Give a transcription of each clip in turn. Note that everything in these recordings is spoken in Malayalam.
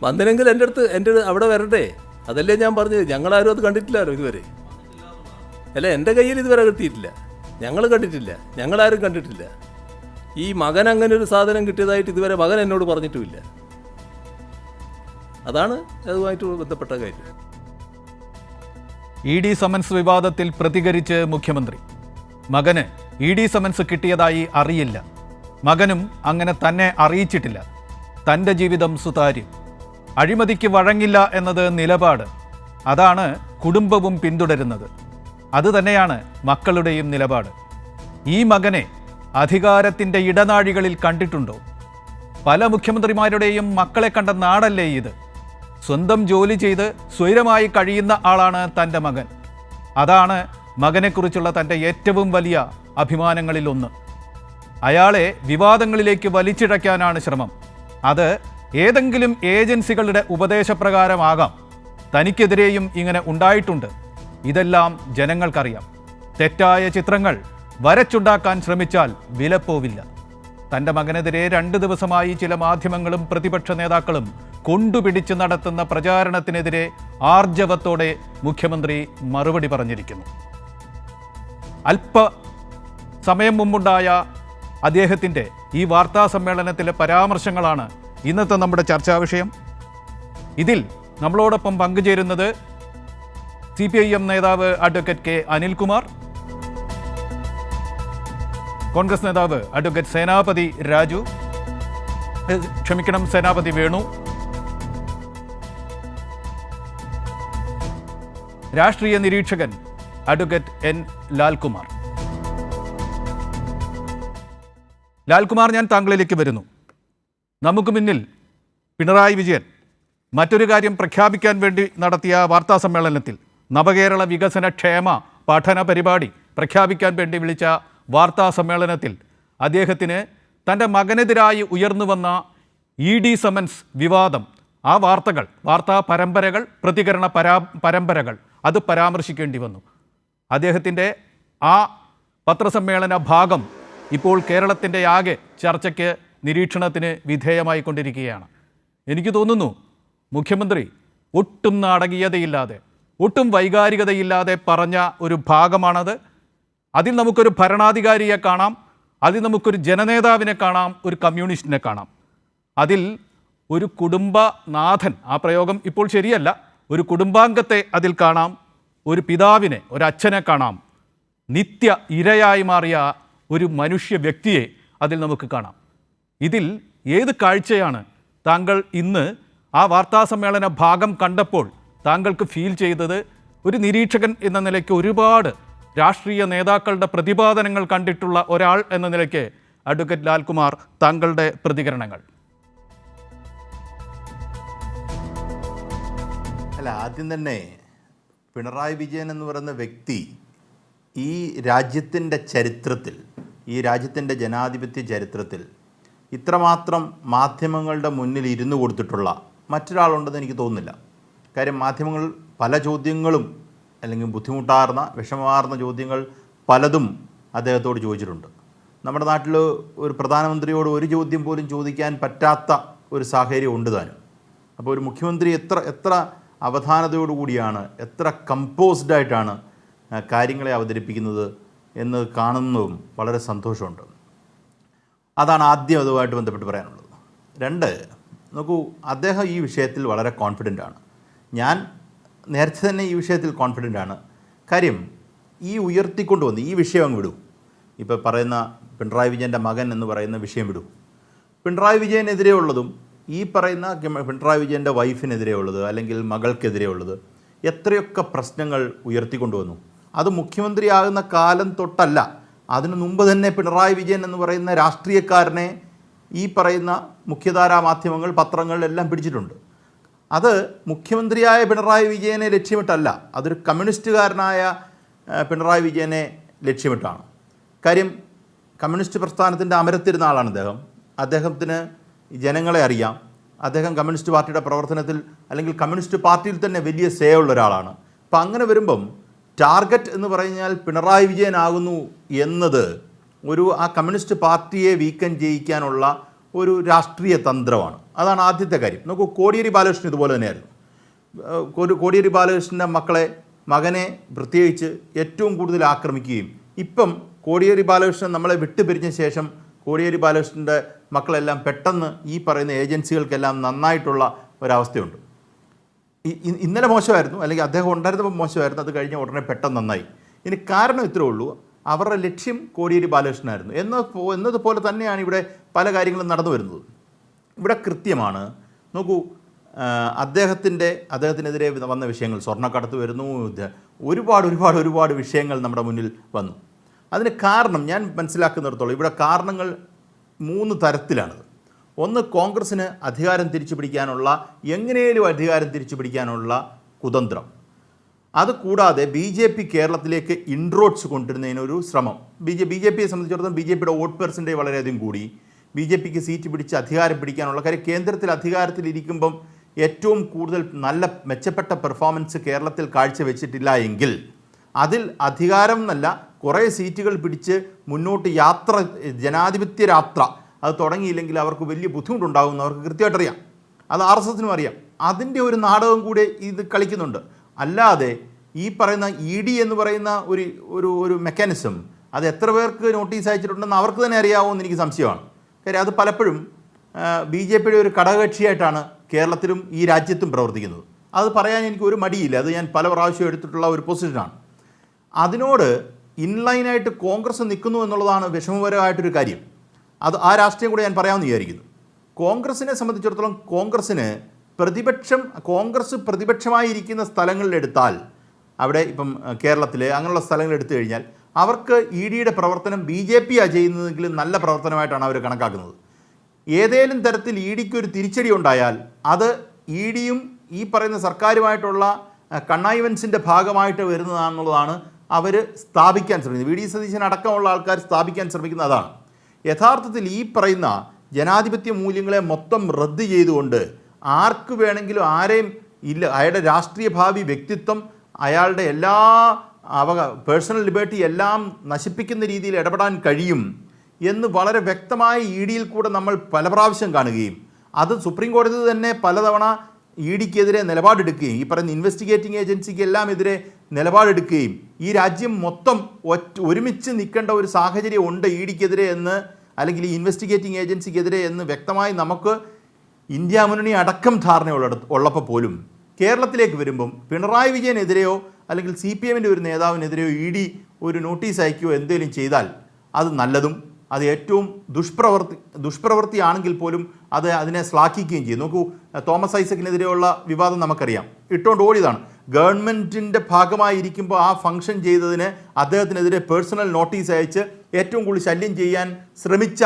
വന്നില്ലെങ്കിൽ എൻ്റെ അവിടെ വരട്ടെ. അതല്ലേ ഞാൻ പറഞ്ഞത്. ഞങ്ങളാരും അത് കണ്ടിട്ടില്ലല്ലോ ഇതുവരെ. അല്ല, എൻ്റെ കയ്യിൽ ഇതുവരെ കിട്ടിയിട്ടില്ല. ഞങ്ങൾ കണ്ടിട്ടില്ല, ഞങ്ങളാരും കണ്ടിട്ടില്ല. ഈ മകൻ അങ്ങനെ ഒരു സാധനം കിട്ടിയതായിട്ട് ഇതുവരെ മകൻ എന്നോട് പറഞ്ഞിട്ടുമില്ല. അതാണ് അതുമായിട്ട് ബന്ധപ്പെട്ട കാര്യം. ഇ ഡി സമൻസ് വിവാദത്തിൽ പ്രതികരിച്ച് മുഖ്യമന്ത്രി. മകന് ഇ ഡി സമൻസ് കിട്ടിയതായി അറിയില്ല, മകനും അങ്ങനെ തന്നെ അറിയിച്ചിട്ടില്ല, തൻ്റെ ജീവിതം സുതാര്യം, അഴിമതിക്ക് വഴങ്ങില്ല എന്നത് നിലപാട്, അതാണ് കുടുംബവും പിന്തുടരുന്നത്, അതുതന്നെയാണ് മക്കളുടെയും നിലപാട്. ഈ മകനെ അധികാരത്തിൻ്റെ ഇടനാഴികളിൽ കണ്ടിട്ടുണ്ടോ? പല മുഖ്യമന്ത്രിമാരുടെയും മക്കളെ കണ്ട നാടല്ലേ ഇത്? സ്വന്തം ജോലി ചെയ്ത് സ്വൈരമായി കഴിയുന്ന ആളാണ് തൻ്റെ മകൻ. അതാണ് മകനെക്കുറിച്ചുള്ള തൻ്റെ ഏറ്റവും വലിയ അഭിമാനങ്ങളിലൊന്ന്. അയാളെ വിവാദങ്ങളിലേക്ക് വലിച്ചിഴയ്ക്കാനാണ് ശ്രമം. അത് ഏതെങ്കിലും ഏജൻസികളുടെ ഉപദേശപ്രകാരമാകാം. തനിക്കെതിരെയും ഇങ്ങനെ ഉണ്ടായിട്ടുണ്ട്. ഇതെല്ലാം ജനങ്ങൾക്കറിയാം. തെറ്റായ ചിത്രങ്ങൾ വരച്ചുണ്ടാക്കാൻ ശ്രമിച്ചാൽ വിലപ്പോവില്ല. തൻ്റെ മകനെതിരെ 2 ദിവസമായി ചില മാധ്യമങ്ങളും പ്രതിപക്ഷ നേതാക്കളും കൊണ്ടുപിടിച്ച് നടത്തുന്ന പ്രചാരണത്തിനെതിരെ ആർജവത്തോടെ മുഖ്യമന്ത്രി മറുപടി പറഞ്ഞിരിക്കുന്നു. അല്പ സമയം മുമ്പുണ്ടായ അദ്ദേഹത്തിൻ്റെ ഈ വാർത്താ സമ്മേളനത്തിലെ പരാമർശങ്ങളാണ് ഇന്നത്തെ നമ്മുടെ ചർച്ചാ വിഷയം. ഇതിൽ നമ്മളോടൊപ്പം പങ്കുചേരുന്നത് CPIM നേതാവ് അഡ്വക്കേറ്റ് കെ അനിൽകുമാർ, കോൺഗ്രസ് നേതാവ് അഡ്വക്കേറ്റ് സേനാപതി വേണു, രാഷ്ട്രീയ നിരീക്ഷകൻ അഡ്വക്കേറ്റ് N. ലാൽകുമാർ. ലാൽകുമാർ, ഞാൻ താങ്കളിലേക്ക് വരുന്നു. നമുക്ക് മുന്നിൽ പിണറായി വിജയൻ മറ്റൊരു കാര്യം പ്രഖ്യാപിക്കാൻ വേണ്ടി നടത്തിയ വാർത്താ സമ്മേളനത്തിൽ, നവകേരള വികസന ക്ഷേമ പഠന പരിപാടി പ്രഖ്യാപിക്കാൻ വേണ്ടി വിളിച്ച വാർത്താ സമ്മേളനത്തിൽ അദ്ദേഹത്തിന് തൻ്റെ മകനെതിരായി ഉയർന്നു വന്ന ഇ ഡി സമൻസ് വിവാദം, ആ വാർത്താ പരമ്പരകൾ, പ്രതികരണ പരമ്പരകൾ അത് പരാമർശിക്കേണ്ടി വന്നു. അദ്ദേഹത്തിൻ്റെ ആ പത്രസമ്മേളന ഭാഗം ഇപ്പോൾ കേരളത്തിൻ്റെ ആകെ ചർച്ചയ്ക്ക്, നിരീക്ഷണത്തിന് വിധേയമായിക്കൊണ്ടിരിക്കുകയാണ്. എനിക്ക് തോന്നുന്നു മുഖ്യമന്ത്രി ഒട്ടും നാടകീയതയില്ലാതെ, ഒട്ടും വൈകാരികതയില്ലാതെ പറഞ്ഞ ഒരു ഭാഗമാണത്. അതിൽ നമുക്കൊരു ഭരണാധികാരിയെ കാണാം, അതിൽ നമുക്കൊരു ജനനേതാവിനെ കാണാം, ഒരു കമ്മ്യൂണിസ്റ്റിനെ കാണാം, അതിൽ ഒരു കുടുംബനാഥൻ, ആ പ്രയോഗം ഇപ്പോൾ ശരിയല്ല, ഒരു കുടുംബാംഗത്തെ അതിൽ കാണാം, ഒരു പിതാവിനെ, ഒരു അച്ഛനെ കാണാം, നിത്യ ഇരയായി മാറിയ ഒരു മനുഷ്യ വ്യക്തിയെ അതിൽ നമുക്ക് കാണാം. ഇതിൽ ഏത് കാഴ്ചയാണ് താങ്കൾ ഇന്ന് ആ വാർത്താ സമ്മേളന ഭാഗം കണ്ടപ്പോൾ താങ്കൾക്ക് ഫീൽ ചെയ്തത്? ഒരു നിരീക്ഷകൻ എന്ന നിലയ്ക്ക്, ഒരുപാട് രാഷ്ട്രീയ നേതാക്കളുടെ പ്രതിപാദനങ്ങൾ കണ്ടിട്ടുള്ള ഒരാൾ എന്ന നിലയ്ക്ക് അഡ്വക്കേറ്റ് ലാൽകുമാർ, താങ്കളുടെ പ്രതികരണങ്ങൾ. അല്ല, ആദ്യം തന്നെ പിണറായി വിജയൻ എന്ന് പറയുന്ന വ്യക്തി ഈ രാജ്യത്തിൻ്റെ ചരിത്രത്തിൽ, ഈ രാജ്യത്തിൻ്റെ ജനാധിപത്യ ചരിത്രത്തിൽ ഇത്രമാത്രം മാധ്യമങ്ങളുടെ മുന്നിൽ ഇരുന്നു കൊടുത്തിട്ടുള്ള മറ്റൊരാളുണ്ടെന്ന് എനിക്ക് തോന്നുന്നില്ല. കാര്യം മാധ്യമങ്ങൾ പല ചോദ്യങ്ങളും, അല്ലെങ്കിൽ ബുദ്ധിമുട്ടാർന്ന, വിഷമമാർന്ന ചോദ്യങ്ങൾ പലതും അദ്ദേഹത്തോട് ചോദിച്ചിട്ടുണ്ട്. നമ്മുടെ നാട്ടിൽ ഒരു പ്രധാനമന്ത്രിയോട് ഒരു ചോദ്യം പോലും ചോദിക്കാൻ പറ്റാത്ത ഒരു സാഹചര്യം ഉണ്ട് താനും. അപ്പോൾ ഒരു മുഖ്യമന്ത്രി എത്ര അവധാനതയോടുകൂടിയാണ്, എത്ര കമ്പോസ്ഡായിട്ടാണ് കാര്യങ്ങളെ അവതരിപ്പിക്കുന്നത് എന്ന് കാണുന്നതും വളരെ സന്തോഷമുണ്ട്. അതാണ് ആദ്യം അതുമായിട്ട് ബന്ധപ്പെട്ട് പറയാനുള്ളത്. 2, നോക്കൂ, അദ്ദേഹം ഈ വിഷയത്തിൽ വളരെ കോൺഫിഡൻ്റാണ്. ഞാൻ നേരത്തെ തന്നെ ഈ വിഷയത്തിൽ കോൺഫിഡൻ്റാണ്. കാര്യം ഈ ഉയർത്തിക്കൊണ്ടുവന്ന് ഈ വിഷയം അങ്ങ് വിടൂ. ഇപ്പോൾ പറയുന്ന പിണറായി വിജയൻ്റെ മകൻ എന്ന് പറയുന്ന വിഷയം വിടൂ. പിണറായി വിജയനെതിരെ ഉള്ളതും ഈ പറയുന്ന പിണറായി വിജയൻ്റെ വൈഫിനെതിരെ ഉള്ളത്, അല്ലെങ്കിൽ മകൾക്കെതിരെ ഉള്ളത്, എത്രയൊക്കെ പ്രശ്നങ്ങൾ ഉയർത്തിക്കൊണ്ടുവന്നു. അത് മുഖ്യമന്ത്രിയാകുന്ന കാലം തൊട്ടല്ല, അതിനു മുമ്പ് തന്നെ പിണറായി വിജയൻ എന്ന് പറയുന്ന രാഷ്ട്രീയക്കാരനെ ഈ പറയുന്ന മുഖ്യധാരാ മാധ്യമങ്ങൾ, പത്രങ്ങൾ എല്ലാം പിടിച്ചിട്ടുണ്ട്. അത് മുഖ്യമന്ത്രിയായ പിണറായി വിജയനെ ലക്ഷ്യമിട്ടല്ല, അതൊരു കമ്മ്യൂണിസ്റ്റുകാരനായ പിണറായി വിജയനെ ലക്ഷ്യമിട്ടാണ്. കാര്യം കമ്മ്യൂണിസ്റ്റ് പ്രസ്ഥാനത്തിൻ്റെ അമരത്തിരുന്ന ആളാണ് അദ്ദേഹം. അദ്ദേഹത്തിന് ജനങ്ങളെ അറിയാം. അദ്ദേഹം കമ്മ്യൂണിസ്റ്റ് പാർട്ടിയുടെ പ്രവർത്തനത്തിൽ, അല്ലെങ്കിൽ കമ്മ്യൂണിസ്റ്റ് പാർട്ടിയിൽ തന്നെ വലിയ സേ ഉള്ള ഒരാളാണ്. അപ്പം അങ്ങനെ വരുമ്പം ടാർഗറ്റ് എന്ന് പറഞ്ഞാൽ പിണറായി വിജയനാകുന്നു എന്നത് ആ കമ്മ്യൂണിസ്റ്റ് പാർട്ടിയെ വീക്കം ചെയ്യിക്കാനുള്ള ഒരു രാഷ്ട്രീയ തന്ത്രമാണ്. അതാണ് ആദ്യത്തെ കാര്യം. നോക്കൂ, കോടിയേരി ബാലകൃഷ്ണൻ ഇതുപോലെ തന്നെയായിരുന്നു. കോടിയേരി ബാലകൃഷ്ണൻ്റെ മകനെ പ്രത്യേകിച്ച് ഏറ്റവും കൂടുതൽ ആക്രമിക്കുകയും ഇപ്പം കോടിയേരി ബാലകൃഷ്ണൻ നമ്മളെ വിട്ടുപിരിഞ്ഞ ശേഷം കോടിയേരി ബാലകൃഷ്ണൻ്റെ മക്കളെല്ലാം പെട്ടെന്ന് ഈ പറയുന്ന ഏജൻസികൾക്കെല്ലാം നന്നായിട്ടുള്ള ഒരവസ്ഥയുണ്ട്. ഇന്നലെ മോശമായിരുന്നു, അല്ലെങ്കിൽ അദ്ദേഹം ഉണ്ടായിരുന്നപ്പോൾ മോശമായിരുന്നു, അത് കഴിഞ്ഞ ഉടനെ പെട്ടെന്ന് നന്നായി. ഇനി കാരണം ഇത്രേ ഉള്ളൂ, അവരുടെ ലക്ഷ്യം കോടിയേരി ബാലകൃഷ്ണനായിരുന്നു എന്നതുപോലെ തന്നെയാണ് ഇവിടെ പല കാര്യങ്ങളും നടന്നു വരുന്നത്. ഇവിടെ കൃത്യമാണ്. നോക്കൂ, അദ്ദേഹത്തിനെതിരെ വന്ന വിഷയങ്ങൾ, സ്വർണ്ണക്കടത്ത് വരുന്നു, ഒരുപാട് വിഷയങ്ങൾ നമ്മുടെ മുന്നിൽ വന്നു. അതിന് കാരണം ഞാൻ മനസ്സിലാക്കുന്നിടത്തോളം ഇവിടെ കാരണങ്ങൾ 3 തരത്തിലാണത്. ഒന്ന്, കോൺഗ്രസ്സിന് അധികാരം തിരിച്ചു പിടിക്കാനുള്ള, എങ്ങനെയും അധികാരം തിരിച്ചു പിടിക്കാനുള്ള കുതന്ത്രം. അതുകൂടാതെ BJP കേരളത്തിലേക്ക് ഇൻട്രോഡ്സ് കൊണ്ടുവരുന്നതിനൊരു ശ്രമം. BJPയെ സംബന്ധിച്ചിടത്തോളം BJPയുടെ വോട്ട് പെർസെൻറ്റേജ് വളരെയധികം കൂടി. BJPക്ക് സീറ്റ് പിടിച്ച് അധികാരം പിടിക്കാനുള്ള കാര്യം, കേന്ദ്രത്തിൽ അധികാരത്തിലിരിക്കുമ്പം ഏറ്റവും കൂടുതൽ നല്ല മെച്ചപ്പെട്ട പെർഫോമൻസ് കേരളത്തിൽ കാഴ്ചവെച്ചിട്ടില്ല എങ്കിൽ അതിൽ അധികാരം എന്നല്ല, കുറേ സീറ്റുകൾ പിടിച്ച് മുന്നോട്ട് യാത്ര, ജനാധിപത്യ യാത്ര അത് തുടങ്ങിയില്ലെങ്കിൽ അവർക്ക് വലിയ ബുദ്ധിമുട്ടുണ്ടാകുമെന്ന് അവർക്ക് കൃത്യമായിട്ടറിയാം. അത് RSSനും അറിയാം. അതിൻ്റെ ഒരു നാടകം കൂടെ ഇത് കളിക്കുന്നുണ്ട്. അല്ലാതെ ഈ പറയുന്ന ED എന്ന് പറയുന്ന ഒരു മെക്കാനിസം അത് എത്ര പേർക്ക് നോട്ടീസ് അയച്ചിട്ടുണ്ടെന്ന് അവർക്ക് തന്നെ അറിയാവുമെന്ന് എനിക്ക് സംശയമാണ്. കാര്യം അത് പലപ്പോഴും BJPയുടെ ഒരു ഘടകകക്ഷിയായിട്ടാണ് കേരളത്തിലും ഈ രാജ്യത്തും പ്രവർത്തിക്കുന്നത്. അത് പറയാൻ എനിക്ക് ഒരു മടിയില്ല. അത് ഞാൻ പല പ്രാവശ്യം എടുത്തിട്ടുള്ള ഒരു പൊസിഷനാണ്. അതിനോട് ഇൻലൈനായിട്ട് കോൺഗ്രസ് നിൽക്കുന്നു എന്നുള്ളതാണ് വിഷമകരമായിട്ടൊരു കാര്യം. ആ രാഷ്ട്രീയം കൂടെ ഞാൻ പറയാമെന്ന് വിചാരിക്കുന്നു. കോൺഗ്രസിനെ സംബന്ധിച്ചിടത്തോളം കോൺഗ്രസ് പ്രതിപക്ഷമായിരിക്കുന്ന സ്ഥലങ്ങളിലെടുത്താൽ, അവിടെ ഇപ്പം കേരളത്തിൽ അങ്ങനെയുള്ള സ്ഥലങ്ങൾ എടുത്തു കഴിഞ്ഞാൽ അവർക്ക് EDയുടെ പ്രവർത്തനം BJPയാണ് ചെയ്യുന്നതെങ്കിലും നല്ല പ്രവർത്തനമായിട്ടാണ് അവർ കണക്കാക്കുന്നത്. ഏതെങ്കിലും തരത്തിൽ EDക്ക് ഒരു തിരിച്ചടി ഉണ്ടായാൽ അത് EDയും ഈ പറയുന്ന സർക്കാരുമായിട്ടുള്ള കണ്ണായിവൻസിൻ്റെ ഭാഗമായിട്ട് വരുന്നതാണെന്നുള്ളതാണ് അവർ സ്ഥാപിക്കാൻ ശ്രമിക്കുന്നത്. VD സതീശൻ അടക്കമുള്ള ആൾക്കാർ സ്ഥാപിക്കാൻ ശ്രമിക്കുന്നത് അതാണ്. യഥാർത്ഥത്തിൽ ഈ പറയുന്ന ജനാധിപത്യ മൂല്യങ്ങളെ മൊത്തം റദ്ദ് ചെയ്തുകൊണ്ട് ആർക്ക് വേണമെങ്കിലും ആരെയും ഇല്ല, അയാളുടെ രാഷ്ട്രീയ ഭാവി, വ്യക്തിത്വം, അയാളുടെ എല്ലാ പേഴ്സണൽ ലിബർട്ടി എല്ലാം നശിപ്പിക്കുന്ന രീതിയിൽ ഇടപെടാൻ കഴിയും എന്ന് വളരെ വ്യക്തമായി EDയിൽ കൂടെ നമ്മൾ പല പ്രാവശ്യം കാണുകയും അത് സുപ്രീം കോടതി തന്നെ പലതവണ EDക്കെതിരെ നിലപാടെടുക്കുകയും ഈ പറയുന്ന ഇൻവെസ്റ്റിഗേറ്റിംഗ് ഏജൻസിക്ക് എല്ലാം എതിരെ നിലപാടെടുക്കുകയും ഈ രാജ്യം മൊത്തം ഒരുമിച്ച് നിൽക്കേണ്ട ഒരു സാഹചര്യം ഉണ്ട് EDക്കെതിരെ എന്ന്, അല്ലെങ്കിൽ ഈ ഇൻവെസ്റ്റിഗേറ്റിംഗ് ഏജൻസിക്കെതിരെ എന്ന് വ്യക്തമായി നമുക്ക് ഇന്ത്യ മുന്നണി അടക്കം ധാരണയുള്ളപ്പോൾ പോലും കേരളത്തിലേക്ക് വരുമ്പം പിണറായി വിജയനെതിരെയോ അല്ലെങ്കിൽ CPMൻ്റെ ഒരു നേതാവിനെതിരെയോ ED ഒരു നോട്ടീസ് അയക്കുകയോ എന്തെങ്കിലും ചെയ്താൽ അത് നല്ലതും, അത് ഏറ്റവും ദുഷ്പ്രവൃത്തിയാണെങ്കിൽ പോലും അതിനെ ശ്ലാഘിക്കുകയും ചെയ്യും. നോക്കൂ, തോമസ് ഐസക്കിനെതിരെയുള്ള വിവാദം നമുക്കറിയാം, ഇട്ടുകൊണ്ട് ഓടിയതാണ്. ഗവൺമെൻറ്റിൻ്റെ ഭാഗമായിരിക്കുമ്പോൾ ആ ഫംഗ്ഷൻ ചെയ്തതിന് അദ്ദേഹത്തിനെതിരെ പേഴ്സണൽ നോട്ടീസ് അയച്ച് ഏറ്റവും കൂടുതൽ ശല്യം ചെയ്യാൻ ശ്രമിച്ച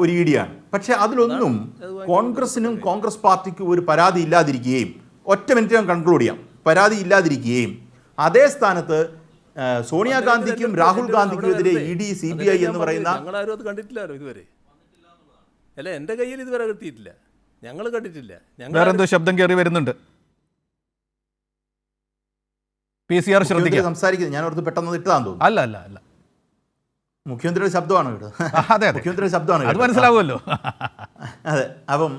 ഒരു EDയാണ്. പക്ഷേ അതിലൊന്നും കോൺഗ്രസിനും കോൺഗ്രസ് പാർട്ടിക്കും ഒരു പരാതി ഇല്ലാതിരിക്കുകയും, ഒറ്റ മിനിറ്റ് ഞാൻ കൺക്ലൂഡ് ചെയ്യാം, പരാതി ഇല്ലാതിരിക്കുകയും അതേ സ്ഥാനത്ത് സോണിയാഗാന്ധിക്കും രാഹുൽ ഗാന്ധിക്കും എതിരെ ED CBI എന്ന് പറയുന്ന, ഞങ്ങളാരും അത് കണ്ടിട്ടില്ലല്ലോ ഇതുവരെ. അല്ല, എൻ്റെ കയ്യിൽ ഇതുവരെ എത്തിയിട്ടില്ല, ഞങ്ങൾ കണ്ടിട്ടില്ല. വേറെന്തോ ശബ്ദം കയറി വരുന്നുണ്ട്. PCR ശ്രദ്ധിക്കുക. സംസാരിക്കുന്നത് ഞാൻ ഓർത്ത് പെട്ടെന്ന് ഇട്ടതാന്ന് തോന്നുന്നു. അല്ല മുഖ്യമന്ത്രിയുടെ ശബ്ദമാണ് കേട്ടോ. അതെ, മുഖ്യമന്ത്രിയുടെ ശബ്ദമാണ്, അത് മനസ്സിലാവുമല്ലോ. അതെ. അപ്പം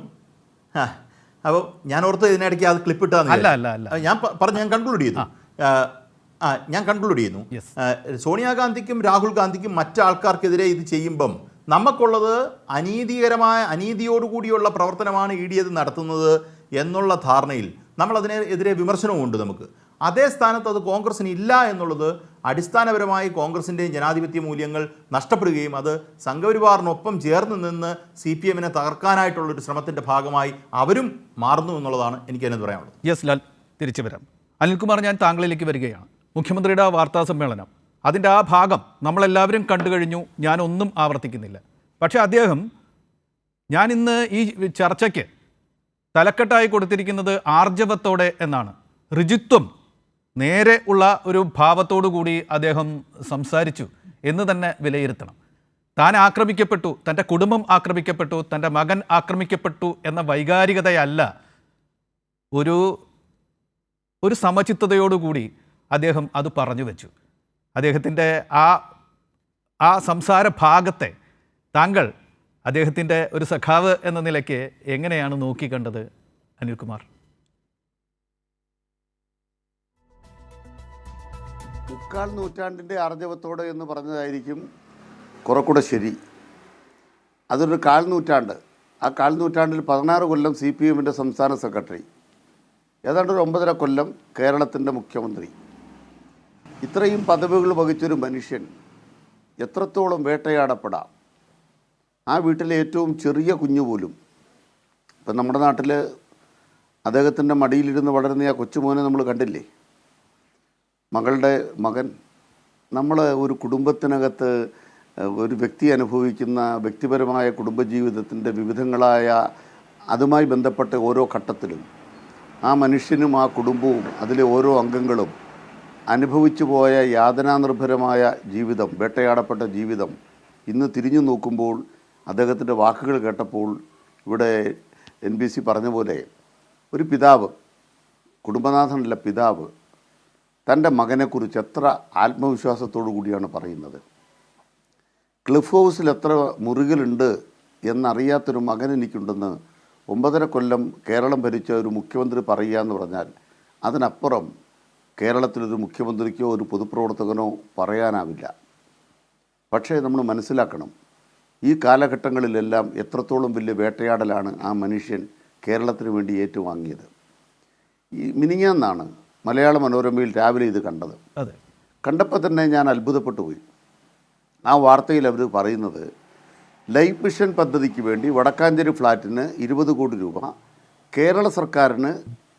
ഞാൻ ഓർത്ത് ഇതിനിടയ്ക്ക് അത് ക്ലിപ്പ് ഇട്ടാന്ന്. ഞാൻ കൺക്ലൂഡ് ചെയ്യുന്നു. സോണിയാഗാന്ധിക്കും രാഹുൽ ഗാന്ധിക്കും മറ്റാൾക്കാർക്കെതിരെ ഇത് ചെയ്യുമ്പം നമുക്കുള്ളത് അനീതിയോടുകൂടിയുള്ള പ്രവർത്തനമാണ് ED അത് നടത്തുന്നത് എന്നുള്ള ധാരണയിൽ നമ്മളതിനെതിരെ വിമർശനവുമുണ്ട് നമുക്ക്. അതേ സ്ഥാനത്ത് അത് കോൺഗ്രസിന് ഇല്ല എന്നുള്ളത് അടിസ്ഥാനപരമായി കോൺഗ്രസിൻ്റെയും ജനാധിപത്യ മൂല്യങ്ങൾ നഷ്ടപ്പെടുകയും അത് സംഘപരിവാറിനൊപ്പം ചേർന്ന് നിന്ന് CPMനെ തകർക്കാനായിട്ടുള്ളൊരു ശ്രമത്തിൻ്റെ ഭാഗമായി അവരും മാറുന്നു എന്നുള്ളതാണ് എനിക്കതിനത് പറയാനുള്ളത്. യെസ് ലാൽ, തിരിച്ചു വരാം. അനിൽകുമാർ, ഞാൻ താങ്കളിലേക്ക് വരികയാണ്. മുഖ്യമന്ത്രിയുടെ വാർത്താ സമ്മേളനം, അതിൻ്റെ ആ ഭാഗം നമ്മളെല്ലാവരും കണ്ടു കഴിഞ്ഞു, ഞാനൊന്നും ആവർത്തിക്കുന്നില്ല. പക്ഷേ അദ്ദേഹം, ഞാൻ ഇന്ന് ഈ ചർച്ചയ്ക്ക് തലക്കെട്ടായി കൊടുത്തിരിക്കുന്നത് ആർജവത്തോടെ എന്നാണ്. ഋജുത്വം, നേരെ ഉള്ള ഒരു ഭാവത്തോടു കൂടി അദ്ദേഹം സംസാരിച്ചു എന്ന് തന്നെ വിലയിരുത്തണം. താൻ ആക്രമിക്കപ്പെട്ടു, തൻ്റെ കുടുംബം ആക്രമിക്കപ്പെട്ടു, തൻ്റെ മകൻ ആക്രമിക്കപ്പെട്ടു എന്ന വൈകാരികതയല്ല, ഒരു സമചിത്തതയോടുകൂടി അദ്ദേഹം അത് പറഞ്ഞു വെച്ചു. അദ്ദേഹത്തിൻ്റെ ആ സംസാര ഭാഗത്തെ താങ്കൾ അദ്ദേഹത്തിൻ്റെ ഒരു സഖാവ് എന്ന നിലയ്ക്ക് എങ്ങനെയാണ് നോക്കിക്കണ്ടത് അനിൽകുമാർ? മുക്കാൽ നൂറ്റാണ്ടിൻ്റെ ആർജവത്തോടെ എന്ന് പറഞ്ഞതായിരിക്കും കുറെക്കൂടെ ശരി. അതൊരു കാൽ നൂറ്റാണ്ട്. ആ കാൽ നൂറ്റാണ്ടിൽ 16 കൊല്ലം CPM-ൻ്റെ സംസ്ഥാന സെക്രട്ടറി, ഏതാണ്ട് ഒരു 9.5 കൊല്ലം കേരളത്തിൻ്റെ മുഖ്യമന്ത്രി. ഇത്രയും പദവികൾ വഹിച്ചൊരു മനുഷ്യൻ എത്രത്തോളം വേട്ടയാടപ്പെടാം? ആ വീട്ടിലെ ഏറ്റവും ചെറിയ കുഞ്ഞു പോലും, ഇപ്പം നമ്മുടെ നാട്ടിൽ അദ്ദേഹത്തിൻ്റെ മടിയിലിരുന്ന് വളരുന്ന ആ കൊച്ചുമോനെ നമ്മൾ കണ്ടില്ലേ, മകളുടെ മകൻ. നമ്മൾ ഒരു കുടുംബത്തിനകത്ത് ഒരു വ്യക്തി അനുഭവിക്കുന്ന വ്യക്തിപരമായ കുടുംബജീവിതത്തിൻ്റെ വിവിധങ്ങളായ അതുമായി ബന്ധപ്പെട്ട ഓരോ ഘട്ടത്തിലും ആ മനുഷ്യനും ആ കുടുംബവും അതിലെ ഓരോ അംഗങ്ങളും അനുഭവിച്ചു പോയ യാതനാനിർഭരമായ ജീവിതം, വേട്ടയാടപ്പെട്ട ജീവിതം ഇന്ന് തിരിഞ്ഞു നോക്കുമ്പോൾ അദ്ദേഹത്തിൻ്റെ വാക്കുകൾ കേട്ടപ്പോൾ ഇവിടെ NBC പറഞ്ഞ പോലെ ഒരു പിതാവ്, കുടുംബനാഥനല്ല പിതാവ്, തൻ്റെ മകനെക്കുറിച്ച് എത്ര ആത്മവിശ്വാസത്തോടു കൂടിയാണ് പറയുന്നത്. ക്ലിഫ് ഹൗസിൽ എത്ര മുറികളുണ്ട് എന്നറിയാത്തൊരു മകൻ എനിക്കുണ്ടെന്ന് 9.5 കൊല്ലം കേരളം ഭരിച്ച ഒരു മുഖ്യമന്ത്രി പറയുക എന്ന് പറഞ്ഞാൽ അതിനപ്പുറം കേരളത്തിലൊരു മുഖ്യമന്ത്രിക്കോ ഒരു പൊതുപ്രവർത്തകനോ പറയാനാവില്ല. പക്ഷേ നമ്മൾ മനസ്സിലാക്കണം, ഈ കാലഘട്ടങ്ങളിലെല്ലാം എത്രത്തോളം വലിയ വേട്ടയാടലാണ് ആ മനുഷ്യൻ കേരളത്തിന് വേണ്ടി ഏറ്റുവാങ്ങിയത്. ഈ മിനിങ്ങാന്നാണ് മലയാള മനോരമയിൽ രാവിലെ ഇത് കണ്ടത്. കണ്ടപ്പോൾ തന്നെ ഞാൻ അത്ഭുതപ്പെട്ടു പോയി. ആ വാർത്തയിൽ അവർ പറയുന്നത് ലൈഫ് മിഷൻ പദ്ധതിക്ക് വേണ്ടി വടക്കാഞ്ചേരി ഫ്ലാറ്റിന് 20 കോടി രൂപ കേരള സർക്കാരിന്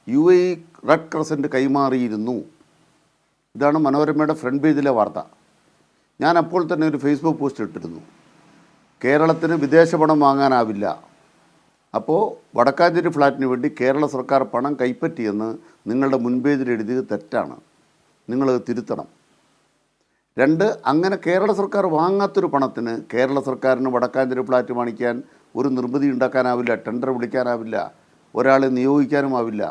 UAE റെഡ് ക്രസൻറ്റ് കൈമാറിയിരുന്നു. ഇതാണ് മനോരമയുടെ ഫ്രണ്ട് പേജിലെ വാർത്ത. ഞാൻ അപ്പോൾ തന്നെ ഒരു ഫേസ്ബുക്ക് പോസ്റ്റ് ഇട്ടിരുന്നു, കേരളത്തിന് വിദേശ പണം വാങ്ങാനാവില്ല, അപ്പോൾ വടക്കാഞ്ചേരി ഫ്ലാറ്റിന് വേണ്ടി കേരള സർക്കാർ പണം കൈപ്പറ്റിയെന്ന് നിങ്ങളുടെ മുൻപേജിൽ എഴുതിയത് തെറ്റാണ്, നിങ്ങളത് തിരുത്തണം. 2, അങ്ങനെ കേരള സർക്കാർ വാങ്ങാത്തൊരു പണത്തിന് കേരള സർക്കാരിന് വടക്കാഞ്ചേരി ഫ്ലാറ്റ് വാങ്ങിക്കാൻ ഒരു നിർമ്മിതി ഉണ്ടാക്കാനാവില്ല, ടെൻഡർ വിളിക്കാനാവില്ല, ഒരാളെ നിയോഗിക്കാനുമാവില്ല.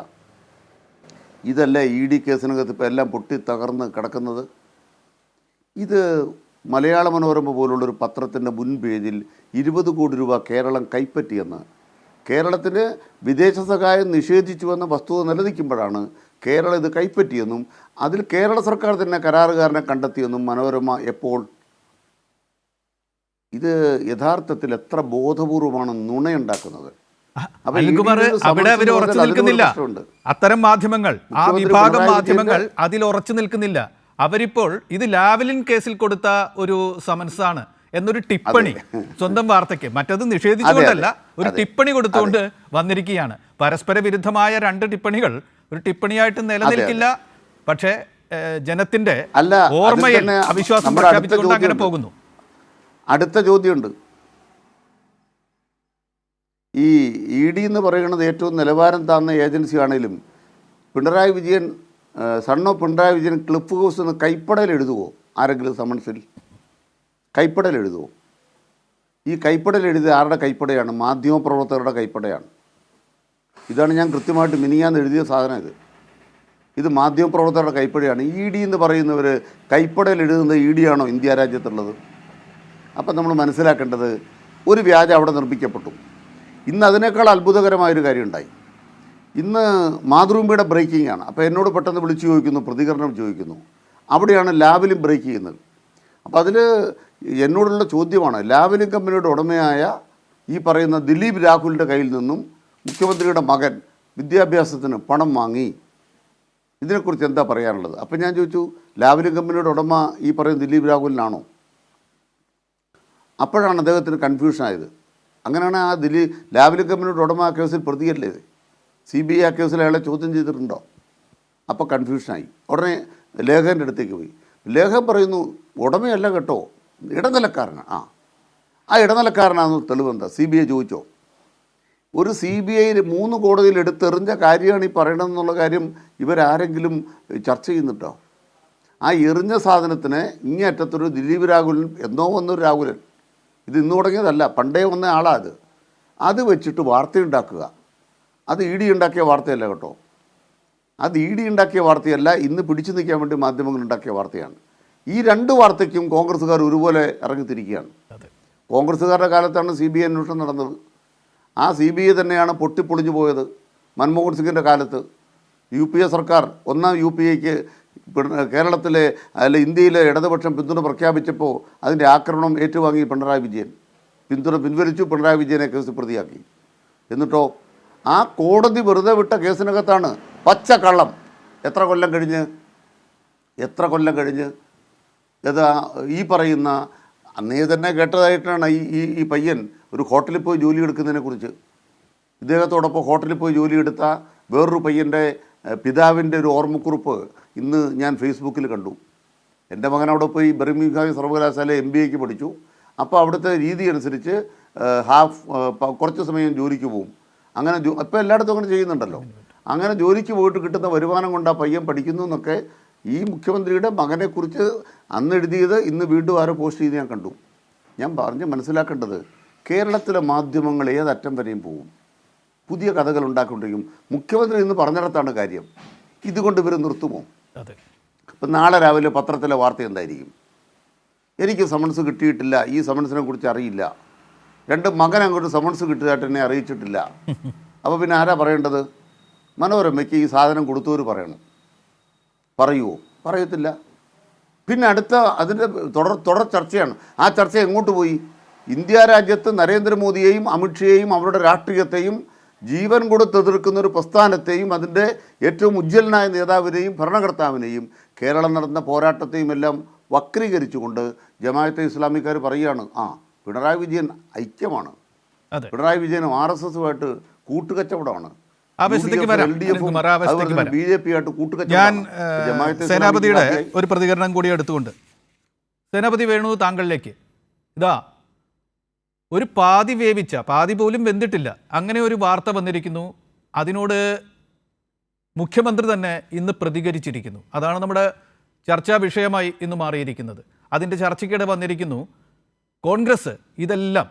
ഇതല്ലേ ED കേസിനകത്ത് ഇപ്പോൾ എല്ലാം പൊട്ടി തകർന്ന് കിടക്കുന്നത്. ഇത് മലയാള മനോരമ പോലുള്ളൊരു പത്രത്തിൻ്റെ മുൻ പേജിൽ 20 കോടി രൂപ കേരളം കൈപ്പറ്റിയെന്ന്, കേരളത്തിന് വിദേശ സഹായം നിഷേധിച്ചുവെന്ന വസ്തുത നിലനിൽക്കുമ്പോഴാണ് കേരളം ഇത് കൈപ്പറ്റിയെന്നും അതിൽ കേരള സർക്കാർ തന്നെ കരാറുകാരനെ കണ്ടെത്തിയെന്നും മനോരമ എപ്പോൾ? ഇത് യഥാർത്ഥത്തിൽ എത്ര ബോധപൂർവമാണ് നുണയുണ്ടാക്കുന്നത്. അവിടെ അവർ ഉറച്ചു നിൽക്കുന്നില്ല. അത്തരം മാധ്യമങ്ങൾ, ആ വിഭാഗം മാധ്യമങ്ങൾ അതിൽ ഉറച്ചു നിൽക്കുന്നില്ല. അവരിപ്പോൾ ഇത് ലാവ്ലിൻ കേസിൽ കൊടുത്ത ഒരു സമൻസാണ് എന്നൊരു ടിപ്പണി സ്വന്തം വാർത്തയ്ക്ക്, മറ്റത് നിഷേധിച്ചുകൊണ്ടല്ല, ഒരു ടിപ്പണി കൊടുത്തുകൊണ്ട് വന്നിരിക്കുകയാണ്. പരസ്പര വിരുദ്ധമായ 2 ടിപ്പണികൾ ഒരു ടിപ്പണിയായിട്ട് നിലനിൽക്കില്ല. പക്ഷേ ജനത്തിന്റെ ഓർമ്മയിൽ അവിശ്വാസം പ്രഖ്യാപിച്ചുകൊണ്ട് അങ്ങനെ പോകുന്നു. അടുത്ത ചോദ്യമുണ്ട്. ഈ ED എന്ന് പറയുന്നത് ഏറ്റവും നിലവാരം താഴ്ന്ന ഏജൻസി ആണെങ്കിലും Pinarayi Vijayan, sun of Pinarayi Vijayan cliff house എന്ന് കൈപ്പടയിൽ എഴുതുമോ? ആരെങ്കിലും സമൻസിൽ കൈപ്പടയിൽ എഴുതുമോ? ഈ കൈപ്പടയിൽ എഴുതിയ ആരുടെ കൈപ്പടയാണ്? മാധ്യമപ്രവർത്തകരുടെ കൈപ്പടയാണ്. ഇതാണ് ഞാൻ കൃത്യമായിട്ട് മിനിയാന്ന് എഴുതിയ സാധനം. ഇത് മാധ്യമപ്രവർത്തകരുടെ കൈപ്പടയാണ്. ED എന്ന് പറയുന്നവർ കൈപ്പടയിൽ എഴുതുന്നത് ED ആണോ ഇന്ത്യ രാജ്യത്തുള്ളത്? അപ്പം നമ്മൾ മനസ്സിലാക്കേണ്ടത് ഒരു വ്യാജം അവിടെ നിർമ്മിക്കപ്പെട്ടു. ഇന്ന് അതിനേക്കാൾ അത്ഭുതകരമായൊരു കാര്യം ഉണ്ടായി. ഇന്ന് മാതൃഭൂമിയുടെ ബ്രേക്കിംഗ് ആണ്. അപ്പോൾ എന്നോട് പെട്ടെന്ന് വിളിച്ചു ചോദിക്കുന്നു, പ്രതികരണം ചോദിക്കുന്നു. അവിടെയാണ് ലാവ്ലിൻ ബ്രേക്ക് ചെയ്യുന്നത്. അപ്പോൾ അതിൽ എന്നോടുള്ള ചോദ്യമാണ്, ലാവ്ലിൻ കമ്പനിയുടെ ഉടമയായ ഈ പറയുന്ന ദിലീപ് രാഹുലിൻ്റെ കയ്യിൽ നിന്നും മുഖ്യമന്ത്രിയുടെ മകൻ വിദ്യാഭ്യാസത്തിന് പണം വാങ്ങി, ഇതിനെക്കുറിച്ച് എന്താ പറയാനുള്ളത്? അപ്പം ഞാൻ ചോദിച്ചു, ലാവ്ലിൻ കമ്പനിയുടെ ഉടമ ഈ പറയുന്ന ദിലീപ് രാഹുലിനാണോ? അപ്പോഴാണ് അദ്ദേഹത്തിന് കൺഫ്യൂഷനായത്. അങ്ങനെയാണ് ആ ലാവ്ലിൻ കമ്പനിയുടെ ഉടമ ആ കേസിൽ പ്രതിയല്ലേ? CBI ആ കേസിൽ അയാളെ ചോദ്യം ചെയ്തിട്ടുണ്ടോ? അപ്പോൾ കൺഫ്യൂഷനായി. ഉടനെ ലേഖകൻ്റെ അടുത്തേക്ക് പോയി. ലേഖകൻ പറയുന്നു, ഉടമയല്ല കേട്ടോ, ഇടനിലക്കാരനാണ്. ആ ഇടനിലക്കാരനാണെന്ന് തെളിവെന്താ? CBI ചോദിച്ചോ? ഒരു CBI 3 കോടതിയിൽ എടുത്തെറിഞ്ഞ കാര്യമാണ് ഈ പറയണമെന്നുള്ള കാര്യം ഇവരാരെങ്കിലും ചർച്ച ചെയ്യുന്നുണ്ടോ? ആ എറിഞ്ഞ സാധനത്തിന് ഇങ്ങേറ്റത്തൊരു ദിലീപ് രാഹുലൻ, എന്നോ വന്നൊരു രാഹുലൻ, ഇത് ഇന്ന് തുടങ്ങിയതല്ല, പണ്ടേ വന്ന ആളാണ് അത് വെച്ചിട്ട് വാർത്തയുണ്ടാക്കുക. അത് ED ഉണ്ടാക്കിയ വാർത്തയല്ല കേട്ടോ, അത് ED ഉണ്ടാക്കിയ വാർത്തയല്ല, ഇന്ന് പിടിച്ചു നിൽക്കാൻ വേണ്ടി മാധ്യമങ്ങൾ ഉണ്ടാക്കിയ വാർത്തയാണ്. ഈ 2 വാർത്തയ്ക്കും കോൺഗ്രസ്സുകാർ ഒരുപോലെ ഇറങ്ങിത്തിരിക്കുകയാണ്. കോൺഗ്രസ്സുകാരുടെ കാലത്താണ് CBI അന്വേഷണം നടന്നത്. ആ CBI തന്നെയാണ് പൊട്ടിപ്പൊളിഞ്ഞു പോയത് മൻമോഹൻ സിംഗിൻ്റെ കാലത്ത്. UPA സർക്കാർ ഒന്നാം UPAക്ക് കേരളത്തിലെ അല്ല ഇന്ത്യയിലെ ഇടതുപക്ഷം പിന്തുണ പ്രഖ്യാപിച്ചപ്പോൾ അതിൻ്റെ ആക്രമണം ഏറ്റുവാങ്ങി പിണറായി വിജയൻ. പിന്തുണ പിൻവലിച്ചു, പിണറായി വിജയനെ കേസ് പ്രതിയാക്കി. എന്നിട്ടോ ആ കോടതി വെറുതെ വിട്ട കേസിനകത്താണ് പച്ചക്കള്ളം. എത്ര കൊല്ലം കഴിഞ്ഞ് ഏതാ ഈ പറയുന്ന അന്നേ തന്നെ കേട്ടതായിട്ടാണ് ഈ പയ്യൻ ഒരു ഹോട്ടലിൽ പോയി ജോലി എടുക്കുന്നതിനെക്കുറിച്ച്. ഇദ്ദേഹത്തോടൊപ്പം ഹോട്ടലിൽ പോയി ജോലി എടുത്ത വേറൊരു പയ്യൻ്റെ പിതാവിൻ്റെ ഒരു ഓർമ്മക്കുറിപ്പ് ഇന്ന് ഞാൻ ഫേസ്ബുക്കിൽ കണ്ടു. എൻ്റെ മകൻ അവിടെ പോയി ബർമിംഗ്ഹാം സർവകലാശാല MBAക്ക് പഠിച്ചു. അപ്പോൾ അവിടുത്തെ രീതി അനുസരിച്ച് കുറച്ച് സമയം ജോലിക്ക് പോകും. അങ്ങനെ ഇപ്പോൾ എല്ലായിടത്തും അങ്ങനെ ചെയ്യുന്നുണ്ടല്ലോ. അങ്ങനെ ജോലിക്ക് പോയിട്ട് കിട്ടുന്ന വരുമാനം കൊണ്ട് ആ പയ്യൻ പഠിക്കുന്നു എന്നൊക്കെ ഈ മുഖ്യമന്ത്രിയുടെ മകനെക്കുറിച്ച് അന്ന് എഴുതിയത് ഇന്ന് വീണ്ടും ആരോ പോസ്റ്റ് ചെയ്ത് ഞാൻ കണ്ടു. ഞാൻ പറഞ്ഞ് മനസ്സിലാക്കേണ്ടത് കേരളത്തിലെ മാധ്യമങ്ങൾ ഏതറ്റം വരെയും പോകും, പുതിയ കഥകൾ ഉണ്ടാക്കിക്കൊണ്ടിരിക്കും. മുഖ്യമന്ത്രി ഇന്ന് പറഞ്ഞിടത്താണ് കാര്യം. ഇതുകൊണ്ട് ഇവർ നിർത്തുമോ? ഇപ്പം നാളെ രാവിലെ പത്രത്തിലെ വാർത്ത എന്തായിരിക്കും? എനിക്ക് സമൻസ് കിട്ടിയിട്ടില്ല, ഈ സമൻസിനെ കുറിച്ച് അറിയില്ല, മകൻ അങ്ങോട്ട് സമൻസ് കിട്ടിയതായിട്ട് എന്നെ അറിയിച്ചിട്ടില്ല. അപ്പോൾ പിന്നെ ആരാ പറയേണ്ടത്? മനോരമയ്ക്ക് ഈ സാധനം കൊടുത്തവർ പറയണം. പറയുമോ? പറയത്തില്ല. പിന്നെ അടുത്ത അതിൻ്റെ തുടർ ചർച്ചയാണ്. ആ ചർച്ച എങ്ങോട്ട് പോയി? ഇന്ത്യ രാജ്യത്ത് നരേന്ദ്രമോദിയെയും അമിത്ഷയെയും അവരുടെ രാഷ്ട്രീയത്തെയും ജീവൻ കൊടുത്തെതിർക്കുന്ന ഒരു പ്രസ്ഥാനത്തെയും അതിൻ്റെ ഏറ്റവും ഉജ്ജ്വലനായ നേതാവിനെയും ഭരണകർത്താവിനെയും കേരളം നടന്ന പോരാട്ടത്തെയും എല്ലാം വക്രീകരിച്ചുകൊണ്ട് ജമാഅത്തെ ഇസ്ലാമിക്കാർ പറയുകയാണ്, പിണറായി വിജയൻ ഐക്യമാണ്, പിണറായി വിജയനും RSSുമായിട്ട് കൂട്ടുകച്ചവടമാണ്, BJP ആയിട്ട് കൂട്ടുകച്ചവടം. സേനാപതിയുടെ ഒരു പ്രതികരണം കൂടി എടുത്തുകൊണ്ട് സേനാപതി വേണു, താങ്കളിലേക്ക് ഇതാ ഒരു പാതി വേവിച്ച, പാതി പോലും വെന്തിട്ടില്ല, അങ്ങനെ ഒരു വാർത്ത വന്നിരിക്കുന്നു. അതിനോട് മുഖ്യമന്ത്രി തന്നെ ഇന്ന് പ്രതികരിച്ചിരിക്കുന്നു. അതാണ് നമ്മുടെ ചർച്ചാ വിഷയമായി ഇന്ന് മാറിയിരിക്കുന്നത്. അതിൻ്റെ ചർച്ചയ്ക്കിടെ വന്നിരിക്കുന്നു കോൺഗ്രസ് ഇതെല്ലാം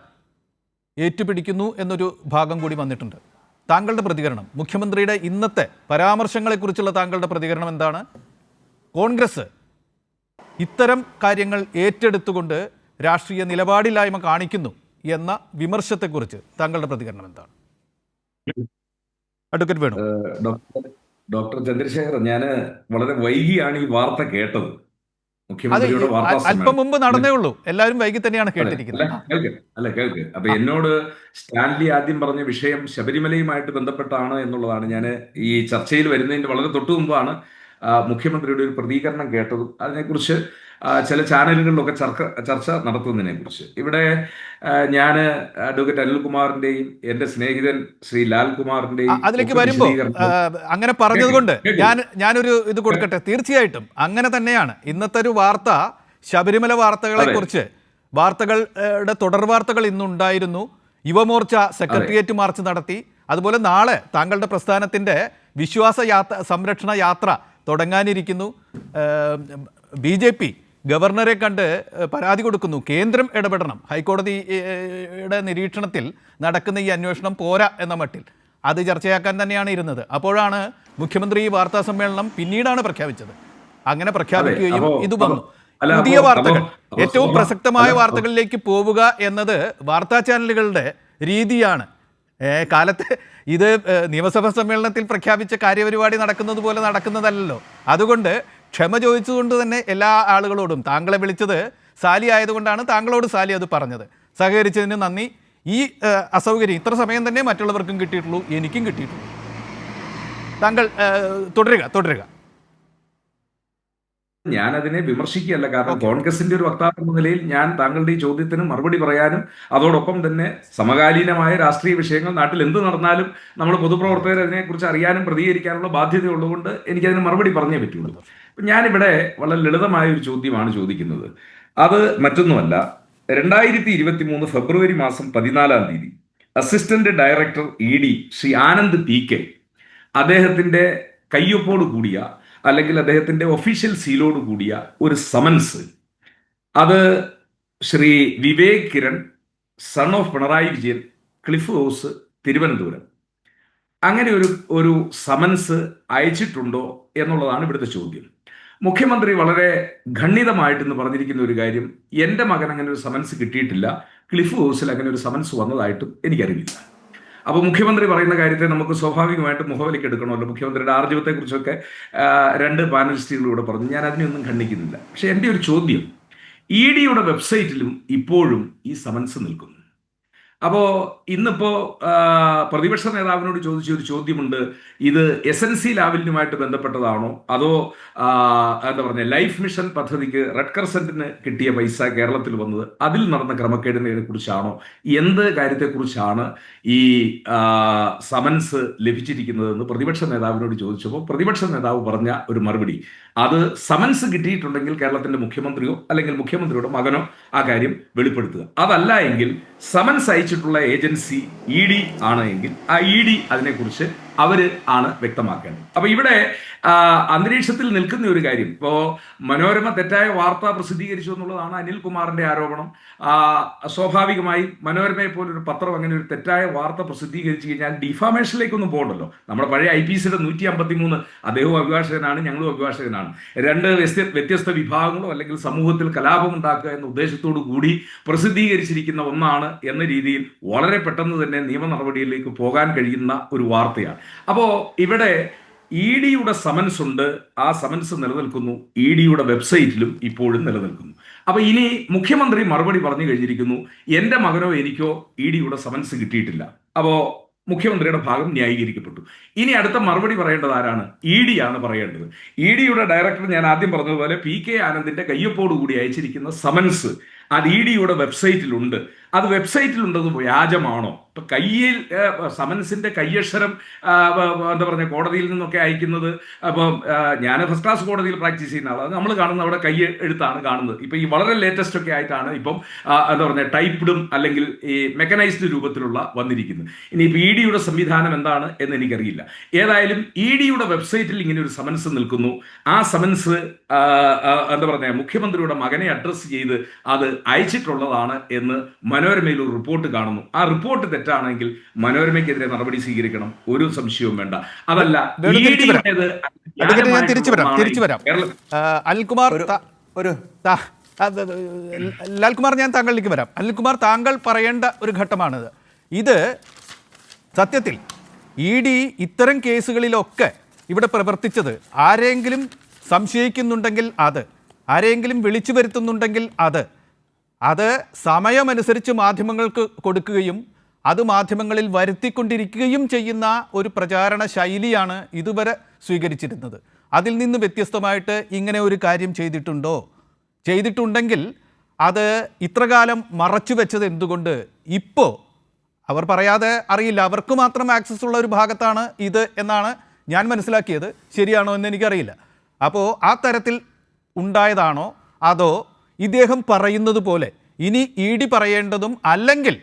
ഏറ്റുപിടിക്കുന്നു എന്നൊരു ഭാഗം കൂടി വന്നിട്ടുണ്ട്. താങ്കളുടെ പ്രതികരണം, മുഖ്യമന്ത്രിയുടെ ഇന്നത്തെ പരാമർശങ്ങളെക്കുറിച്ചുള്ള താങ്കളുടെ പ്രതികരണം എന്താണ്? കോൺഗ്രസ് ഇത്തരം കാര്യങ്ങൾ ഏറ്റെടുത്തുകൊണ്ട് രാഷ്ട്രീയ നിലപാടില്ലായ്മ കാണിക്കുന്നു എന്ന വിമർശത്തെക്കുറിച്ച് താങ്കളുടെ പ്രതികരണം എന്താണ്? അഡ്വക്കേറ്റ് വേണു. ഡോക്ടർ ചന്ദ്രശേഖർ, ഞാൻ വളരെ വൈകിയാണ് ഈ വാർത്ത കേട്ടത്. മുഖ്യമന്ത്രിയുടെ അല്പം മുമ്പ് നടന്നേ ഉള്ളൂ, എല്ലാവരും വൈകി തന്നെയാണ് കേട്ടിരിക്കുന്നത്. കേൾക്ക്. അപ്പൊ എന്നോട് സ്റ്റാൻലി ആദ്യം പറഞ്ഞ വിഷയം ശബരിമലയുമായിട്ട് ബന്ധപ്പെട്ടാണ് എന്നുള്ളതാണ്. ഞാൻ ഈ ചർച്ചയിൽ വരുന്നതിന്റെ വളരെ തൊട്ടു മുമ്പാണ് മുഖ്യമന്ത്രിയുടെ ഒരു പ്രതികരണം കേട്ടതും അതിനെക്കുറിച്ച് ചില ചാനലുകളിലൊക്കെ ചർച്ച നടത്തുന്നതിനെ കുറിച്ച്. ഇവിടെ ഞാൻ അഡ്വക്കേറ്റ് അനിൽകുമാറിന്റെയും എന്റെ സ്നേഹിതൻ ശ്രീ ലാൽകുമാറിന്റെയും അതിലേക്ക് വരുമ്പോൾ അങ്ങനെ പറഞ്ഞതുകൊണ്ട് ഞാനൊരു ഇത് കൊടുക്കട്ടെ. തീർച്ചയായിട്ടും അങ്ങനെ തന്നെയാണ്. ഇന്നത്തെ ഒരു വാർത്ത ശബരിമല വാർത്തകളെ കുറിച്ച് വാർത്തകളുടെ തുടർ വാർത്തകൾ ഇന്നുണ്ടായിരുന്നു. യുവമോർച്ച സെക്രട്ടേറിയറ്റ് മാർച്ച് നടത്തി. അതുപോലെ നാളെ താങ്കളുടെ പ്രസ്ഥാനത്തിന്റെ വിശ്വാസ സംരക്ഷണ യാത്ര തുടങ്ങാനിരിക്കുന്നു. BJP ഗവർണറെ കണ്ട് പരാതി കൊടുക്കുന്നു, കേന്ദ്രം ഇടപെടണം, ഹൈക്കോടതിയുടെ നിരീക്ഷണത്തിൽ നടക്കുന്ന ഈ അന്വേഷണം പോരാ എന്ന മട്ടിൽ. അത് ചർച്ചയാക്കാൻ തന്നെയാണ് ഇരുന്നത്. അപ്പോഴാണ് മുഖ്യമന്ത്രി ഈ വാർത്താ സമ്മേളനം പിന്നീടാണ് പ്രഖ്യാപിച്ചത്. അങ്ങനെ പ്രഖ്യാപിക്കുകയും ഇത് വന്നു. പുതിയ വാർത്തകൾ, ഏറ്റവും പ്രസക്തമായ വാർത്തകളിലേക്ക് പോവുക എന്നത് വാർത്താ ചാനലുകളുടെ രീതിയാണ്. കാലത്ത് ഇത് നിയമസഭാ സമ്മേളനത്തിൽ പ്രഖ്യാപിച്ച കാര്യപരിപാടി നടക്കുന്നത് പോലെ നടക്കുന്നതല്ലല്ലോ. അതുകൊണ്ട് ക്ഷമ ചോദിച്ചുകൊണ്ട് തന്നെ എല്ലാ ആളുകളോടും, താങ്കളെ വിളിച്ചത് സാലി ആയതുകൊണ്ടാണ് താങ്കളോട് സാലി അത് പറഞ്ഞത്. സഹകരിച്ചതിന് നന്ദി. ഈ അസൗകര്യം ഇത്ര സമയം തന്നെ മറ്റുള്ളവർക്കും കിട്ടിയിട്ടുള്ളൂ, എനിക്കും കിട്ടിയിട്ടുള്ളൂ. താങ്കൾ തുടരുക. ഞാനതിനെ വിമർശിക്കുകയല്ല. കാരണം കോൺഗ്രസിന്റെ ഒരു വക്താവ് എന്ന നിലയിൽ ഞാൻ താങ്കളുടെ ഈ ചോദ്യത്തിന് മറുപടി പറയാനും അതോടൊപ്പം തന്നെ സമകാലീനമായ രാഷ്ട്രീയ വിഷയങ്ങൾ നാട്ടിൽ എന്ത് നടന്നാലും നമ്മൾ പൊതുപ്രവർത്തകർ അതിനെക്കുറിച്ച് അറിയാനും പ്രതികരിക്കാനുള്ള ബാധ്യത ഉള്ളതുകൊണ്ട് എനിക്കതിന് മറുപടി പറഞ്ഞേ പറ്റുള്ളൂ. ഞാനിവിടെ വളരെ ലളിതമായ ഒരു ചോദ്യമാണ് ചോദിക്കുന്നത്. അത് മറ്റൊന്നുമല്ല, 2023 ഫെബ്രുവരി മാസം 14 assistant director ED Shri Anand PK അദ്ദേഹത്തിന്റെ കയ്യൊപ്പോട് കൂടിയ അല്ലെങ്കിൽ അദ്ദേഹത്തിന്റെ ഒഫീഷ്യൽ സീലോട് കൂടിയ ഒരു സമൻസ്, അത് Shri Vivek Kiran, son of Pinarayi Vijayan, cliff house, Thiruvananthapuram, അങ്ങനെ ഒരു സമൻസ് അയച്ചിട്ടുണ്ടോ എന്നുള്ളതാണ് ഇവിടുത്തെ ചോദ്യം. മുഖ്യമന്ത്രി വളരെ ഖണ്ഡിതമായിട്ടെന്ന് പറഞ്ഞിരിക്കുന്ന ഒരു കാര്യം, എൻ്റെ മകൻ അങ്ങനെ ഒരു സമൻസ് കിട്ടിയിട്ടില്ല, ക്ലിഫ് ഹൗസിൽ അങ്ങനെ ഒരു സമൻസ് വന്നതായിട്ടും എനിക്കറിയില്ല. അപ്പോൾ മുഖ്യമന്ത്രി പറയുന്ന കാര്യത്തെ നമുക്ക് സ്വാഭാവികമായിട്ടും മുഖവിലേക്ക് എടുക്കണമല്ലോ. മുഖ്യമന്ത്രിയുടെ ആർജവത്തെക്കുറിച്ചൊക്കെ 2 പാനലിസ്റ്റുകളിലൂടെ പറഞ്ഞു. ഞാൻ അതിനെയൊന്നും ഖണ്ഡിക്കുന്നില്ല. പക്ഷേ എൻ്റെ ഒരു ചോദ്യം, EDയുടെ വെബ്സൈറ്റിലും ഇപ്പോഴും ഈ സമൻസ് നിൽക്കുന്നു. അപ്പോൾ ഇന്നിപ്പോൾ പ്രതിപക്ഷ നേതാവിനോട് ചോദിച്ച ഒരു ചോദ്യമുണ്ട്, ഇത് SNC ലാവലിനുമായിട്ട് ബന്ധപ്പെട്ടതാണോ അതോ എന്താ പറയുക ലൈഫ് മിഷൻ പദ്ധതിക്ക് റെഡ് ക്രസന്റിന് കിട്ടിയ പൈസ കേരളത്തിൽ വന്നത് അതിൽ നടന്ന ക്രമക്കേടിനെ കുറിച്ചാണോ, എന്ത് കാര്യത്തെക്കുറിച്ചാണ് ഈ സമൻസ് ലഭിച്ചിരിക്കുന്നതെന്ന് പ്രതിപക്ഷ നേതാവിനോട് ചോദിച്ചപ്പോൾ പ്രതിപക്ഷ നേതാവ് പറഞ്ഞ ഒരു മറുപടി, അത് സമൻസ് കിട്ടിയിട്ടുണ്ടെങ്കിൽ കേരളത്തിന്റെ മുഖ്യമന്ത്രിയോ അല്ലെങ്കിൽ മുഖ്യമന്ത്രിയുടെ മകനോ ആ കാര്യം വെളിപ്പെടുത്തുക, അതല്ല എങ്കിൽ സമൻസ് അയച്ചിട്ടുള്ള ഏജൻസി ED ആണ് എങ്കിൽ ആ ED അതിനെക്കുറിച്ച് അവര് ആണ് വ്യക്തമാക്കേണ്ടത്. അപ്പൊ ഇവിടെ അന്തരീക്ഷത്തിൽ നിൽക്കുന്ന ഒരു കാര്യം, ഇപ്പോ മനോരമ തെറ്റായ വാർത്ത പ്രസിദ്ധീകരിച്ചു എന്നുള്ളതാണ് അനിൽകുമാറിന്റെ ആരോപണം. സ്വാഭാവികമായും മനോരമയെ പോലൊരു പത്രം അങ്ങനെ ഒരു തെറ്റായ വാർത്ത പ്രസിദ്ധീകരിച്ചു കഴിഞ്ഞാൽ ഡിഫാമേഷനിലേക്കൊന്നും പോകണ്ടല്ലോ. നമ്മുടെ പഴയ IPCയുടെ 153 അദ്ദേഹവും അഭിഭാഷകനാണ്, ഞങ്ങളും അഭിഭാഷകനാണ്, 2 വ്യത്യസ്ത വിഭാഗങ്ങളോ അല്ലെങ്കിൽ സമൂഹത്തിൽ കലാപം ഉണ്ടാക്കുക എന്ന ഉദ്ദേശത്തോടു കൂടി പ്രസിദ്ധീകരിച്ചിരിക്കുന്ന ഒന്നാണ് എന്ന രീതിയിൽ വളരെ പെട്ടെന്ന് തന്നെ നിയമ നടപടിയിലേക്ക് പോകാൻ കഴിയുന്ന ഒരു വാർത്തയാണ്. അപ്പോൾ ഇവിടെ EDയുടെ സമൻസ് ഉണ്ട്, ആ സമൻസ് നിലനിൽക്കുന്നു, EDയുടെ വെബ്സൈറ്റിലും ഇപ്പോഴും നിലനിൽക്കുന്നു. അപ്പൊ ഇനി മുഖ്യമന്ത്രി മറുപടി പറഞ്ഞു കഴിഞ്ഞിരിക്കുന്നു, എൻ്റെ മകനോ എനിക്കോ EDയുടെ സമൻസ് കിട്ടിയിട്ടില്ല. അപ്പോ മുഖ്യമന്ത്രിയുടെ ഭാഗം ന്യായീകരിക്കപ്പെട്ടു. ഇനി അടുത്ത മറുപടി പറയേണ്ടത് ആരാണ്? ED ആണ് പറയേണ്ടത്. EDയുടെ ഡയറക്ടർ ഞാൻ ആദ്യം പറഞ്ഞതുപോലെ PK ആനന്ദിന്റെ കയ്യൊപ്പോടുകൂടി അയച്ചിരിക്കുന്ന സമൻസ് അത് EDയുടെ വെബ്സൈറ്റിലുണ്ട്. അത് വെബ്സൈറ്റിലുണ്ടത് വ്യാജമാണോ? ഇപ്പൊ കയ്യിൽ സമൻസിന്റെ കയ്യക്ഷരം എന്താ പറയുക കോടതിയിൽ നിന്നൊക്കെ അയക്കുന്നത്, അപ്പം ഞാൻ ഫസ്റ്റ് ക്ലാസ് കോടതിയിൽ പ്രാക്ടീസ് ചെയ്യുന്ന ആളാണ്, നമ്മൾ കാണുന്നത് അവിടെ കൈ എഴുത്താണ് കാണുന്നത്. ഇപ്പൊ ഈ വളരെ ലേറ്റസ്റ്റ് ഒക്കെ ആയിട്ടാണ് ഇപ്പം എന്താ പറയുക ടൈപ്ഡും അല്ലെങ്കിൽ ഈ മെക്കനൈസ്ഡ് രൂപത്തിലുള്ള വന്നിരിക്കുന്നത്. ഇനിയിപ്പോൾ EDയുടെ സംവിധാനം എന്താണ് എന്ന് എനിക്കറിയില്ല. ഏതായാലും EDയുടെ വെബ്സൈറ്റിൽ ഇങ്ങനെ ഒരു സമൻസ് നിൽക്കുന്നു. ആ സമൻസ് എന്താ പറയുക മുഖ്യമന്ത്രിയുടെ മകനെ അഡ്രസ്സ് ചെയ്ത് അത് അയച്ചിട്ടുള്ളതാണ് എന്ന് മനോരമയിൽ ഒരു റിപ്പോർട്ട് കാണുന്നു. ആ റിപ്പോർട്ട് തെറ്റാണെങ്കിൽ മനോരമയ്ക്കെതിരെ നടപടി സ്വീകരിക്കണം, ഒരു സംശയവും വേണ്ട. അതല്ല ഞാൻ തിരിച്ചു വരാം. അനിൽകുമാർ, ലാൽകുമാർ, ഞാൻ താങ്കളിലേക്ക് വരാം. അനിൽകുമാർ, താങ്കൾ പറയേണ്ട ഒരു ഘട്ടമാണിത്. ഇത് സത്യത്തിൽ ED ഇത്തരം കേസുകളിലൊക്കെ ഇവിടെ പ്രവർത്തിച്ചത് ആരെങ്കിലും സംശയിക്കുന്നുണ്ടെങ്കിൽ ആരെങ്കിലും വിളിച്ചു വരുത്തുന്നുണ്ടെങ്കിൽ അത് സമയമനുസരിച്ച് മാധ്യമങ്ങൾക്ക് കൊടുക്കുകയും അത് മാധ്യമങ്ങളിൽ വരുത്തിക്കൊണ്ടിരിക്കുകയും ചെയ്യുന്ന ഒരു പ്രചാരണ ശൈലിയാണ് ഇതുവരെ സ്വീകരിച്ചിരുന്നത്. അതിൽ നിന്ന് വ്യത്യസ്തമായിട്ട് ഇങ്ങനെ ഒരു കാര്യം ചെയ്തിട്ടുണ്ടെങ്കിൽ അത് ഇത്രകാലം മറച്ചു വെച്ചത് എന്തുകൊണ്ട്? ഇപ്പോൾ അവർ പറയാതെ അറിയില്ല, അവർക്ക് മാത്രം ആക്സസ് ഉള്ള ഒരു ഭാഗത്താണ് ഇത് എന്നാണ് ഞാൻ മനസ്സിലാക്കിയത്. ശരിയാണോ എന്ന് എനിക്കറിയില്ല. അപ്പോൾ ആ തരത്തിൽ ഉണ്ടായതാണോ അതോ ഇദ്ദേഹം പറയുന്നത് പോലെ ഇനി ED പറയേണ്ടതും അല്ലെങ്കിൽ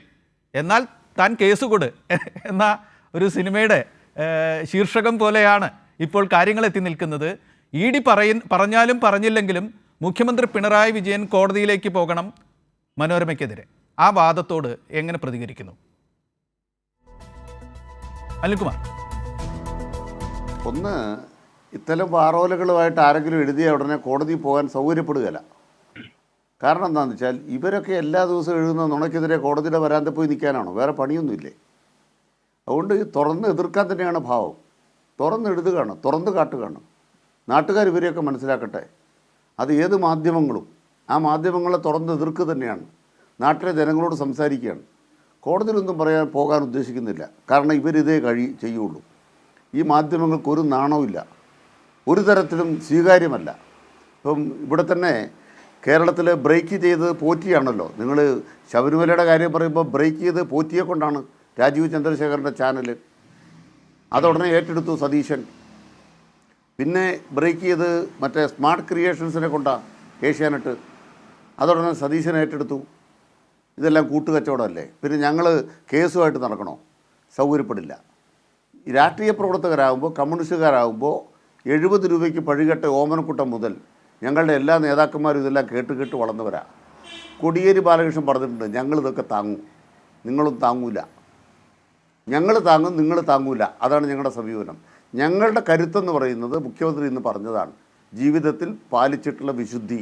എന്നാൽ താൻ കേസ് കൊട് എന്ന ഒരു സിനിമയുടെ ശീർഷകം പോലെയാണ് ഇപ്പോൾ കാര്യങ്ങൾ എത്തി നിൽക്കുന്നത്? ED പറഞ്ഞാലും പറഞ്ഞില്ലെങ്കിലും മുഖ്യമന്ത്രി പിണറായി വിജയൻ കോടതിയിലേക്ക് പോകണം മനോരമയ്ക്കെതിരെ. ആ വാദത്തോട് എങ്ങനെ പ്രതികരിക്കുന്നു അനിൽകുമാർ? ഒന്ന്, ഇത്തരം വാറോലകളുമായിട്ട് ആരെങ്കിലും എഴുതിയ ഉടനെ കോടതിയിൽ പോകാൻ സൗകര്യപ്പെടുകയില്ല. കാരണം എന്താണെന്ന് വെച്ചാൽ ഇവരൊക്കെ എല്ലാ ദിവസവും എഴുതുന്ന നുണയ്ക്കെതിരെ കോടതിയുടെ വരാന്ത പോയി നിൽക്കാനാണോ? വേറെ പണിയൊന്നുമില്ലേ? അതുകൊണ്ട് തുറന്ന് എതിർക്കാൻ തന്നെയാണ് ഭാവം. തുറന്ന് എഴുതുകയാണ്, തുറന്ന് കാട്ടുകയാണ്. നാട്ടുകാർ ഇവരെയൊക്കെ മനസ്സിലാക്കട്ടെ. അത് ഏത് മാധ്യമങ്ങളും ആ മാധ്യമങ്ങളെ തുറന്ന് എതിർക്കുക തന്നെയാണ്. നാട്ടിലെ ജനങ്ങളോട് സംസാരിക്കുകയാണ്. കോടതിയിലൊന്നും പോകാൻ ഉദ്ദേശിക്കുന്നില്ല. കാരണം ഇവരിതേ ചെയ്യുള്ളൂ. ഈ മാധ്യമങ്ങൾക്ക് ഒരു നാണവുമില്ല, ഒരു തരത്തിലും സ്വീകാര്യമല്ല. ഇപ്പം ഇവിടെ തന്നെ കേരളത്തിൽ ബ്രേക്ക് ചെയ്ത് പോറ്റിയാണല്ലോ. നിങ്ങൾ ശബരിമലയുടെ കാര്യം പറയുമ്പോൾ ബ്രേക്ക് ചെയ്ത് പോറ്റിയെ കൊണ്ടാണ് രാജീവ് ചന്ദ്രശേഖരൻ്റെ ചാനൽ. അതുടനെ ഏറ്റെടുത്തു സതീശൻ. പിന്നെ ബ്രേക്ക് ചെയ്ത് മറ്റേ സ്മാർട്ട് ക്രിയേഷൻസിനെ കൊണ്ടാണ് ഏഷ്യാനെറ്റ്. അതുടനെ സതീശൻ ഏറ്റെടുത്തു. ഇതെല്ലാം കൂട്ടുകച്ചവടമല്ലേ? പിന്നെ ഞങ്ങൾ കേസുമായിട്ട് നടക്കണോ? സൗകര്യപ്പെടില്ല. രാഷ്ട്രീയ പ്രവർത്തകരാകുമ്പോൾ, കമ്മ്യൂണിസ്റ്റുകാരാകുമ്പോൾ 70 രൂപയ്ക്ക് പഴികെട്ട ഓമനക്കുട്ടം മുതൽ ഞങ്ങളുടെ എല്ലാ നേതാക്കന്മാരും ഇതെല്ലാം കേട്ട് വളർന്നവരാ. കോടിയേരി ബാലകൃഷ്ണൻ പറഞ്ഞിട്ടുണ്ട്, ഞങ്ങളിതൊക്കെ താങ്ങും, നിങ്ങളും താങ്ങൂല. ഞങ്ങൾ താങ്ങും, നിങ്ങൾ താങ്ങൂല. അതാണ് ഞങ്ങളുടെ സമീപനം. ഞങ്ങളുടെ കരുത്തെന്ന് പറയുന്നത് മുഖ്യമന്ത്രി ഇന്ന് പറഞ്ഞതാണ്. ജീവിതത്തിൽ പാലിച്ചിട്ടുള്ള വിശുദ്ധി,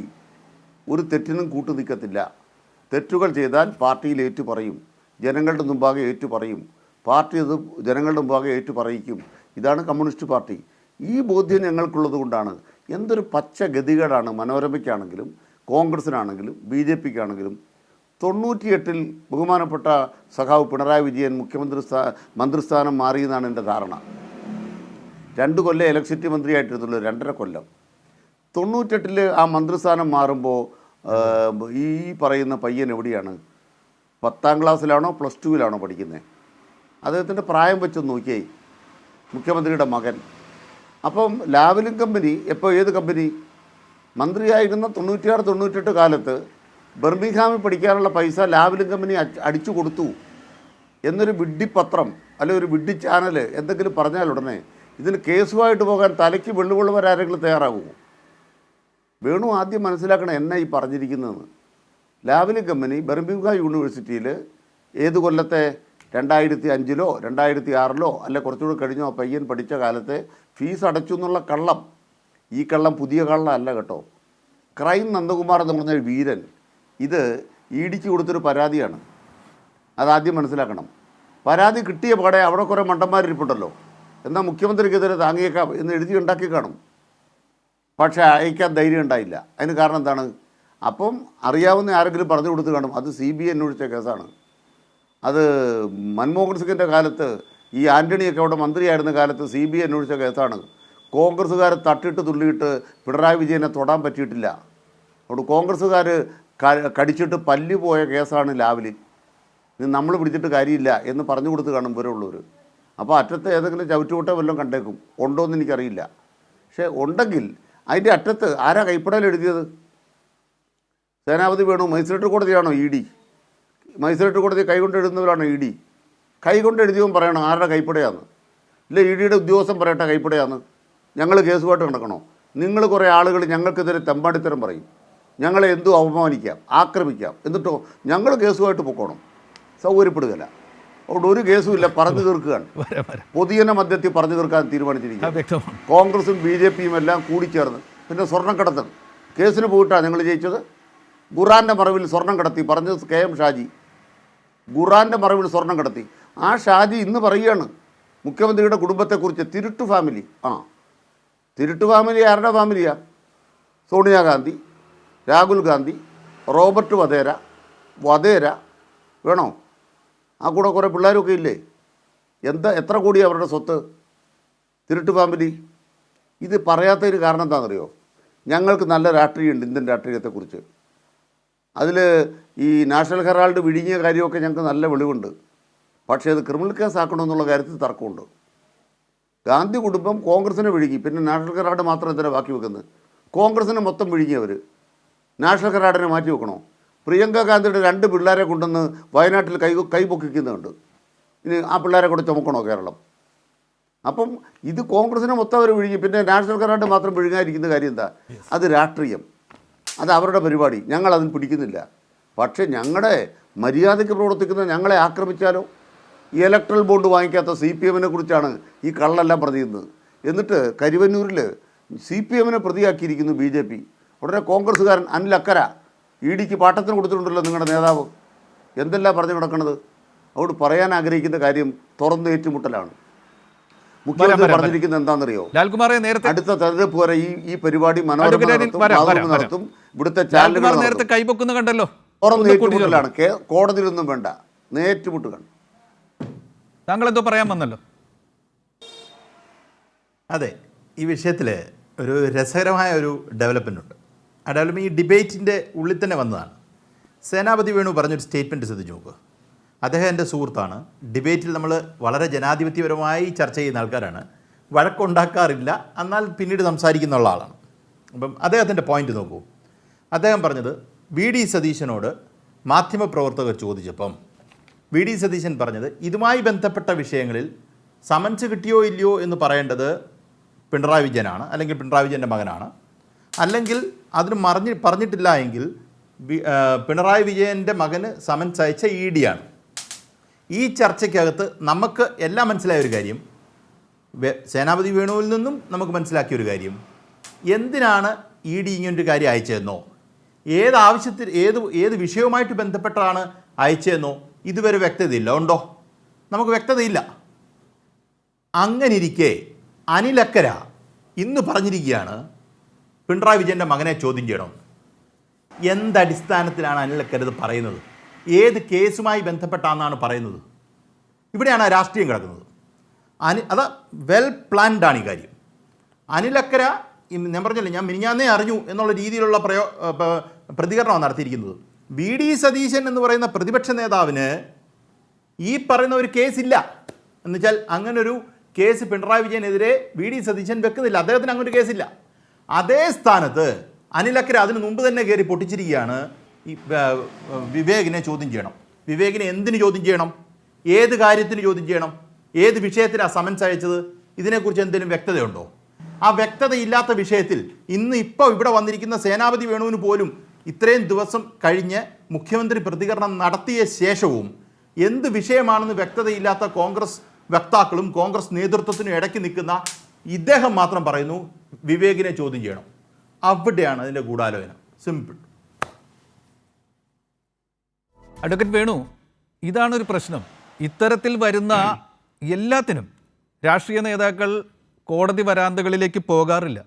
ഒരു തെറ്റിനും കൂട്ടു നിൽക്കത്തില്ല. തെറ്റുകൾ ചെയ്താൽ പാർട്ടിയിൽ ഏറ്റു പറയും, ജനങ്ങളുടെ മുമ്പാകെ ഏറ്റു പറയും, പാർട്ടി അത് ജനങ്ങളുടെ മുമ്പാകെ ഏറ്റു പറയിക്കും. ഇതാണ് കമ്മ്യൂണിസ്റ്റ് പാർട്ടി. ഈ ബോധ്യം ഞങ്ങൾക്കുള്ളത് കൊണ്ടാണ്. എന്തൊരു പച്ച ഗതികേടാണ് മനോരമയ്ക്കാണെങ്കിലും കോൺഗ്രസിനാണെങ്കിലും BJPക്കാണെങ്കിലും. 98-ൽ ബഹുമാനപ്പെട്ട സഖാവ് പിണറായി വിജയൻ മന്ത്രിസ്ഥാനം മാറിയെന്നാണ് എൻ്റെ ധാരണ. 2 കൊല്ലം ഇലക്ട്രിസിറ്റി മന്ത്രിയായിട്ടിരുന്നുള്ളൂ, 2.5 കൊല്ലം. 98-ൽ ആ മന്ത്രിസ്ഥാനം മാറുമ്പോൾ ഈ പറയുന്ന പയ്യൻ എവിടെയാണ്? 10ാം ക്ലാസ്സിലാണോ +2-ലാണോ പഠിക്കുന്നത്? അദ്ദേഹത്തിൻ്റെ പ്രായം വെച്ച് നോക്കിയേ, മുഖ്യമന്ത്രിയുടെ മകൻ. അപ്പം ലാവലിൻ കമ്പനി ഏത് കമ്പനി മന്ത്രിയായിരുന്ന 96-98 കാലത്ത് ബർമിംഗ്ഹാമിൽ പഠിക്കാനുള്ള പൈസ ലാവലിൻ കമ്പനി അടിച്ചു കൊടുത്തു എന്നൊരു വിഡ്ഢിപ്പത്രം അല്ലെ ഒരു വിഡ്ഢി ചാനൽ എന്തെങ്കിലും പറഞ്ഞാൽ ഉടനെ ഇതിന് കേസുമായിട്ട് പോകാൻ തലയ്ക്ക് വെള്ളുകൊള്ളുവരാരെങ്കിലും തയ്യാറാകുമോ? വേണു ആദ്യം മനസ്സിലാക്കണം എന്നെ ഈ പറഞ്ഞിരിക്കുന്നതെന്ന്. ലാവലിൻ കമ്പനി ബർമിംഗ്ഹാം യൂണിവേഴ്സിറ്റിയിൽ ഏത് കൊല്ലത്തെ 2005-ലോ 2006-ലോ അല്ലെ കുറച്ചുകൂടി കഴിഞ്ഞോ ആ പയ്യൻ പഠിച്ച കാലത്തെ ഫീസ് അടച്ചു എന്നുള്ള കള്ളം. ഈ കള്ളം പുതിയ കള്ളം അല്ല കേട്ടോ. ക്രൈം നന്ദകുമാർ എന്ന് പറഞ്ഞ വീരൻ ഇത് EDക്ക് കൊടുത്തൊരു പരാതിയാണ്. അതാദ്യം മനസ്സിലാക്കണം. പരാതി കിട്ടിയ പാടെ അവിടെ കുറേ മണ്ടന്മാരിരിപ്പുണ്ടല്ലോ, എന്നാൽ മുഖ്യമന്ത്രിക്കെതിരെ താങ്ങിയേക്കാം എന്ന് എഴുതി ഉണ്ടാക്കി കാണും. പക്ഷേ അയക്കാൻ ധൈര്യം ഉണ്ടായില്ല. അതിന് കാരണം എന്താണ്? അപ്പം അറിയാവുന്ന ആരെങ്കിലും പറഞ്ഞു കൊടുത്ത് കാണും അത് CBI അന്വേഷിച്ച കേസാണ്. അത് മൻമോഹൻ സിംഗിൻ്റെ കാലത്ത് ഈ ആൻ്റണിയൊക്കെ അവിടെ മന്ത്രിയായിരുന്ന കാലത്ത് CBI അന്വേഷിച്ച കേസാണ്. കോൺഗ്രസ്സുകാരെ തട്ടിട്ട് തുള്ളിയിട്ട് പിണറായി വിജയനെ തൊടാൻ പറ്റിയിട്ടില്ല. അവിടെ കോൺഗ്രസ്സുകാർ കടിച്ചിട്ട് പല്ലു പോയ കേസാണ് ലാവലിൻ. ഇത് നമ്മൾ പിടിച്ചിട്ട് കാര്യമില്ല എന്ന് പറഞ്ഞു കൊടുത്ത് കാണും ഇവരുള്ളവർ. അപ്പോൾ അറ്റത്ത് ഏതെങ്കിലും ചവിറ്റുകൊട്ട വല്ലതും കണ്ടേക്കും. ഉണ്ടോ എന്ന് എനിക്കറിയില്ല. പക്ഷേ ഉണ്ടെങ്കിൽ അതിൻ്റെ അറ്റത്ത് ആരാ കൈപ്പടയിൽ എഴുതിയത്? സേനാപതി വേണു? മജിസ്ട്രേറ്റ് കോടതിയാണോ ED? മജിസ്ട്രേറ്റ് കോടതി കൈകൊണ്ട് എഴുതുന്നവരാണോ ED? കൈകൊണ്ട് എഴുതിയവൻ പറയണം ആരുടെ കൈപ്പടയാന്ന്. ഇല്ല EDയുടെ ഉദ്യോഗസ്ഥൻ പറയട്ടെ കൈപ്പടയാന്ന്. ഞങ്ങൾ കേസുമായിട്ട് നടക്കണോ? നിങ്ങൾ കുറേ ആളുകൾ ഞങ്ങൾക്കെതിരെ തെമ്പാടിത്തരം പറയും, ഞങ്ങളെ എന്തും അവമാനിക്കാം, ആക്രമിക്കാം, എന്നിട്ടോ ഞങ്ങൾ കേസുമായിട്ട് പൊക്കോണം. സൗകര്യപ്പെടുകയില്ല. അതുകൊണ്ട് ഒരു കേസുമില്ല, പറഞ്ഞു തീർക്കുകയാണ്. പൊതുജന മധ്യത്തിൽ പറഞ്ഞു തീർക്കാൻ തീരുമാനിച്ചിരിക്കുക. കോൺഗ്രസും BJPയും എല്ലാം കൂടിച്ചേർന്ന്. പിന്നെ സ്വർണ്ണം കടത്തൽ കേസിന് പോയിട്ടാണ് ഞങ്ങൾ ജയിച്ചത്. ഖുറാൻ്റെ മറവിൽ സ്വർണ്ണം കടത്തി പറഞ്ഞത് KM ഷാജി. ഖുറാൻ്റെ മറവിൽ സ്വർണ്ണം കടത്തി. ആ ഷാജി ഇന്ന് പറയുകയാണ് മുഖ്യമന്ത്രിയുടെ കുടുംബത്തെക്കുറിച്ച്. തിരുട്ടു ഫാമിലി. തിരുട്ടു ഫാമിലി ആരുടെ ഫാമിലിയാണ്? സോണിയാഗാന്ധി, രാഹുൽ ഗാന്ധി, റോബർട്ട് വധേര വേണോ? ആ കൂടെ കുറേ പിള്ളേരൊക്കെ ഇല്ലേ? എത്ര കോടിയാണ് അവരുടെ സ്വത്ത്? തിരുട്ടു ഫാമിലി. ഇത് പറയാത്തതിന് കാരണം എന്താണെന്നറിയോ? ഞങ്ങൾക്ക് നല്ല രാഷ്ട്രീയമുണ്ട്, ഇന്ത്യൻ രാഷ്ട്രീയത്തെക്കുറിച്ച്. അതിൽ ഈ നാഷണൽ ഹെറാൾഡ് വിഴുങ്ങിയ കാര്യമൊക്കെ ഞങ്ങൾക്ക് നല്ല വെളിവുണ്ട്. പക്ഷേ അത് ക്രിമിനൽ കേസ് ആക്കണമെന്നുള്ള കാര്യത്തിൽ തർക്കമുണ്ട്. ഗാന്ധി കുടുംബം കോൺഗ്രസിനെ വിഴുങ്ങി, പിന്നെ നാഷണൽ ഹെറാൾഡ് മാത്രം എന്തിനാണ് ബാക്കി വെക്കുന്നത്? കോൺഗ്രസിനെ മൊത്തം വിഴുങ്ങിയവർ നാഷണൽ ഹെറാൾഡിനെ മാറ്റി വെക്കണോ? പ്രിയങ്ക ഗാന്ധിയുടെ 2 പിള്ളേരെ കൊണ്ടുവന്ന് വയനാട്ടിൽ കൈ പൊക്കിക്കുന്നുണ്ട്. ഇനി ആ പിള്ളേരെ കൂടെ ചുമക്കണോ കേരളം? അപ്പം ഇത് കോൺഗ്രസിനെ മൊത്തം അവർ വിഴുങ്ങി, പിന്നെ നാഷണൽ ഹെറാൾഡ് മാത്രം വിഴുങ്ങാതിരിക്കുന്ന കാര്യം എന്താ? അത് രാഷ്ട്രീയം, അത് അവരുടെ പരിപാടി. ഞങ്ങൾ അതിന് പിടിക്കുന്നില്ല. പക്ഷേ ഞങ്ങളുടെ മര്യാദയ്ക്ക് പ്രവർത്തിക്കുന്ന ഞങ്ങളെ ആക്രമിച്ചാലോ? ഈ ഇലക്ട്രൽ ബോണ്ട് വാങ്ങിക്കാത്ത CPMനെ കുറിച്ചാണ് ഈ കള്ളെല്ലാം പ്രതിയുന്നത്. എന്നിട്ട് കരുവന്നൂരിൽ CPMനെ പ്രതിയാക്കിയിരിക്കുന്നു BJP. ഉടനെ കോൺഗ്രസ്സുകാരൻ അനിൽ അക്കര EDക്ക് പാട്ടത്തിന് കൊടുത്തിട്ടുണ്ടല്ലോ നിങ്ങളുടെ നേതാവ്. എന്തെല്ലാം പറഞ്ഞു കിടക്കണത്? അതുകൊണ്ട് പറയാൻ ആഗ്രഹിക്കുന്ന കാര്യം തുറന്ന് ഏറ്റുമുട്ടലാണ്. മുഖ്യമന്ത്രി പറഞ്ഞിരിക്കുന്നത് എന്താണെന്നറിയോ? അടുത്ത തെരഞ്ഞെടുപ്പ് വരെ ഈ പരിപാടി മനോരമ നടത്തും. ഇവിടുത്തെ ചാനലുകൾ നേരത്തെ കൈപൊക്കുന്ന കണ്ടല്ലോ. തുറന്ന് ഏറ്റുമുട്ടലാണ്. കോടതിയിലൊന്നും വേണ്ട, നേറ്റുമുട്ടുകയാണ്. താങ്കൾ എന്തോ പറയാൻ വന്നല്ലോ. അതെ, ഈ വിഷയത്തിൽ ഒരു രസകരമായ ഒരു ഡെവലപ്മെൻ്റ് ഉണ്ട്. ആ ഡെവലപ്മെൻറ്റ് ഈ ഡിബേറ്റിൻ്റെ ഉള്ളിൽ തന്നെ വന്നതാണ്. സേനാപതി വേണു പറഞ്ഞൊരു സ്റ്റേറ്റ്മെൻറ്റ് ശ്രദ്ധിച്ചു നോക്കുക. അദ്ദേഹം എൻ്റെ സുഹൃത്താണ്. ഡിബേറ്റിൽ നമ്മൾ വളരെ ജനാധിപത്യപരമായി ചർച്ച ചെയ്യുന്ന ആൾക്കാരാണ്. വഴക്കുണ്ടാക്കാറില്ല, എന്നാൽ പിന്നീട് സംസാരിക്കുന്ന ആളാണ്. അപ്പം അദ്ദേഹത്തിൻ്റെ പോയിൻ്റ് നോക്കൂ. അദ്ദേഹം പറഞ്ഞത് VD സതീശനോട് മാധ്യമപ്രവർത്തകർ ചോദിച്ചപ്പം VD സതീശൻ പറഞ്ഞത് ഇതുമായി ബന്ധപ്പെട്ട വിഷയങ്ങളിൽ സമൻസ് കിട്ടിയോ ഇല്ലയോ എന്ന് പറയേണ്ടത് പിണറായി വിജയനാണ്, അല്ലെങ്കിൽ പിണറായി വിജയൻ്റെ മകനാണ്. അല്ലെങ്കിൽ അതിന് പറഞ്ഞിട്ടില്ല എങ്കിൽ പിണറായി വിജയൻ്റെ മകന് സമൻസ് അയച്ച ED-യാണ്. ഈ ചർച്ചയ്ക്കകത്ത് നമുക്ക് എല്ലാം മനസ്സിലായ ഒരു കാര്യം, സേനാപതി വേണുവിൽ നിന്നും നമുക്ക് മനസ്സിലാക്കിയൊരു കാര്യം, എന്തിനാണ് ED ഇങ്ങനൊരു കാര്യം അയച്ചതെന്നോ ഏത് ആവശ്യത്തിൽ ഏത് വിഷയവുമായിട്ട് ബന്ധപ്പെട്ടാണ് അയച്ചതെന്നോ ഇതുവരെ വ്യക്തതയില്ല. ഉണ്ടോ? നമുക്ക് വ്യക്തതയില്ല. അങ്ങനിരിക്കെ അനിലക്കര ഇന്ന് പറഞ്ഞിരിക്കുകയാണ് പിണറായി വിജയൻ്റെ മകനെ ചോദ്യം ചെയ്യണം. എന്തടിസ്ഥാനത്തിലാണ് അനിലക്കര ഇത് പറയുന്നത്? ഏത് കേസുമായി ബന്ധപ്പെട്ടാണെന്നാണ് പറയുന്നത്? ഇവിടെയാണ് രാഷ്ട്രീയം കിടക്കുന്നത്. അത് വെൽ പ്ലാൻഡ് ആണ് ഈ കാര്യം. അനിലക്കര ഞാൻ പറഞ്ഞില്ലേ, ഞാൻ മിനിഞ്ഞാന്നേ അറിഞ്ഞു എന്നുള്ള രീതിയിലുള്ള പ്രതികരണമാണ് നടത്തിയിരിക്കുന്നത്. വി.ഡി. സതീശൻ എന്ന് പറയുന്ന പ്രതിപക്ഷ നേതാവിന് ഈ പറയുന്ന ഒരു കേസില്ല. എന്നുവെച്ചാൽ അങ്ങനൊരു കേസ് പിണറായി വിജയനെതിരെ വി.ഡി. സതീശൻ വെക്കുന്നില്ല. അദ്ദേഹത്തിന് അങ്ങനൊരു കേസില്ല. അതേ സ്ഥാനത്ത് അനിലക്കര അതിന് മുമ്പ് തന്നെ കയറി പൊട്ടിച്ചിരിക്കുകയാണ്. ഈ വിവേകിനെ ചോദ്യം ചെയ്യണം. വിവേകിനെ എന്തിന് ചോദ്യം ചെയ്യണം? ഏത് കാര്യത്തിന് ചോദ്യം ചെയ്യണം? ഏത് വിഷയത്തിലാണ് സമൻസ് അയച്ചത്? ഇതിനെക്കുറിച്ച് എന്തെങ്കിലും വ്യക്തതയുണ്ടോ? ആ വ്യക്തതയില്ലാത്ത വിഷയത്തിൽ ഇപ്പോൾ ഇവിടെ വന്നിരിക്കുന്ന സേനാപതി വേണുവിന് പോലും ഇത്രയും ദിവസം കഴിഞ്ഞ് മുഖ്യമന്ത്രി പ്രതികരണം നടത്തിയ ശേഷവും എന്ത് വിഷയമാണെന്ന് വ്യക്തതയില്ലാത്ത കോൺഗ്രസ് വക്താക്കളും കോൺഗ്രസ് നേതൃത്വത്തിനും ഇടയ്ക്ക് നിൽക്കുന്ന ഇദ്ദേഹം മാത്രം പറയുന്നു വിവേകിനെ ചോദ്യം ചെയ്യണം. അവിടെയാണ് അതിൻ്റെ ഗൂഢാലോചന. സിമ്പിൾ. അഡ്വക്കേറ്റ് വേണു, ഇതാണൊരു പ്രശ്നം. ഇത്തരത്തിൽ വരുന്ന എല്ലാത്തിനും രാഷ്ട്രീയ നേതാക്കൾ കോടതി വരാന്തകളിലേക്ക് പോകാറില്ല.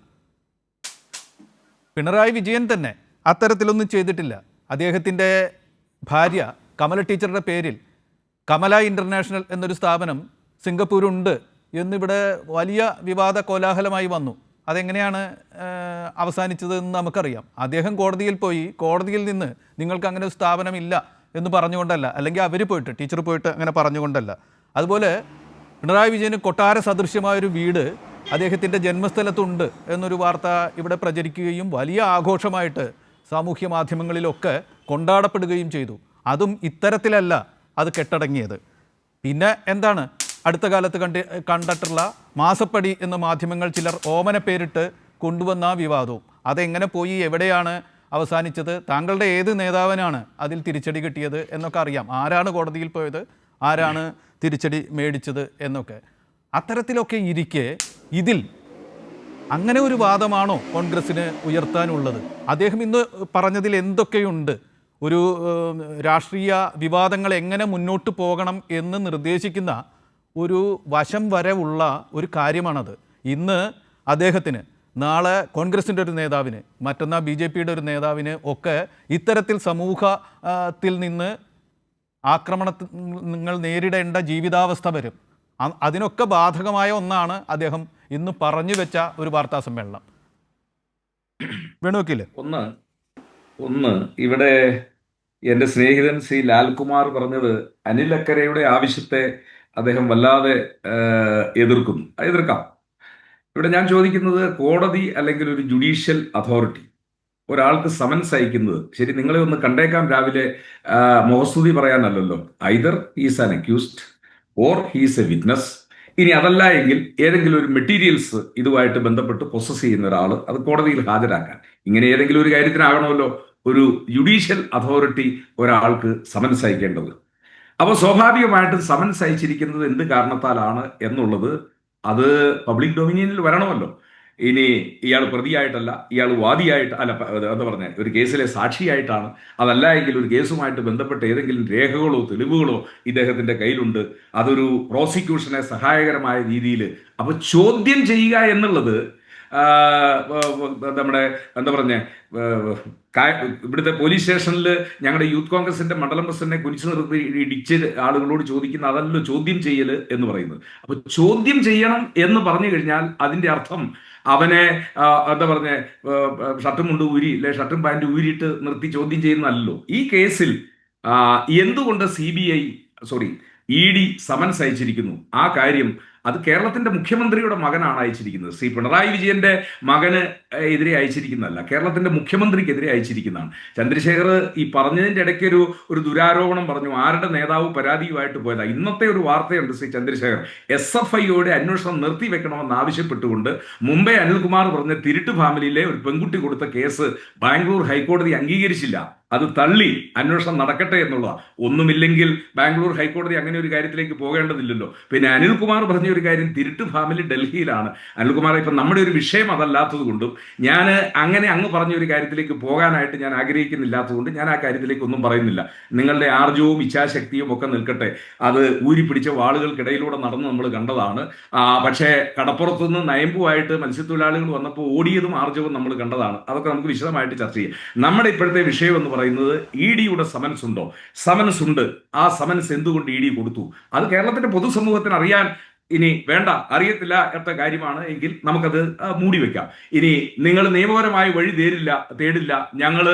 പിണറായി വിജയൻ തന്നെ അത്തരത്തിലൊന്നും ചെയ്തിട്ടില്ല. അദ്ദേഹത്തിൻ്റെ ഭാര്യ കമല ടീച്ചറുടെ പേരിൽ കമല ഇൻ്റർനാഷണൽ എന്നൊരു സ്ഥാപനം സിംഗപ്പൂരുണ്ട് എന്നിവിടെ വലിയ വിവാദ കോലാഹലമായി വന്നു. അതെങ്ങനെയാണ് അവസാനിച്ചതെന്ന് നമുക്കറിയാം. അദ്ദേഹം കോടതിയിൽ പോയി, കോടതിയിൽ നിന്ന് നിങ്ങൾക്ക് അങ്ങനെ ഒരു സ്ഥാപനമില്ല എന്ന് പറഞ്ഞുകൊണ്ടല്ല, അല്ലെങ്കിൽ അവർ പോയിട്ട് ടീച്ചർ പോയിട്ട് അങ്ങനെ പറഞ്ഞുകൊണ്ടല്ല. അതുപോലെ പിണറായി വിജയന് കൊട്ടാര സദൃശ്യമായൊരു വീട് അദ്ദേഹത്തിൻ്റെ ജന്മസ്ഥലത്തുണ്ട് എന്നൊരു വാർത്ത ഇവിടെ പ്രചരിക്കുകയും വലിയ ആഘോഷമായിട്ട് സാമൂഹ്യ മാധ്യമങ്ങളിലൊക്കെ കൊണ്ടാടപ്പെടുകയും ചെയ്തു. അതും ഇത്തരത്തിലല്ല അത് കെട്ടടങ്ങിയത്. പിന്നെ എന്താണ് അടുത്ത കാലത്ത് കണ്ടിട്ടുള്ള മാസപ്പടി എന്ന മാധ്യമങ്ങൾ ചിലർ ഓമന പേരിട്ട് കൊണ്ടുവന്ന വിവാദവും അതെങ്ങനെ പോയി, എവിടെയാണ് അവസാനിച്ചത്, താങ്കളുടെ ഏത് നേതാവിനാണ് അതിൽ തിരിച്ചടി കിട്ടിയത് എന്നൊക്കെ അറിയാം. ആരാണ് കോടതിയിൽ പോയത്, ആരാണ് തിരിച്ചടി മേടിച്ചത് എന്നൊക്കെ. അത്തരത്തിലൊക്കെ ഇരിക്കെ ഇതിൽ അങ്ങനെ ഒരു വാദമാണോ കോൺഗ്രസ്സിന് ഉയർത്താനുള്ളത്? അദ്ദേഹം ഇന്ന് പറഞ്ഞതിൽ എന്തൊക്കെയുണ്ട്? ഒരു രാഷ്ട്രീയ വിവാദങ്ങൾ എങ്ങനെ മുന്നോട്ട് പോകണം എന്ന് നിർദ്ദേശിക്കുന്ന ഒരു വശം വരെ ഉള്ള ഒരു കാര്യമാണത്. ഇന്ന് അദ്ദേഹത്തിന്, നാളെ കോൺഗ്രസിൻ്റെ ഒരു നേതാവിന്, മറ്റന്നാൾ BJPയുടെ ഒരു നേതാവിന് ഒക്കെ ഇത്തരത്തിൽ സമൂഹത്തിൽ നിന്ന് ആക്രമണങ്ങൾ നേരിടേണ്ട ജീവിതാവസ്ഥ വരും. അതിനൊക്കെ ബാധകമായ ഒന്നാണ് അദ്ദേഹം ഇന്ന് പറഞ്ഞു വെച്ച ഒരു വാർത്താ സമ്മേളനം. വേണുവെക്കില്ലേ? ഒന്ന് ഇവിടെ എൻ്റെ സ്നേഹിതൻ ശ്രീ ലാൽകുമാർ പറഞ്ഞത് അനിലക്കരയുടെ ആവശ്യത്തെ അദ്ദേഹം വല്ലാതെ എതിർക്കാം. ഇവിടെ ഞാൻ ചോദിക്കുന്നത്, കോടതി അല്ലെങ്കിൽ ഒരു ജുഡീഷ്യൽ അതോറിറ്റി ഒരാൾക്ക് സമൻസ് അയക്കുന്നത്, ശരി നിങ്ങളെ ഒന്ന് കണ്ടേക്കാം രാവിലെ മുഖസ്തുതി പറയാനല്ലല്ലോ. Either he's an accused or he's a witness. ഇനി അതല്ല എങ്കിൽ ഏതെങ്കിലും ഒരു മെറ്റീരിയൽസ് ഇതുമായിട്ട് ബന്ധപ്പെട്ട് പ്രൊസസ് ചെയ്യുന്ന ഒരാൾ അത് കോടതിയിൽ ഹാജരാക്കാൻ, ഇങ്ങനെ ഏതെങ്കിലും ഒരു കാര്യത്തിനാകണമല്ലോ ഒരു ജുഡീഷ്യൽ അതോറിറ്റി ഒരാൾക്ക് സമൻസ് അയക്കേണ്ടത്. അപ്പോൾ സ്വാഭാവികമായിട്ടും സമൻസ് അയച്ചിരിക്കുന്നത് എന്ത് കാരണത്താലാണ് എന്നുള്ളത് അത് പബ്ലിക് ഡൊമിനിയനിൽ വരണമല്ലോ. ഇനി ഇയാൾ പ്രതിയായിട്ടല്ല, ഇയാൾ വാദിയായിട്ട് അല്ല, എന്താ പറഞ്ഞ ഒരു കേസിലെ സാക്ഷിയായിട്ടാണ്, അതല്ല എങ്കിൽ ഒരു കേസുമായിട്ട് ബന്ധപ്പെട്ട ഏതെങ്കിലും രേഖകളോ തെളിവുകളോ ഇദ്ദേഹത്തിൻ്റെ കയ്യിലുണ്ട്, അതൊരു പ്രോസിക്യൂഷനെ സഹായകരമായ രീതിയിൽ അപ്പോൾ ചോദ്യം ചെയ്യുക എന്നുള്ളത് നമ്മുടെ എന്താ പറഞ്ഞ ഇവിടുത്തെ പോലീസ് സ്റ്റേഷനിൽ ഞങ്ങളുടെ യൂത്ത് കോൺഗ്രസിന്റെ മണ്ഡലം പ്രസിഡന്റിനെ കുരിച്ചു നിർത്തി ഇടിച്ച് ആളുകളോട് ചോദിക്കുന്ന അതല്ലോ ചോദ്യം ചെയ്യൽ എന്ന് പറയുന്നത്. അപ്പൊ ചോദ്യം ചെയ്യണം എന്ന് പറഞ്ഞു കഴിഞ്ഞാൽ അതിന്റെ അർത്ഥം അവനെ എന്താ പറഞ്ഞ ഷർട്ടും മുണ്ട് ഊരി അല്ലെ ഷർട്ടും പാൻറ് ഊരിയിട്ട് നിർത്തി ചോദ്യം ചെയ്യുന്നതല്ലോ. ഈ കേസിൽ എന്തുകൊണ്ട് ED സമൻസ് അയച്ചിരിക്കുന്നു, ആ കാര്യം അത് കേരളത്തിന്റെ മുഖ്യമന്ത്രിയുടെ മകനാണ് അയച്ചിരിക്കുന്നത്. ശ്രീ പിണറായി വിജയന്റെ മകന് എതിരെ അയച്ചിരിക്കുന്നതല്ല, കേരളത്തിന്റെ മുഖ്യമന്ത്രിക്കെതിരെ അയച്ചിരിക്കുന്നതാണ്. ചന്ദ്രശേഖർ ഈ പറഞ്ഞതിന്റെ ഇടയ്ക്ക് ഒരു ദുരാരോപണം പറഞ്ഞു, ആരുടെ നേതാവ് പരാതിയുമായിട്ട് പോയതാ. ഇന്നത്തെ ഒരു വാർത്തയുണ്ട്, ശ്രീ ചന്ദ്രശേഖർ SFIയോടെ അന്വേഷണം നിർത്തിവെക്കണമെന്ന് ആവശ്യപ്പെട്ടുകൊണ്ട് മുംബൈ അനിൽകുമാർ പറഞ്ഞ തിരുട്ട് ഫാമിലിയിലെ ഒരു പെൺകുട്ടി കൊടുത്ത കേസ് ബാംഗ്ലൂർ ഹൈക്കോടതി അംഗീകരിച്ചില്ല, അത് തള്ളി, അന്വേഷണം നടക്കട്ടെ എന്നുള്ളതാണ്. ഒന്നുമില്ലെങ്കിൽ ബാംഗ്ലൂർ ഹൈക്കോടതി അങ്ങനെ ഒരു കാര്യത്തിലേക്ക് പോകേണ്ടതില്ലല്ലോ. പിന്നെ അനിൽകുമാർ പറഞ്ഞ ഒരു കാര്യം, തിരുട്ട് ഫാമിലി ഡൽഹിയിലാണ്. അനിൽകുമാർ, ഇപ്പം നമ്മുടെ ഒരു വിഷയം അതല്ലാത്തത് കൊണ്ടും ഞാൻ അങ്ങനെ അങ്ങ് പറഞ്ഞ ഒരു കാര്യത്തിലേക്ക് പോകാനായിട്ട് ഞാൻ ആഗ്രഹിക്കുന്നില്ലാത്തതുകൊണ്ട് ഞാൻ ആ കാര്യത്തിലേക്ക് ഒന്നും പറയുന്നില്ല. നിങ്ങളുടെ ആർജവും ഇച്ഛാശക്തിയും ഒക്കെ നിൽക്കട്ടെ, അത് ഊരിപ്പിടിച്ച വാളുകൾക്കിടയിലൂടെ നടന്ന് നമ്മൾ കണ്ടതാണ്. പക്ഷേ കടപ്പുറത്തുനിന്ന് നയമ്പുമായിട്ട് മത്സ്യത്തൊഴിലാളികൾ വന്നപ്പോൾ ഓടിയതും ആർജവും നമ്മൾ കണ്ടതാണ്. അതൊക്കെ നമുക്ക് വിശദമായിട്ട് ചർച്ച ചെയ്യാം. നമ്മുടെ ഇപ്പോഴത്തെ വിഷയം എന്ന് പറയുന്നത് EDയുടെ സമൻസ് ഉണ്ടോ? സമൻസ് ഉണ്ട്. ആ സമൻസ് എന്തുകൊണ്ട് ED കൊടുത്തു? അത് കേരളത്തിന്റെ പൊതുസമൂഹത്തിന് അറിയാൻ ഇനി വേണ്ട, അറിയത്തില്ല എന്ന കാര്യമാണ് എങ്കിൽ നമുക്കത് മൂടി വെക്കാം. ഇനി നിങ്ങൾ നിയമപരമായ വഴി തേടില്ല, ഞങ്ങൾ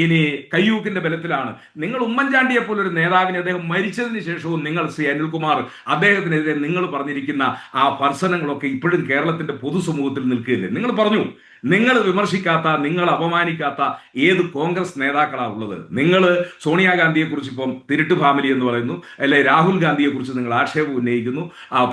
ഇനി കയ്യൂക്കിന്റെ ബലത്തിലാണ്. നിങ്ങൾ ഉമ്മൻചാണ്ടിയെ പോലൊരു നേതാവിനെ, അദ്ദേഹം മരിച്ചതിന് ശേഷവും നിങ്ങൾ ശ്രീ അനിൽകുമാർ അദ്ദേഹത്തിനെതിരെ നിങ്ങൾ പറഞ്ഞിരിക്കുന്ന ആ ഭർസനങ്ങളൊക്കെ ഇപ്പോഴും കേരളത്തിന്റെ പൊതുസമൂഹത്തിൽ നിൽക്കുകയില്ലേ? നിങ്ങൾ പറഞ്ഞു, നിങ്ങൾ വിമർശിക്കാത്ത, നിങ്ങൾ അപമാനിക്കാത്ത ഏത് കോൺഗ്രസ് നേതാക്കളാണ് ഉള്ളത്? നിങ്ങൾ സോണിയാഗാന്ധിയെ കുറിച്ച് ഇപ്പം തിരുട്ട് ഫാമിലി എന്ന് പറയുന്നു, അല്ലെ രാഹുൽ ഗാന്ധിയെ കുറിച്ച് നിങ്ങൾ ആക്ഷേപം ഉന്നയിക്കുന്നു,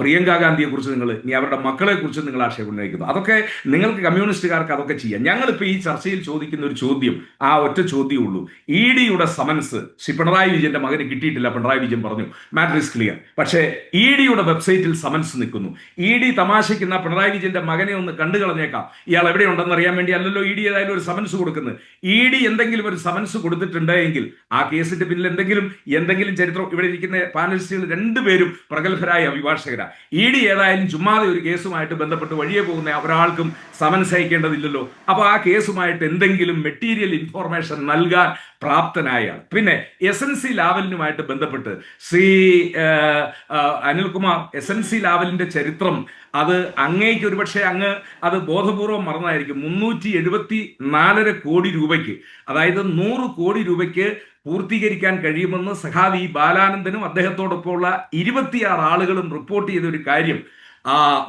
പ്രിയങ്ക ഗാന്ധിയെ കുറിച്ച് നിങ്ങൾ, ഇനി അവരുടെ മക്കളെ കുറിച്ച് നിങ്ങൾ ആക്ഷേപം ഉന്നയിക്കുന്നു. അതൊക്കെ നിങ്ങൾക്ക് കമ്മ്യൂണിസ്റ്റുകാർക്ക് അതൊക്കെ ചെയ്യാം. ഞങ്ങളിപ്പോൾ ഈ ചർച്ചയിൽ ചോദിക്കുന്ന ഒരു ചോദ്യം, ആ ഒറ്റ ചോദ്യമേ ഉള്ളൂ. EDയുടെ സമൻസ് ശ്രീ പിണറായി വിജയന്റെ മകന് കിട്ടിയിട്ടില്ല. പിണറായി വിജയൻ പറഞ്ഞു മാറ്റർ ഈസ് ക്ലിയർ. പക്ഷേ EDയുടെ വെബ്സൈറ്റിൽ സമൻസ് നിൽക്കുന്നു. ED തമാശയ്ക്കുന്ന പിണറായി വിജയന്റെ മകനെ ഒന്ന് കണ്ടു കളഞ്ഞേക്കാം, ഇയാൾ എവിടെയുണ്ട് അറിയാൻ വേണ്ടി അല്ലല്ലോ ED ഏതായാലും ഒരു സമൻസ് കൊടുക്കുന്നത്. ED എന്തെങ്കിലും ഒരു സമൻസ് കൊടുത്തിട്ടുണ്ടെങ്കിൽ ആ കേസിന്റെ പിന്നിൽ എന്തെങ്കിലും ചരിത്രം. ഇവിടെ ഇരിക്കുന്ന പാനലിസ്റ്റുകൾ രണ്ടുപേരും പ്രഗത്ഭരായ അഭിഭാഷകരാണ്. ED ഏതായാലും ചുമ്മാതെ ഒരു കേസുമായിട്ട് ബന്ധപ്പെട്ട് വഴിയെ പോകുന്ന ഒരാൾക്കും സമൻസ് അയക്കേണ്ടതില്ലല്ലോ. അപ്പൊ ആ കേസുമായിട്ട് എന്തെങ്കിലും മെറ്റീരിയൽ ഇൻഫോർമേഷൻ നൽകാൻ പ്രാപ്തനായ, പിന്നെ SNC ലാവലിനുമായിട്ട് ബന്ധപ്പെട്ട് ശ്രീ അനിൽകുമാർ, SNC ലാവലിന്റെ ചരിത്രം അത് അങ്ങേക്ക് ഒരുപക്ഷെ അങ്ങ് അത് ബോധപൂർവം മറന്നായിരിക്കും. 374.5 കോടി രൂപയ്ക്ക്, അതായത് 100 കോടി രൂപയ്ക്ക് പൂർത്തീകരിക്കാൻ കഴിയുമെന്ന് സഖാവി ബാലാനന്ദനും അദ്ദേഹത്തോടൊപ്പമുള്ള 26 ആളുകളും റിപ്പോർട്ട് ചെയ്ത ഒരു കാര്യം,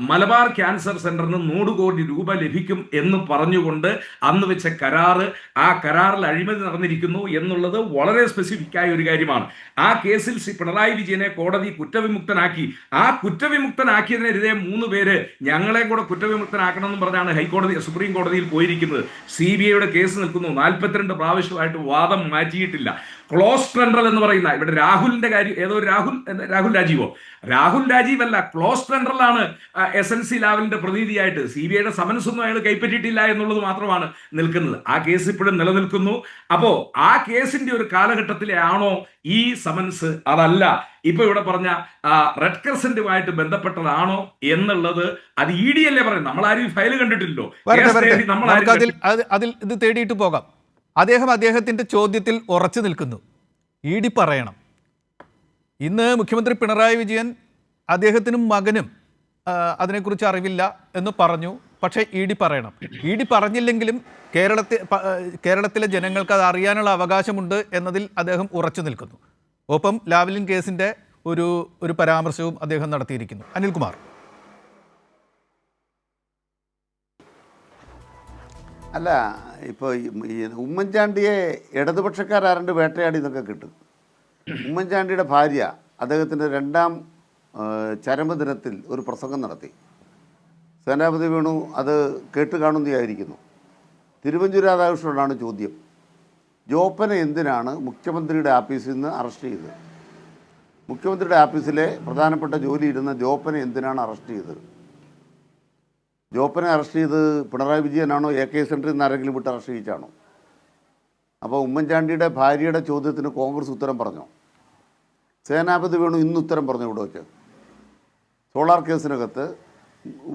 മലബാർ ക്യാൻസർ സെന്ററിന് 100 കോടി രൂപ ലഭിക്കും എന്ന് പറഞ്ഞുകൊണ്ട് അന്ന് വെച്ച കരാറ്, ആ കരാറിൽ അഴിമതി നടന്നിരിക്കുന്നു എന്നുള്ളത് വളരെ സ്പെസിഫിക് ആയ ഒരു കാര്യമാണ്. ആ കേസിൽ ശ്രീ പിണറായി വിജയനെ കോടതി കുറ്റവിമുക്തനാക്കി. ആ കുറ്റവിമുക്തനാക്കിയതിനെതിരെ 3 പേര് ഞങ്ങളെ കൂടെ കുറ്റവിമുക്തനാക്കണമെന്ന് പറഞ്ഞാണ് സുപ്രീം കോടതിയിൽ പോയിരിക്കുന്നത്. CBIയുടെ കേസ് നിൽക്കുന്നു. 42 പ്രാവശ്യമായിട്ട് വാദം മാറ്റിയിട്ടില്ല. ക്ലോസ് ടെൻഡർ എന്ന് പറയുന്ന, ഇവിടെ രാഹുലിന്റെ കാര്യം, ഏതോ രാഹുൽ രാജീവ് അല്ല, ക്ലോസ് ടെൻഡറിലാണ് SNC ലാവലിന്റെ പ്രതിനിധിയായിട്ട്. CBIയുടെ സമൻസ് ഒന്നും അയാൾ കൈപ്പറ്റിയിട്ടില്ല എന്നുള്ളത് മാത്രമാണ് നിൽക്കുന്നത്. ആ കേസ് ഇപ്പോഴും നിലനിൽക്കുന്നു. അപ്പോ ആ കേസിന്റെ ഒരു കാലഘട്ടത്തിലെ ആണോ ഈ സമൻസ്? അതല്ല. ഇപ്പൊ ഇവിടെ പറഞ്ഞ റെഡ് ക്രസന്റുമായിട്ട് ബന്ധപ്പെട്ടതാണോ എന്നുള്ളത് അത് ED അല്ലേ പറയും. നമ്മളാരും ഫയൽ കണ്ടിട്ടില്ലല്ലോ. അതിൽ ഇത് തേടിയിട്ട് പോകാം. അദ്ദേഹത്തിന്റെ ചോദ്യത്തിൽ ഉറച്ചു നിൽക്കുന്നു. ED പറയണം. ഇന്ന് മുഖ്യമന്ത്രി പിണറായി വിജയൻ അദ്ദേഹത്തിനും മകനും അതിനെക്കുറിച്ച് അറിവില്ല എന്ന് പറഞ്ഞു. പക്ഷേ ED പറയണം. ED പറഞ്ഞില്ലെങ്കിലും കേരളത്തിലെ ജനങ്ങൾക്ക് അത് അറിയാനുള്ള അവകാശമുണ്ട് എന്നതിൽ അദ്ദേഹം ഉറച്ചു നിൽക്കുന്നു. ഒപ്പം ലാവ്ലിൻ കേസിൻ്റെ ഒരു പരാമർശവും അദ്ദേഹം നടത്തിയിരിക്കുന്നു. അനിൽകുമാർ, അല്ല, ഇപ്പോൾ ഈ ഉമ്മൻചാണ്ടിയെ ഇടതുപക്ഷക്കാരാണ്ട് വേട്ടയാടി എന്നൊക്കെ കിട്ടും. ഉമ്മൻചാണ്ടിയുടെ ഭാര്യ അദ്ദേഹത്തിൻ്റെ 2ാം ചരമദിനത്തിൽ ഒരു പ്രസംഗം നടത്തി. സേനാപതി വേണു അത് കേട്ട് കാണുന്നതായിരിക്കുന്നു. തിരുവഞ്ചൂർ രാധാകൃഷ്ണനോടാണ് ചോദ്യം, ജോപ്പനെ എന്തിനാണ് മുഖ്യമന്ത്രിയുടെ ആഫീസിൽ നിന്ന് അറസ്റ്റ് ചെയ്തത്? മുഖ്യമന്ത്രിയുടെ ആഫീസിലെ പ്രധാനപ്പെട്ട ജോലി ഇരുന്ന ജോപ്പനെ എന്തിനാണ് അറസ്റ്റ് ചെയ്തത്? ജോപ്പനെ അറസ്റ്റ് ചെയ്ത് പിണറായി വിജയനാണോ AK സെൻറ്ററിൽ നിന്ന് ആരെങ്കിലും വിട്ട് അറസ്റ്റ് ചെയ്യിച്ചാണോ? അപ്പോൾ ഉമ്മൻചാണ്ടിയുടെ ഭാര്യയുടെ ചോദ്യത്തിന് കോൺഗ്രസ് ഉത്തരം പറഞ്ഞോ? സേനാപതി വേണു ഇന്ന് ഉത്തരം പറഞ്ഞു. ഇവിടെ വെച്ച് സോളാർ കേസിനകത്ത്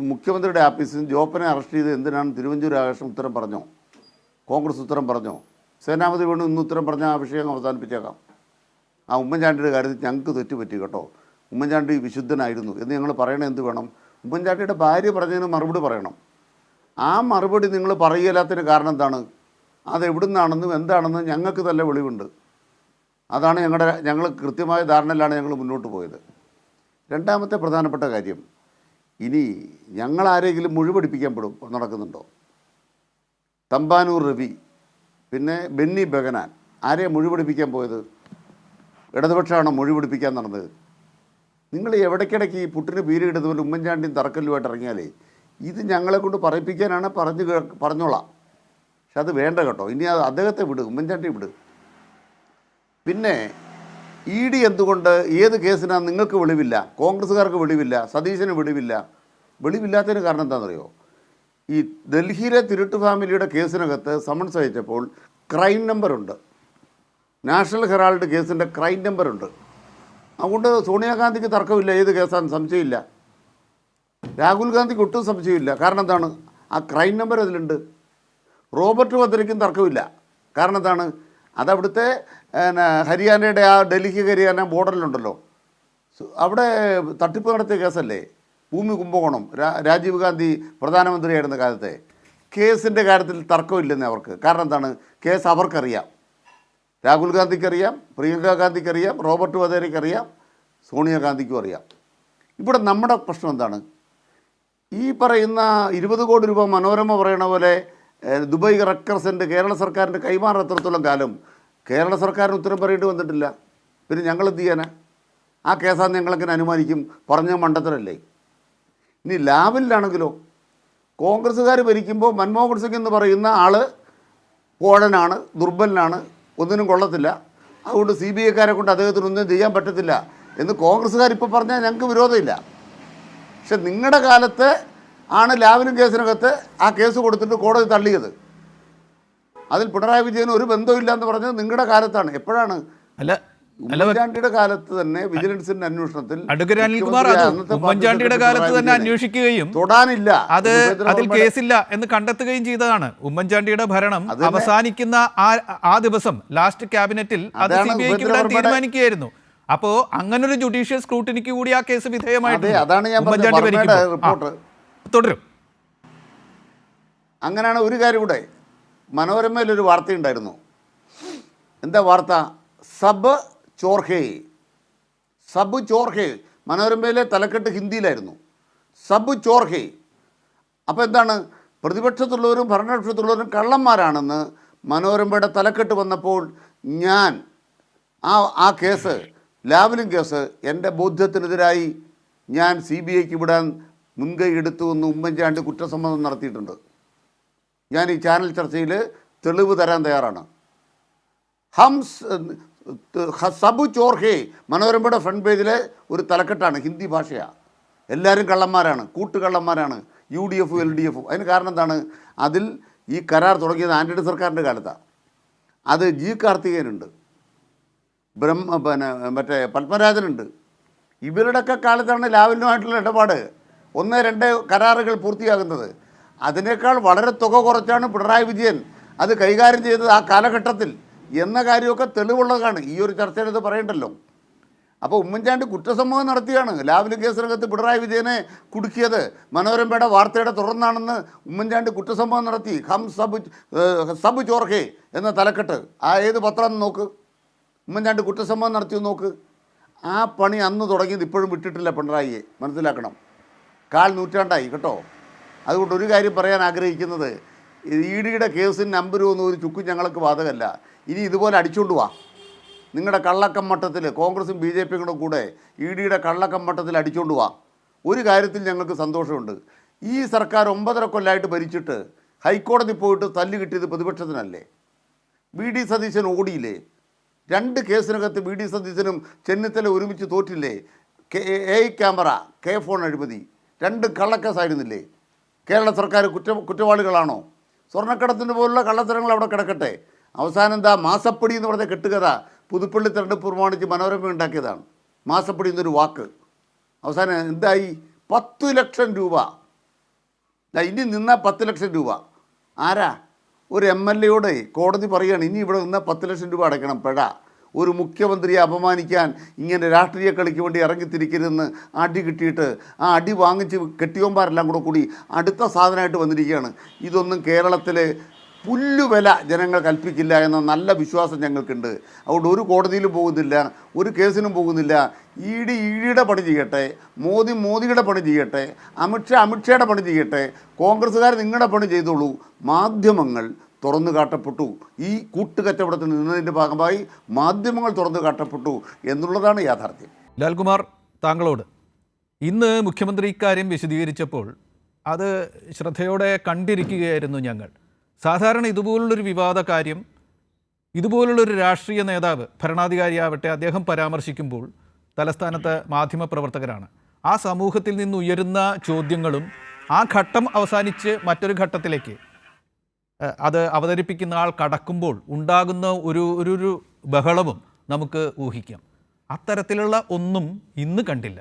മുഖ്യമന്ത്രിയുടെ ആഫീസിൽ നിന്ന് ജോപ്പനെ അറസ്റ്റ് ചെയ്ത് എന്തിനാണ് തിരുവഞ്ചൂർ രാധാകൃഷ്ണൻ ഉത്തരം പറഞ്ഞോ? കോൺഗ്രസ് ഉത്തരം പറഞ്ഞോ? സേനാപതി വേണു ഇന്ന് ഉത്തരം പറഞ്ഞ ആ വിഷയം അവസാനിപ്പിച്ചേക്കാം. ആ ഉമ്മൻചാണ്ടിയുടെ കാര്യത്തിൽ ഞങ്ങൾക്ക് തെറ്റുപറ്റി കേട്ടോ, ഉമ്മൻചാണ്ടി വിശുദ്ധനായിരുന്നു എന്ന് ഞങ്ങൾ പറയണത് എന്ത് വേണം? ഉമ്മൻചാണ്ടിയുടെ ഭാര്യ പറഞ്ഞതിന് മറുപടി പറയണം. ആ മറുപടി നിങ്ങൾ പറയുകയില്ലാത്തതിന് കാരണം എന്താണ്? അത് എവിടുന്നാണെന്നും എന്താണെന്നും ഞങ്ങൾക്ക് നല്ല വെളിവുണ്ട്. അതാണ് ഞങ്ങൾ കൃത്യമായ ധാരണയിലാണ് ഞങ്ങൾ മുന്നോട്ട് പോയത്. രണ്ടാമത്തെ പ്രധാനപ്പെട്ട കാര്യം, ഇനി ഞങ്ങളാരെങ്കിലും മൊഴിപഠിപ്പിക്കാൻ നടക്കുന്നുണ്ടോ? തമ്പാനൂർ രവി, പിന്നെ ബെന്നി ബെഗനാൻ, ആരെയാണ് മൊഴിപഠിപ്പിക്കാൻ പോയത്? ഇടതുപക്ഷമാണോ മൊഴിപഠിപ്പിക്കാൻ നടന്നത്? നിങ്ങൾ എവിടേക്കിടയ്ക്ക് ഈ പുട്ടിന് പീരിയിടുന്നതുപോലെ ഉമ്മൻചാണ്ടിയും തറക്കല്ലുമായിട്ട് ഇറങ്ങിയാലേ ഇത് ഞങ്ങളെ കൊണ്ട് പറയിപ്പിക്കാനാണ് പറഞ്ഞോളാം. പക്ഷെ അത് വേണ്ട കേട്ടോ. ഇനി അത് അദ്ദേഹത്തെ വിട്, ഉമ്മൻചാണ്ടി വിട്. പിന്നെ ED എന്തുകൊണ്ട് ഏത് കേസിനാണ് നിങ്ങൾക്ക് വെളിവില്ല, കോൺഗ്രസ്സുകാർക്ക് വെളിവില്ല, സതീശന് വെളിവില്ല? വെളിവില്ലാത്തതിന് കാരണം എന്താണെന്നറിയോ? ഈ ഡൽഹിയിലെ തിരുട്ട് ഫാമിലിയുടെ കേസിനകത്ത് സമൻസ് അയച്ചപ്പോൾ ക്രൈം നമ്പറുണ്ട്, നാഷണൽ ഹെറാൾഡ് കേസിൻ്റെ ക്രൈം നമ്പറുണ്ട്. അതുകൊണ്ട് സോണിയാഗാന്ധിക്ക് തർക്കമില്ല, ഏത് കേസാണെന്ന് സംശയമില്ല. രാഹുൽ ഗാന്ധിക്ക് ഒട്ടും സംശയമില്ല. കാരണം എന്താണ്? ആ ക്രൈം നമ്പർ അതിലുണ്ട്. റോബർട്ട് വദ്രയ്ക്കും തർക്കമില്ല. കാരണം എന്താണ്? അതവിടുത്തെ ഹരിയാനയുടെ ആ ഡൽഹി ഹരിയാന ബോർഡറിലുണ്ടല്ലോ, അവിടെ തട്ടിപ്പ് നടത്തിയ കേസല്ലേ, ഭൂമി കുംഭകോണം, രാജീവ് ഗാന്ധി പ്രധാനമന്ത്രിയായിരുന്ന കാലത്തെ. കേസിൻ്റെ കാര്യത്തിൽ തർക്കമില്ലെന്ന് അവർക്ക്. കാരണം എന്താണ്? കേസ് അവർക്കറിയാം, രാഹുൽ ഗാന്ധിക്കറിയാം, പ്രിയങ്ക ഗാന്ധിക്കറിയാം, റോബർട്ട് വധേരയ്ക്കറിയാം, സോണിയാഗാന്ധിക്കും അറിയാം. ഇവിടെ നമ്മുടെ പ്രശ്നം എന്താണ്? ഈ പറയുന്ന 20 കോടി രൂപ മനോരമ പറയണ പോലെ ദുബായ് റെക്കർസെൻ്റ് കേരള സർക്കാരിൻ്റെ കൈമാറത്രത്തോളം കാലം കേരള സർക്കാരിന് ഉത്തരം പറയേണ്ടി വന്നിട്ടില്ല. പിന്നെ ഞങ്ങൾ എന്ത് ചെയ്യാനാ? ആ കേസാന്ന് ഞങ്ങളെങ്ങനെ അനുമാനിക്കും? പറഞ്ഞ മണ്ടത്തരല്ലേ. ഇനി ലാവലിലാണെങ്കിലോ, കോൺഗ്രസ്സുകാർ ഭരിക്കുമ്പോൾ മൻമോഹൻ സിംഗ് എന്ന് പറയുന്ന ആൾ പോഴനാണ്, ദുർബലനാണ്, ഒന്നിനും കൊള്ളത്തില്ല, അതുകൊണ്ട് CBIക്കാരെ കൊണ്ട് അദ്ദേഹത്തിനൊന്നും ചെയ്യാൻ പറ്റത്തില്ല എന്ന് കോൺഗ്രസ്സുകാർ ഇപ്പോൾ പറഞ്ഞാൽ ഞങ്ങൾക്ക് വിരോധമില്ല. പക്ഷെ നിങ്ങളുടെ കാലത്ത് ആണ് ലാവലിൻ കേസിനകത്ത് ആ കേസ് കൊടുത്തിട്ട് കോടതി തള്ളിയത്. അതിൽ പിണറായി വിജയന് ഒരു ബന്ധമില്ല എന്ന് പറഞ്ഞത് നിങ്ങളുടെ കാലത്താണ്. എപ്പോഴാണ്? ഉമ്മൻചാണ്ടിയുടെ കാലത്ത് തന്നെ വിജിലൻസിന്റെ അന്വേഷണത്തിൽ ഉമ്മൻചാണ്ടിയുടെ കാലത്ത് തന്നെ അന്വേഷിക്കുകയും തൊടാനില്ല, അതിൽ കേസില്ല എന്ന് കണ്ടെത്തുകയും ചെയ്തതാണ്. ഉമ്മൻചാണ്ടിയുടെ ഭരണം അവസാനിക്കുന്ന ആ ദിവസം ലാസ്റ്റ് ക്യാബിനറ്റിൽ അത് CBIക്ക് വിടാൻ തീരുമാനിക്കുകയായിരുന്നു. അപ്പോ അങ്ങനൊരു ജുഡീഷ്യൽ സ്ക്രൂട്ടിനിക്ക് കൂടി ആ കേസ് വിധേയമായിട്ടുണ്ട്. അതാണ് ഞാൻ റിപ്പോർട്ട് തുടരും. അങ്ങനെയാണ്. ഒരു കാര്യം കൂടെ, മനോരമയിലൊരു വാർത്തയുണ്ടായിരുന്നു. എന്താ വാർത്ത? സബ് ചോർഹേ. മനോരമയിലെ തലക്കെട്ട് ഹിന്ദിയിലായിരുന്നു, സബ് ചോർഹേ. അപ്പോൾ എന്താണ്? പ്രതിപക്ഷത്തുള്ളവരും ഭരണപക്ഷത്തുള്ളവരും കള്ളന്മാരാണെന്ന് മനോരമയുടെ തലക്കെട്ട് വന്നപ്പോൾ ഞാൻ ആ കേസ്, ലാവലിൻ കേസ്, എൻ്റെ ബോധ്യത്തിനെതിരായി ഞാൻ CBIക്ക് വിടാൻ മുൻകൈ എടുത്തു എന്ന് ഉമ്മൻചാണ്ടി കുറ്റസമ്മതം നടത്തിയിട്ടുണ്ട്. ഞാൻ ഈ ചാനൽ ചർച്ചയിൽ തെളിവ് തരാൻ തയ്യാറാണ്. സബ് ചോർഹേ മനോരമയുടെ ഫ്രണ്ട് പേജിലെ ഒരു തലക്കെട്ടാണ്, ഹിന്ദി ഭാഷയാണ്. എല്ലാവരും കള്ളന്മാരാണ്, കൂട്ടുകള്ളന്മാരാണ്, UDF LDF. അതിന് കാരണം എന്താണ്? അതിൽ ഈ കരാർ തുടങ്ങിയത് ആന്റണി സർക്കാരിൻ്റെ കാലത്താണ്. അത് G കാർത്തികേയനുണ്ട്, മറ്റേ പത്മരാജനുണ്ട്. ഇവരുടെയൊക്കെ കാലത്താണ് ലാവലിനുമായിട്ടുള്ള ഇടപാട് 1-2 കരാറുകൾ പൂർത്തിയാകുന്നത്. അതിനേക്കാൾ വളരെ തുക കുറച്ചാണ് പിണറായി വിജയൻ അത് കൈകാര്യം ചെയ്തത് ആ കാലഘട്ടത്തിൽ എന്ന കാര്യമൊക്കെ തെളിവുള്ളതാണ്. ഈ ഒരു ചർച്ചയിൽ ഇത് പറയണ്ടല്ലോ. അപ്പോൾ ഉമ്മൻചാണ്ടി കുറ്റസമ്മതം നടത്തിയാണ്. ലാവ്ലിൻ കേസിനകത്ത് പിണറായി വിജയനെ കുടുക്കിയത് മനോരമയുടെ വാർത്തയുടെ തുടർന്നാണെന്ന് ഉമ്മൻചാണ്ടി കുറ്റസമ്മതം നടത്തി. സബ് ചോർഹേ എന്ന തലക്കെട്ട് ആ ഏത് പത്രം നോക്ക്, ഉമ്മൻചാണ്ടി കുറ്റസമ്മതം നടത്തിയെന്ന് നോക്ക്. ആ പണി അന്ന് തുടങ്ങിയത് ഇപ്പോഴും വിട്ടിട്ടില്ല പിണറായിയെ, മനസ്സിലാക്കണം. 1/4 നൂറ്റാണ്ടായി കേട്ടോ. അതുകൊണ്ട് ഒരു കാര്യം പറയാൻ ആഗ്രഹിക്കുന്നത്, EDയുടെ കേസിന് നമ്പർ ഒന്നും ഒരു ചുക്കും ഞങ്ങൾക്ക് ബാധകമല്ല. ഇനി ഇതുപോലെ അടിച്ചുകൊണ്ട് വാ. നിങ്ങളുടെ കള്ളക്കമ്മട്ടത്തിൽ കോൺഗ്രസും BJPയും കൂടെ EDയുടെ കള്ളക്കമ്മട്ടത്തിൽ അടിച്ചുകൊണ്ട് വാ. ഒരു കാര്യത്തിൽ ഞങ്ങൾക്ക് സന്തോഷമുണ്ട്. ഈ സർക്കാർ 9.5 കൊല്ലമായിട്ട് ഭരിച്ചിട്ട് ഹൈക്കോടതി പോയിട്ട് തല്ല് കിട്ടിയത് പ്രതിപക്ഷത്തിനല്ലേ? VD സതീശൻ ഓടിയില്ലേ? 2 കേസിനകത്ത് VD സതീശനും ചെന്നിത്തല ഒരുമിച്ച് തോറ്റില്ലേ? AI ക്യാമറ, ഫോൺ അഴിമതി, 2 കള്ളക്കേസായിരുന്നില്ലേ? കേരള സർക്കാർ കുറ്റവാളികളാണോ? സ്വർണ്ണക്കടത്തിൻ്റെ പോലുള്ള കള്ളത്തരങ്ങൾ അവിടെ കിടക്കട്ടെ. അവസാനം എന്താ? മാസപ്പടി എന്ന് പറഞ്ഞ കെട്ടുകഥ പുതുപ്പള്ളി തെരഞ്ഞെടുപ്പ് പ്രമാണിച്ച് മനോരമ ഉണ്ടാക്കിയതാണ്. മാസപ്പടി എന്നൊരു വാക്ക്. അവസാനം എന്തായി? 10 ലക്ഷം രൂപ. ഇനി നിന്നാൽ 10 ലക്ഷം രൂപ. ആരാ? ഒരു MLAയോട് കോടതി പറയുകയാണ്, ഇനി ഇവിടെ നിന്നാൽ 10 ലക്ഷം രൂപ അടയ്ക്കണം പിഴ. ഒരു മുഖ്യമന്ത്രിയെ അപമാനിക്കാൻ ഇങ്ങനെ രാഷ്ട്രീയ കളിക്ക് വേണ്ടി ഇറങ്ങിത്തിരിക്കരുതെന്ന് അടി കിട്ടിയിട്ട് ആ അടി വാങ്ങിച്ച് കെട്ടിയോന്മാരെല്ലാം കൂടി അടുത്ത സാധനമായിട്ട് വന്നിരിക്കുകയാണ്. ഇതൊന്നും കേരളത്തിലെ പുല്ലുവില ജനങ്ങൾ കൽപ്പിക്കില്ല എന്ന നല്ല വിശ്വാസം ഞങ്ങൾക്കുണ്ട്. അതുകൊണ്ട് ഒരു കോടതിയിലും പോകുന്നില്ല, ഒരു കേസിനും പോകുന്നില്ല. EDയുടെ പണി ചെയ്യട്ടെ, മോദിയുടെ പണി ചെയ്യട്ടെ, അമിത്ഷായുടെ പണി ചെയ്യട്ടെ, കോൺഗ്രസ്സുകാർ നിങ്ങളുടെ പണി ചെയ്തോളൂ. മാധ്യമങ്ങൾ തുറന്നു കാട്ടപ്പെട്ടു. ഈ കൂട്ടുകച്ചവടത്തിൽ നിന്നതിൻ്റെ ഭാഗമായി മാധ്യമങ്ങൾ തുറന്നു കാട്ടപ്പെട്ടു എന്നുള്ളതാണ് യാഥാർത്ഥ്യം. ലാൽകുമാർ, താങ്കളോട് ഇന്ന് മുഖ്യമന്ത്രി ഇക്കാര്യം വിശദീകരിച്ചപ്പോൾ അത് ശ്രദ്ധയോടെ കണ്ടിരിക്കുകയായിരുന്നു ഞങ്ങൾ. സാധാരണ ഇതുപോലുള്ളൊരു വിവാദ കാര്യം ഇതുപോലുള്ളൊരു രാഷ്ട്രീയ നേതാവ്, ഭരണാധികാരിയാവട്ടെ, അദ്ദേഹം പരാമർശിക്കുമ്പോൾ തലസ്ഥാനത്ത് മാധ്യമപ്രവർത്തകരാണ്. ആ സമൂഹത്തിൽ നിന്ന് ഉയരുന്ന ചോദ്യങ്ങളും ആ ഘട്ടം അവസാനിച്ച് മറ്റൊരു ഘട്ടത്തിലേക്ക് അത് അവതരിപ്പിക്കുന്ന ആൾ കടക്കുമ്പോൾ ഉണ്ടാകുന്ന ഒരു ബഹളവും നമുക്ക് ഊഹിക്കാം. അത്തരത്തിലുള്ള ഒന്നും ഇന്ന് കണ്ടില്ല.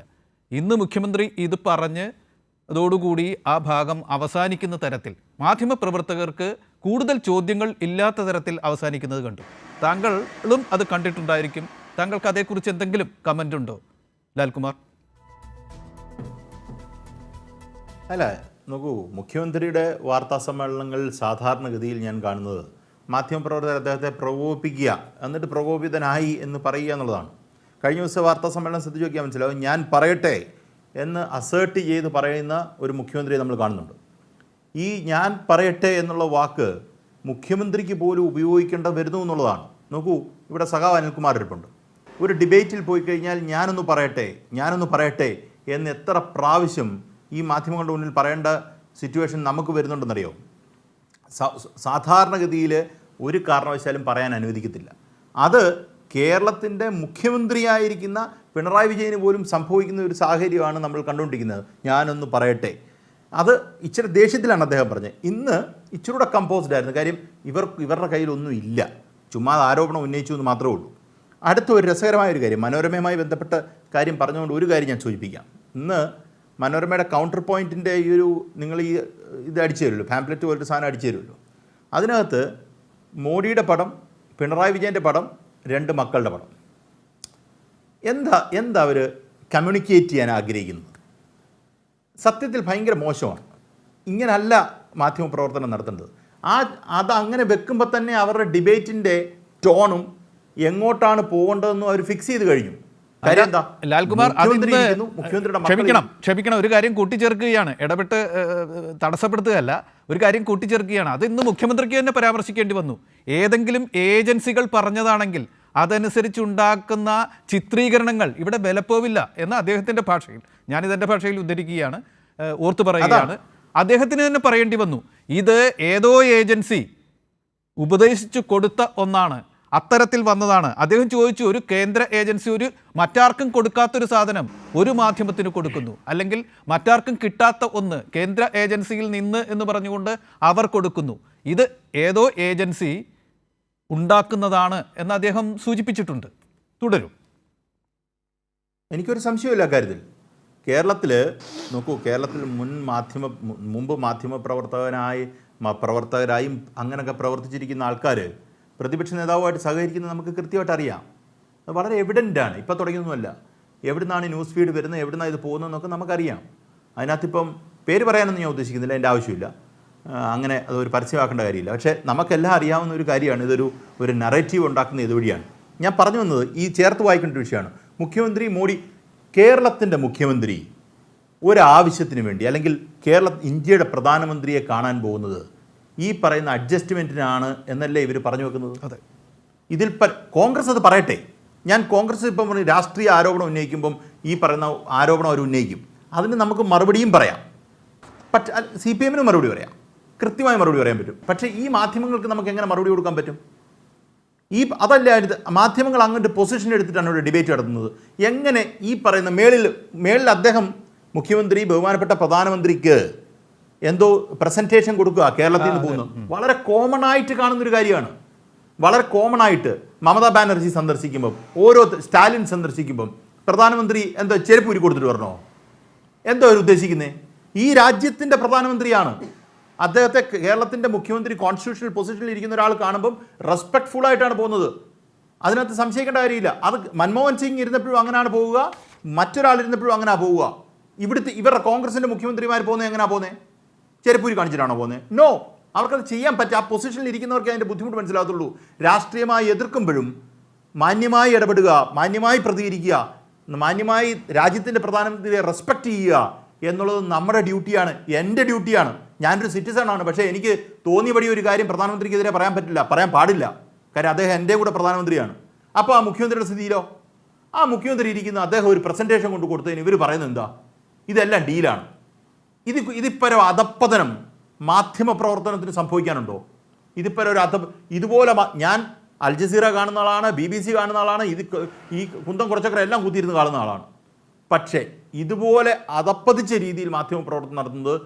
ഇന്ന് മുഖ്യമന്ത്രി ഇത് പറഞ്ഞ് അതോടുകൂടി ആ ഭാഗം അവസാനിക്കുന്ന തരത്തിൽ, മാധ്യമപ്രവർത്തകർക്ക് കൂടുതൽ ചോദ്യങ്ങൾ ഇല്ലാത്ത തരത്തിൽ അവസാനിക്കുന്നത് കണ്ടു. താങ്കളും അത് കണ്ടിട്ടുണ്ടായിരിക്കും. താങ്കൾക്ക് അതേക്കുറിച്ച് എന്തെങ്കിലും കമൻ്റ് ഉണ്ടോ ലാൽകുമാർ? അല്ല, നോക്കൂ, മുഖ്യമന്ത്രിയുടെ വാർത്താ സമ്മേളനങ്ങളിൽ സാധാരണഗതിയിൽ ഞാൻ കാണുന്നത് മാധ്യമപ്രവർത്തകർ അദ്ദേഹത്തെ പ്രകോപിപ്പിക്കുക, എന്നിട്ട് പ്രകോപിതനായി എന്ന് പറയുക എന്നുള്ളതാണ്. കഴിഞ്ഞ ദിവസം വാർത്താ സമ്മേളനം ശ്രദ്ധിച്ച് നോക്കിയാൽ മനസ്സിലാവും, ഞാൻ പറയട്ടെ എന്ന് അസേർട്ട് ചെയ്ത് പറയുന്ന ഒരു മുഖ്യമന്ത്രിയെ നമ്മൾ കാണുന്നുണ്ട്. ഈ ഞാൻ പറയട്ടെ എന്നുള്ള വാക്ക് മുഖ്യമന്ത്രിക്ക് പോലും ഉപയോഗിക്കേണ്ട വരുന്നു എന്നുള്ളതാണ്. നോക്കൂ, ഇവിടെ സഖാവ് അനിൽകുമാർ ഇരിപ്പുണ്ട്. ഒരു ഡിബേറ്റിൽ പോയി കഴിഞ്ഞാൽ ഞാനൊന്ന് പറയട്ടെ എന്ന് എത്ര പ്രാവശ്യം ഈ മാധ്യമങ്ങളുടെ മുന്നിൽ പറയേണ്ട സിറ്റുവേഷൻ നമുക്ക് വരുന്നുണ്ടെന്നറിയോ? സാധാരണഗതിയിൽ ഒരു കാരണവശാലും പറയാൻ അനുവദിക്കത്തില്ല. അത് കേരളത്തിൻ്റെ മുഖ്യമന്ത്രിയായിരിക്കുന്ന പിണറായി വിജയന് പോലും സംഭവിക്കുന്ന ഒരു സാഹചര്യമാണ് നമ്മൾ കണ്ടുകൊണ്ടിരിക്കുന്നത്. ഞാനൊന്ന് പറയട്ടെ, അത് ഇച്ചിരി ദേഷ്യത്തിലാണ് അദ്ദേഹം പറഞ്ഞത്. ഇന്ന് ഇച്ചിരൂടെ കമ്പോസ്ഡ് ആയിരുന്നു. കാര്യം ഇവരുടെ കയ്യിലൊന്നും ഇല്ല, ചുമ്മാ ആരോപണം ഉന്നയിച്ചു എന്ന് മാത്രമേ ഉള്ളൂ. അടുത്ത ഒരു രസകരമായൊരു കാര്യം, മനോരമയുമായി ബന്ധപ്പെട്ട കാര്യം പറഞ്ഞുകൊണ്ട് ഒരു കാര്യം ഞാൻ സൂചിപ്പിക്കാം. ഇന്ന് മനോരമയുടെ കൗണ്ടർ പോയിൻറ്റിൻ്റെ നിങ്ങൾ ഇത് അടിച്ചു തരുമല്ലോ, പാംപ്ലെറ്റ് പോലൊരു സാധനം അടിച്ചു തരുമല്ലോ. അതിനകത്ത് മോഡിയുടെ പടം, പിണറായി വിജയൻ്റെ പടം, 2 മക്കളുടെ പടം. എന്താ അവർ കമ്മ്യൂണിക്കേറ്റ് ചെയ്യാൻ ആഗ്രഹിക്കുന്നത്? സത്യത്തിൽ ഭയങ്കര മോശമാണ്. ഇങ്ങനല്ല മാധ്യമപ്രവർത്തനം നടത്തേണ്ടത്. അത് അങ്ങനെ വെക്കുമ്പോൾ തന്നെ അവരുടെ ഡിബേറ്റിൻ്റെ ടോണും എങ്ങോട്ടാണ് പോകേണ്ടതെന്നും അവർ ഫിക്സ് ചെയ്ത് കഴിഞ്ഞു. ലാൽകുമാർ, ക്ഷമിക്കണം, ഒരു കാര്യം കൂട്ടിച്ചേർക്കുകയാണ്, ഇടപെട്ട് തടസ്സപ്പെടുത്തുകയല്ല, ഒരു കാര്യം കൂട്ടിച്ചേർക്കുകയാണ്. അത് ഇന്ന് മുഖ്യമന്ത്രിക്ക് തന്നെ പരാമർശിക്കേണ്ടി വന്നു. ഏതെങ്കിലും ഏജൻസികൾ പറഞ്ഞതാണെങ്കിൽ അതനുസരിച്ചുണ്ടാക്കുന്ന ചിത്രീകരണങ്ങൾ ഇവിടെ വിലപ്പോവില്ല എന്ന അദ്ദേഹത്തിൻ്റെ ഭാഷയിൽ, ഞാനിതെൻ്റെ ഭാഷയിൽ ഉദ്ധരിക്കുകയാണ്, ഓർത്തു പറയുകയാണ്. അദ്ദേഹത്തിന് തന്നെ പറയേണ്ടി വന്നു, ഇത് ഏതോ ഏജൻസി ഉപദേശിച്ചു കൊടുത്ത ഒന്നാണ്, അത്തരത്തിൽ വന്നതാണ്. അദ്ദേഹം ചോദിച്ചു, ഒരു കേന്ദ്ര ഏജൻസി ഒരു മറ്റാർക്കും കൊടുക്കാത്തൊരു സാധനം ഒരു മാധ്യമത്തിന് കൊടുക്കുന്നു, അല്ലെങ്കിൽ മറ്റാർക്കും കിട്ടാത്ത ഒന്ന് കേന്ദ്ര ഏജൻസിയിൽ നിന്ന് എന്ന് പറഞ്ഞുകൊണ്ട് അവർ കൊടുക്കുന്നു, ഇത് ഏതോ ഏജൻസി ഉണ്ടാക്കുന്നതാണ് എന്ന് അദ്ദേഹം സൂചിപ്പിച്ചിട്ടുണ്ട്. തുടരും. എനിക്കൊരു സംശയമില്ല കാര്യത്തിൽ. കേരളത്തിൽ നോക്കൂ, കേരളത്തിൽ മുമ്പ് പ്രവർത്തകരായും അങ്ങനെയൊക്കെ പ്രവർത്തിച്ചിരിക്കുന്ന ആൾക്കാർ പ്രതിപക്ഷ നേതാവുമായിട്ട് സഹകരിക്കുന്നത് നമുക്ക് കൃത്യമായിട്ട് അറിയാം. അത് വളരെ എവിഡൻ്റാണ്. ഇപ്പോൾ തുടങ്ങിയൊന്നുമല്ല. എവിടുന്നാണ് ന്യൂസ് ഫീഡ് വരുന്നത്, എവിടുന്നാണ് ഇത് പോകുന്നതെന്നൊക്കെ നമുക്കറിയാം. അതിനകത്തിപ്പം പേര് പറയാനൊന്നും ഞാൻ ഉദ്ദേശിക്കുന്നില്ല, എൻ്റെ ആവശ്യമില്ല. അങ്ങനെ അതൊരു പരസ്യമാക്കേണ്ട കാര്യമില്ല. പക്ഷേ നമുക്കെല്ലാം അറിയാവുന്ന ഒരു കാര്യമാണ്, ഒരു നറേറ്റീവ് ഉണ്ടാക്കുന്ന ഇതുവഴിയാണ്. ഞാൻ പറഞ്ഞു വന്നത് ഈ ചേർത്ത് വായിക്കേണ്ട ഒരു വിഷയമാണ്. മുഖ്യമന്ത്രി മോഡി, കേരളത്തിൻ്റെ മുഖ്യമന്ത്രി ഒരാവശ്യത്തിന് വേണ്ടി, അല്ലെങ്കിൽ ഇന്ത്യയുടെ പ്രധാനമന്ത്രിയെ കാണാൻ പോകുന്നത് ഈ പറയുന്ന അഡ്ജസ്റ്റ്മെൻറ്റിനാണ് എന്നല്ലേ ഇവർ പറഞ്ഞു വെക്കുന്നത്? അതെ. ഇതിൽ കോൺഗ്രസ് അത് പറയട്ടെ. ഞാൻ കോൺഗ്രസ് ഇപ്പം രാഷ്ട്രീയ ആരോപണം ഉന്നയിക്കുമ്പം ഈ പറയുന്ന ആരോപണം അവർ ഉന്നയിക്കും, അതിന് നമുക്ക് മറുപടിയും പറയാം. പക്ഷേ CPM-ന് മറുപടി പറയാം, കൃത്യമായി മറുപടി പറയാൻ പറ്റും. പക്ഷേ ഈ മാധ്യമങ്ങൾക്ക് നമുക്ക് എങ്ങനെ മറുപടി കൊടുക്കാൻ പറ്റും? അതല്ല, മാധ്യമങ്ങൾ അങ്ങോട്ട് പൊസിഷൻ എടുത്തിട്ടാണ് ഇവിടെ ഡിബേറ്റ് നടത്തുന്നത്. എങ്ങനെ ഈ പറയുന്ന മേളിൽ അദ്ദേഹം മുഖ്യമന്ത്രി ബഹുമാനപ്പെട്ട പ്രധാനമന്ത്രിക്ക് എന്തോ പ്രസൻറ്റേഷൻ കൊടുക്കുക കേരളത്തിൽ നിന്ന് പോകുന്നു, വളരെ കോമൺ ആയിട്ട് കാണുന്നൊരു കാര്യമാണ്. വളരെ കോമൺ ആയിട്ട് മമതാ ബാനർജി സന്ദർശിക്കുമ്പം, സ്റ്റാലിൻ സന്ദർശിക്കുമ്പം പ്രധാനമന്ത്രി എന്തോ ചെരുപ്പ് ഊരി കൊടുത്തിട്ട് പറഞ്ഞോ? എന്തോ അവർ ഉദ്ദേശിക്കുന്നത്? ഈ രാജ്യത്തിൻ്റെ പ്രധാനമന്ത്രിയാണ്. അദ്ദേഹത്തെ കേരളത്തിൻ്റെ മുഖ്യമന്ത്രി കോൺസ്റ്റിറ്റ്യൂഷണൽ പൊസിഷനിൽ ഇരിക്കുന്ന ഒരാൾ കാണുമ്പം റെസ്പെക്ട്ഫുൾ ആയിട്ടാണ് പോകുന്നത്. അതിനകത്ത് സംശയിക്കേണ്ട കാര്യമില്ല. അത് മൻമോഹൻ സിംഗ് ഇരുന്നപ്പോഴും അങ്ങനെയാണ് പോവുക, മറ്റൊരാൾ ഇരുന്നപ്പോഴും അങ്ങനെയാണ് പോവുക. ഇവരുടെ കോൺഗ്രസിൻ്റെ മുഖ്യമന്ത്രിമാർ പോകുന്നത് എങ്ങനെയാണ് പോകുന്നത്? ചെരുപ്പൂരി കാണിച്ചിട്ടാണോ പോകുന്നത്? നോ, അവർക്കത് ചെയ്യാൻ പറ്റും. ആ പൊസിഷനിൽ ഇരിക്കുന്നവർക്ക് അതിൻ്റെ ബുദ്ധിമുട്ട് മനസ്സിലാകത്തുള്ളൂ. രാഷ്ട്രീയമായി എതിർക്കുമ്പോഴും മാന്യമായി ഇടപെടുക, മാന്യമായി പ്രതികരിക്കുക, മാന്യമായി രാജ്യത്തിൻ്റെ പ്രധാനമന്ത്രിയെ റെസ്പെക്റ്റ് ചെയ്യുക എന്നുള്ളത് നമ്മുടെ ഡ്യൂട്ടിയാണ്, എൻ്റെ ഡ്യൂട്ടിയാണ്. ഞാനൊരു സിറ്റിസണാണ്. പക്ഷേ എനിക്ക് തോന്നിയപടി ഒരു കാര്യം പ്രധാനമന്ത്രിക്കെതിരെ പറയാൻ പറ്റില്ല, പറയാൻ പാടില്ല. കാര്യം അദ്ദേഹം എൻ്റെ കൂടെ പ്രധാനമന്ത്രിയാണ്. അപ്പോൾ ആ മുഖ്യമന്ത്രിയുടെ സ്ഥിതിയിലോ? ആ മുഖ്യമന്ത്രി ഇരിക്കുന്ന അദ്ദേഹം ഒരു പ്രസൻറ്റേഷൻ കൊണ്ട് കൊടുത്തതിന് ഇവർ പറയുന്നത് എന്താ? ഇതെല്ലാം ഡീലാണ്. ഇതിപ്പോ അധപ്പതനം മാധ്യമ പ്രവർത്തനത്തിന് സംഭവിക്കാനുണ്ടോ? ഇതിപ്പോ ഇതുപോലെ ഞാൻ അൽ ജസീറ കാണുന്ന ആളാണ്, BBC കാണുന്ന ആളാണ്, ഈ കുന്തം കുറച്ചൊക്കെ എല്ലാം കുത്തിയിരുന്ന് കാണുന്ന ആളാണ്. പക്ഷേ ഇതുപോലെ അതപ്പതിച്ച രീതിയിൽ മാധ്യമപ്രവർത്തനം നടത്തുന്നത്,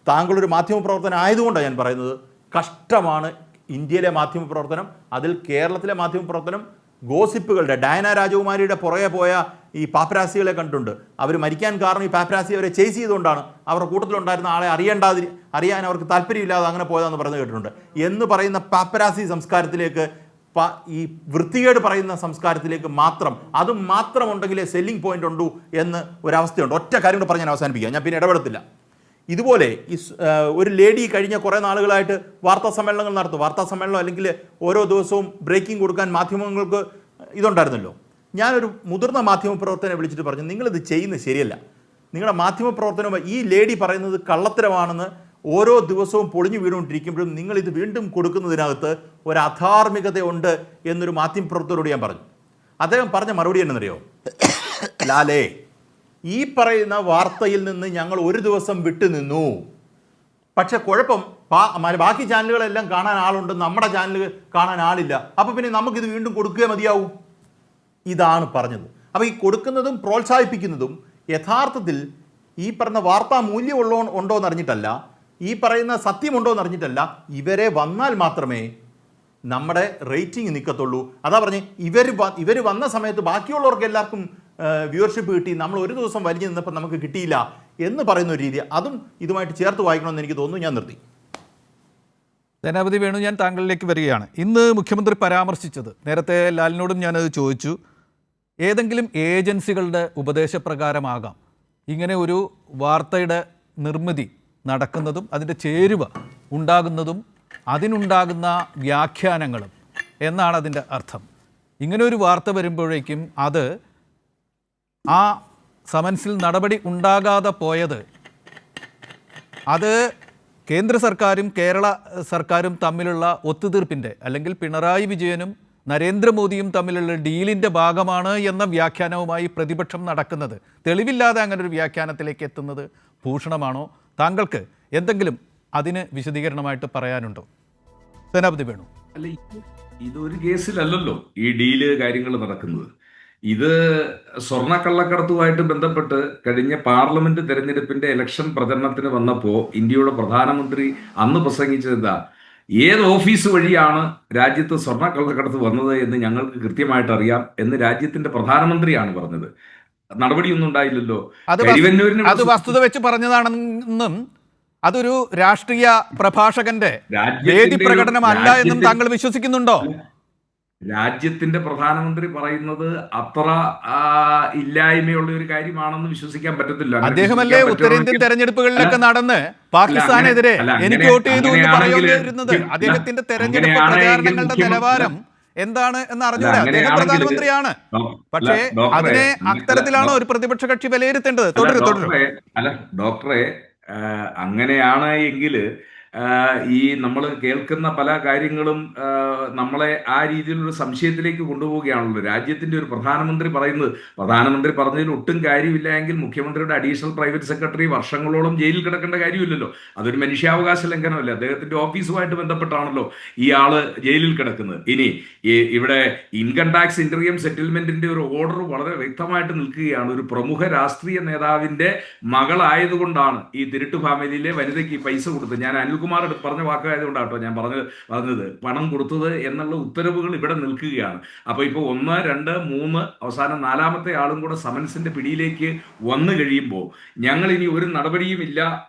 താങ്കളൊരു മാധ്യമപ്രവർത്തനം ആയതുകൊണ്ടാണ് ഞാൻ പറയുന്നത്, കഷ്ടമാണ്. ഇന്ത്യയിലെ മാധ്യമപ്രവർത്തനം, അതിൽ കേരളത്തിലെ മാധ്യമപ്രവർത്തനം ഗോസിപ്പുകളുടെ, ഡയന രാജകുമാരിയുടെ പുറകെ പോയ ഈ പാപ്പരാസികളെ കണ്ടിട്ടുണ്ട്. അവർ മരിക്കാൻ കാരണം ഈ പാപ്പരാസി അവരെ ചേസ് ചെയ്തുകൊണ്ടാണ്. അവരുടെ കൂട്ടത്തിലുണ്ടായിരുന്ന ആളെ അറിയാൻ അവർക്ക് താല്പര്യമില്ലാതെ അങ്ങനെ പോയതാണെന്ന് പറഞ്ഞു കേട്ടിട്ടുണ്ട്. എന്ന് പറയുന്ന പാപ്പരാസി സംസ്കാരത്തിലേക്ക്, ഈ വൃത്തികേട് പറയുന്ന സംസ്കാരത്തിലേക്ക് മാത്രം, അത് മാത്രം ഉണ്ടെങ്കിലേ സെല്ലിംഗ് പോയിന്റ് ഉണ്ടു എന്ന് ഒരവസ്ഥയുണ്ട്. ഒറ്റ കാര്യം കൂടെ പറഞ്ഞ് ഞാൻ അവസാനിപ്പിക്കാം, ഞാൻ പിന്നെ ഇടപെടത്തില്ല. ഇതുപോലെ ഒരു ലേഡി കഴിഞ്ഞ കുറേ നാളുകളായിട്ട് വാർത്താ സമ്മേളനങ്ങൾ നടത്തും. വാർത്താ സമ്മേളനം അല്ലെങ്കിൽ ഓരോ ദിവസവും ബ്രേക്കിംഗ് കൊടുക്കാൻ മാധ്യമങ്ങൾക്ക് ഇതുണ്ടായിരുന്നല്ലോ. ഞാനൊരു മുതിർന്ന മാധ്യമപ്രവർത്തകനെ വിളിച്ചിട്ട് പറഞ്ഞു, നിങ്ങളിത് ചെയ്യുന്നത് ശരിയല്ല. നിങ്ങളുടെ മാധ്യമപ്രവർത്തനം, ഈ ലേഡി പറയുന്നത് കള്ളത്തരമാണെന്ന് ഓരോ ദിവസവും പൊളിഞ്ഞു വീണുകൊണ്ടിരിക്കുമ്പോഴും നിങ്ങളിത് വീണ്ടും കൊടുക്കുന്നതിനകത്ത് ഒരു അധാർമികതയുണ്ട് എന്നൊരു മാധ്യമപ്രവർത്തകരോട് ഞാൻ പറഞ്ഞു. അദ്ദേഹം പറഞ്ഞ മറുപടി എന്നറിയോ? ലാലേ, ഈ പറയുന്ന വാർത്തയിൽ നിന്ന് ഞങ്ങൾ ഒരു ദിവസം വിട്ടുനിന്നു, പക്ഷെ കുഴപ്പം ബാക്കി ചാനലുകളെല്ലാം കാണാൻ ആളുണ്ട്, നമ്മുടെ ചാനൽ കാണാൻ ആളില്ല, അപ്പോൾ പിന്നെ നമുക്കിത് വീണ്ടും കൊടുക്കുകയേ മതിയാവൂ. ഇതാണ് പറഞ്ഞത്. അപ്പോൾ ഈ കൊടുക്കുന്നതും പ്രോത്സാഹിപ്പിക്കുന്നതും യഥാർത്ഥത്തിൽ ഈ പറഞ്ഞ വാർത്താ മൂല്യം ഉണ്ടോ എന്നറിഞ്ഞിട്ടല്ല, ഈ പറയുന്ന സത്യമുണ്ടോ എന്നറിഞ്ഞിട്ടല്ല, ഇവരെ വന്നാൽ മാത്രമേ നമ്മുടെ റേറ്റിംഗ് നിൽക്കത്തുള്ളൂ. അതാ പറഞ്ഞേ, ഇവർ വന്ന സമയത്ത് ബാക്കിയുള്ളവർക്ക് എല്ലാവർക്കും വ്യൂവർഷിപ്പ് കിട്ടി, നമ്മൾ ഒരു ദിവസം വലിഞ്ഞു നിന്നപ്പോൾ നമുക്ക് കിട്ടിയില്ല എന്ന് പറയുന്ന ഒരു രീതി, അതും ഇതുമായിട്ട് ചേർത്ത് വായിക്കണമെന്ന് എനിക്ക് തോന്നുന്നു. ഞാൻ നിർത്തി. സേനാപതി വേണു, ഞാൻ താങ്കളിലേക്ക് വരികയാണ്. ഇന്ന് മുഖ്യമന്ത്രി പരാമർശിച്ചത്, നേരത്തെ ലാലിനോടും ഞാനത് ചോദിച്ചു, ഏതെങ്കിലും ഏജൻസികളുടെ ഉപദേശപ്രകാരമാകാം ഇങ്ങനെ ഒരു വാർത്തയുടെ നിർമ്മിതി നടക്കുന്നതും അതിൻ്റെ ചേരുവ ഉണ്ടാകുന്നതും അതിനുണ്ടാകുന്ന വ്യാഖ്യാനങ്ങളും എന്നാണ് അതിൻ്റെ അർത്ഥം. ഇങ്ങനെ ഒരു വാർത്ത വരുമ്പോഴേക്കും അത് ആ സമൻസിൽ നടപടി ഉണ്ടാകാതെ പോയത്, അത് കേന്ദ്ര സർക്കാരും കേരള സർക്കാരും തമ്മിലുള്ള ഒത്തുതീർപ്പിൻ്റെ, അല്ലെങ്കിൽ പിണറായി വിജയനും നരേന്ദ്രമോദിയും തമ്മിലുള്ള ഡീലിൻ്റെ ഭാഗമാണ് എന്ന വ്യാഖ്യാനവുമായി പ്രതിപക്ഷം നടക്കുന്നത്. തെളിവില്ലാതെ അങ്ങനെ ഒരു വ്യാഖ്യാനത്തിലേക്ക് എത്തുന്നത് ഭൂഷണമാണോ? താങ്കൾക്ക് എന്തെങ്കിലും അതിന് വിശദീകരണമായിട്ട് പറയാനുണ്ടോ? സേനാപതി വേണു. അല്ല, ഇതൊരു കേസിലല്ലല്ലോ ഈ ഡീല് കാര്യങ്ങൾ നടക്കുന്നത്. ഇത് സ്വർണ്ണക്കള്ളക്കടത്തുമായിട്ട് ബന്ധപ്പെട്ട് കഴിഞ്ഞ പാർലമെന്റ് തെരഞ്ഞെടുപ്പിന്റെ ഇലക്ഷൻ പ്രചരണത്തിന് വന്നപ്പോൾ ഇന്ത്യയുടെ പ്രധാനമന്ത്രി അന്ന് പ്രസംഗിച്ചത് എന്താ? ഏത് ഓഫീസ് വഴിയാണ് രാജ്യത്ത് സ്വർണ്ണക്കള്ളക്കടത്ത് വന്നത് എന്ന് ഞങ്ങൾക്ക് കൃത്യമായിട്ട് അറിയാം എന്ന് രാജ്യത്തിന്റെ പ്രധാനമന്ത്രിയാണ് പറഞ്ഞത്. നടപടിയൊന്നും ഉണ്ടായില്ലല്ലോ. അത് വസ്തുത വെച്ച് പറഞ്ഞതാണെന്നും അതൊരു രാഷ്ട്രീയ പ്രഭാഷകന്റെ വേദി പ്രകടനമല്ല എന്നും താങ്കൾ വിശ്വസിക്കുന്നുണ്ടോ? രാജ്യത്തിന്റെ പ്രധാനമന്ത്രി പറയുന്നത് അത്ര ഇല്ലായ്മയുള്ള ഒരു കാര്യമാണെന്ന് വിശ്വസിക്കാൻ പറ്റത്തില്ല. അദ്ദേഹമല്ലേ ഉത്തരേന്ത്യൻ തെരഞ്ഞെടുപ്പുകളിലൊക്കെ നടന്ന് പാകിസ്ഥാനെതിരെ എനിക്ക് വോട്ട് ചെയ്തു എന്ന് പറയുന്നത്? അദ്ദേഹത്തിന്റെ തെരഞ്ഞെടുപ്പ് പ്രചാരണങ്ങളുടെ നിലവാരം എന്താണ് എന്ന് അറിഞ്ഞൂടെ? അദ്ദേഹം പ്രധാനമന്ത്രിയാണ്. പക്ഷേ അതിനെ അത്തരത്തിലാണോ ഒരു പ്രതിപക്ഷ കക്ഷി വിലയിരുത്തേണ്ടത്? തുടരും. അല്ല ഡോക്ടറെ, അങ്ങനെയാണ് എങ്കിൽ ഈ നമ്മൾ കേൾക്കുന്ന പല കാര്യങ്ങളും നമ്മളെ ആ രീതിയിലൊരു സംശയത്തിലേക്ക് കൊണ്ടുപോവുകയാണല്ലോ. രാജ്യത്തിന്റെ ഒരു പ്രധാനമന്ത്രി പറഞ്ഞതിൽ ഒട്ടും കാര്യമില്ല എങ്കിൽ മുഖ്യമന്ത്രിയുടെ അഡീഷണൽ പ്രൈവറ്റ് സെക്രട്ടറി വർഷങ്ങളോളം ജയിലിൽ കിടക്കേണ്ട കാര്യമില്ലല്ലോ. അതൊരു മനുഷ്യാവകാശ ലംഘനമല്ലേ? അദ്ദേഹത്തിന്റെ ഓഫീസുമായിട്ട് ബന്ധപ്പെട്ടാണല്ലോ ഈ ആള് ജയിലിൽ കിടക്കുന്നത്. ഇനി ഇവിടെ ഇൻകം ടാക്സ് ഇന്ററിയം സെറ്റിൽമെന്റിന്റെ ഒരു ഓർഡർ വളരെ വ്യക്തമായിട്ട് നിൽക്കുകയാണ്. ഒരു പ്രമുഖ രാഷ്ട്രീയ നേതാവിന്റെ മകളായതുകൊണ്ടാണ് ഈ തിരുട്ടു ഫാമിലിയിലെ വനിതയ്ക്ക് ഈ പൈസ കൊടുത്തത്. ഞാൻ അനിൽകുമാർ പറഞ്ഞ വാക്കായതുകൊണ്ടാട്ടോ ഞാൻ പറഞ്ഞത് പണം കൊടുത്തത് എന്നുള്ള ഉത്തരവുകൾ ഇവിടെ നിൽക്കുകയാണ്. അപ്പൊ ഇപ്പൊ 1, 2, 3 അവസാനം 4ാമത്തെ ആളും കൂടെ സമൻസിന്റെ പിടിയിലേക്ക് വന്നു കഴിയുമ്പോൾ ഞങ്ങൾ ഇനി ഒരു നടപടിയും ഇല്ല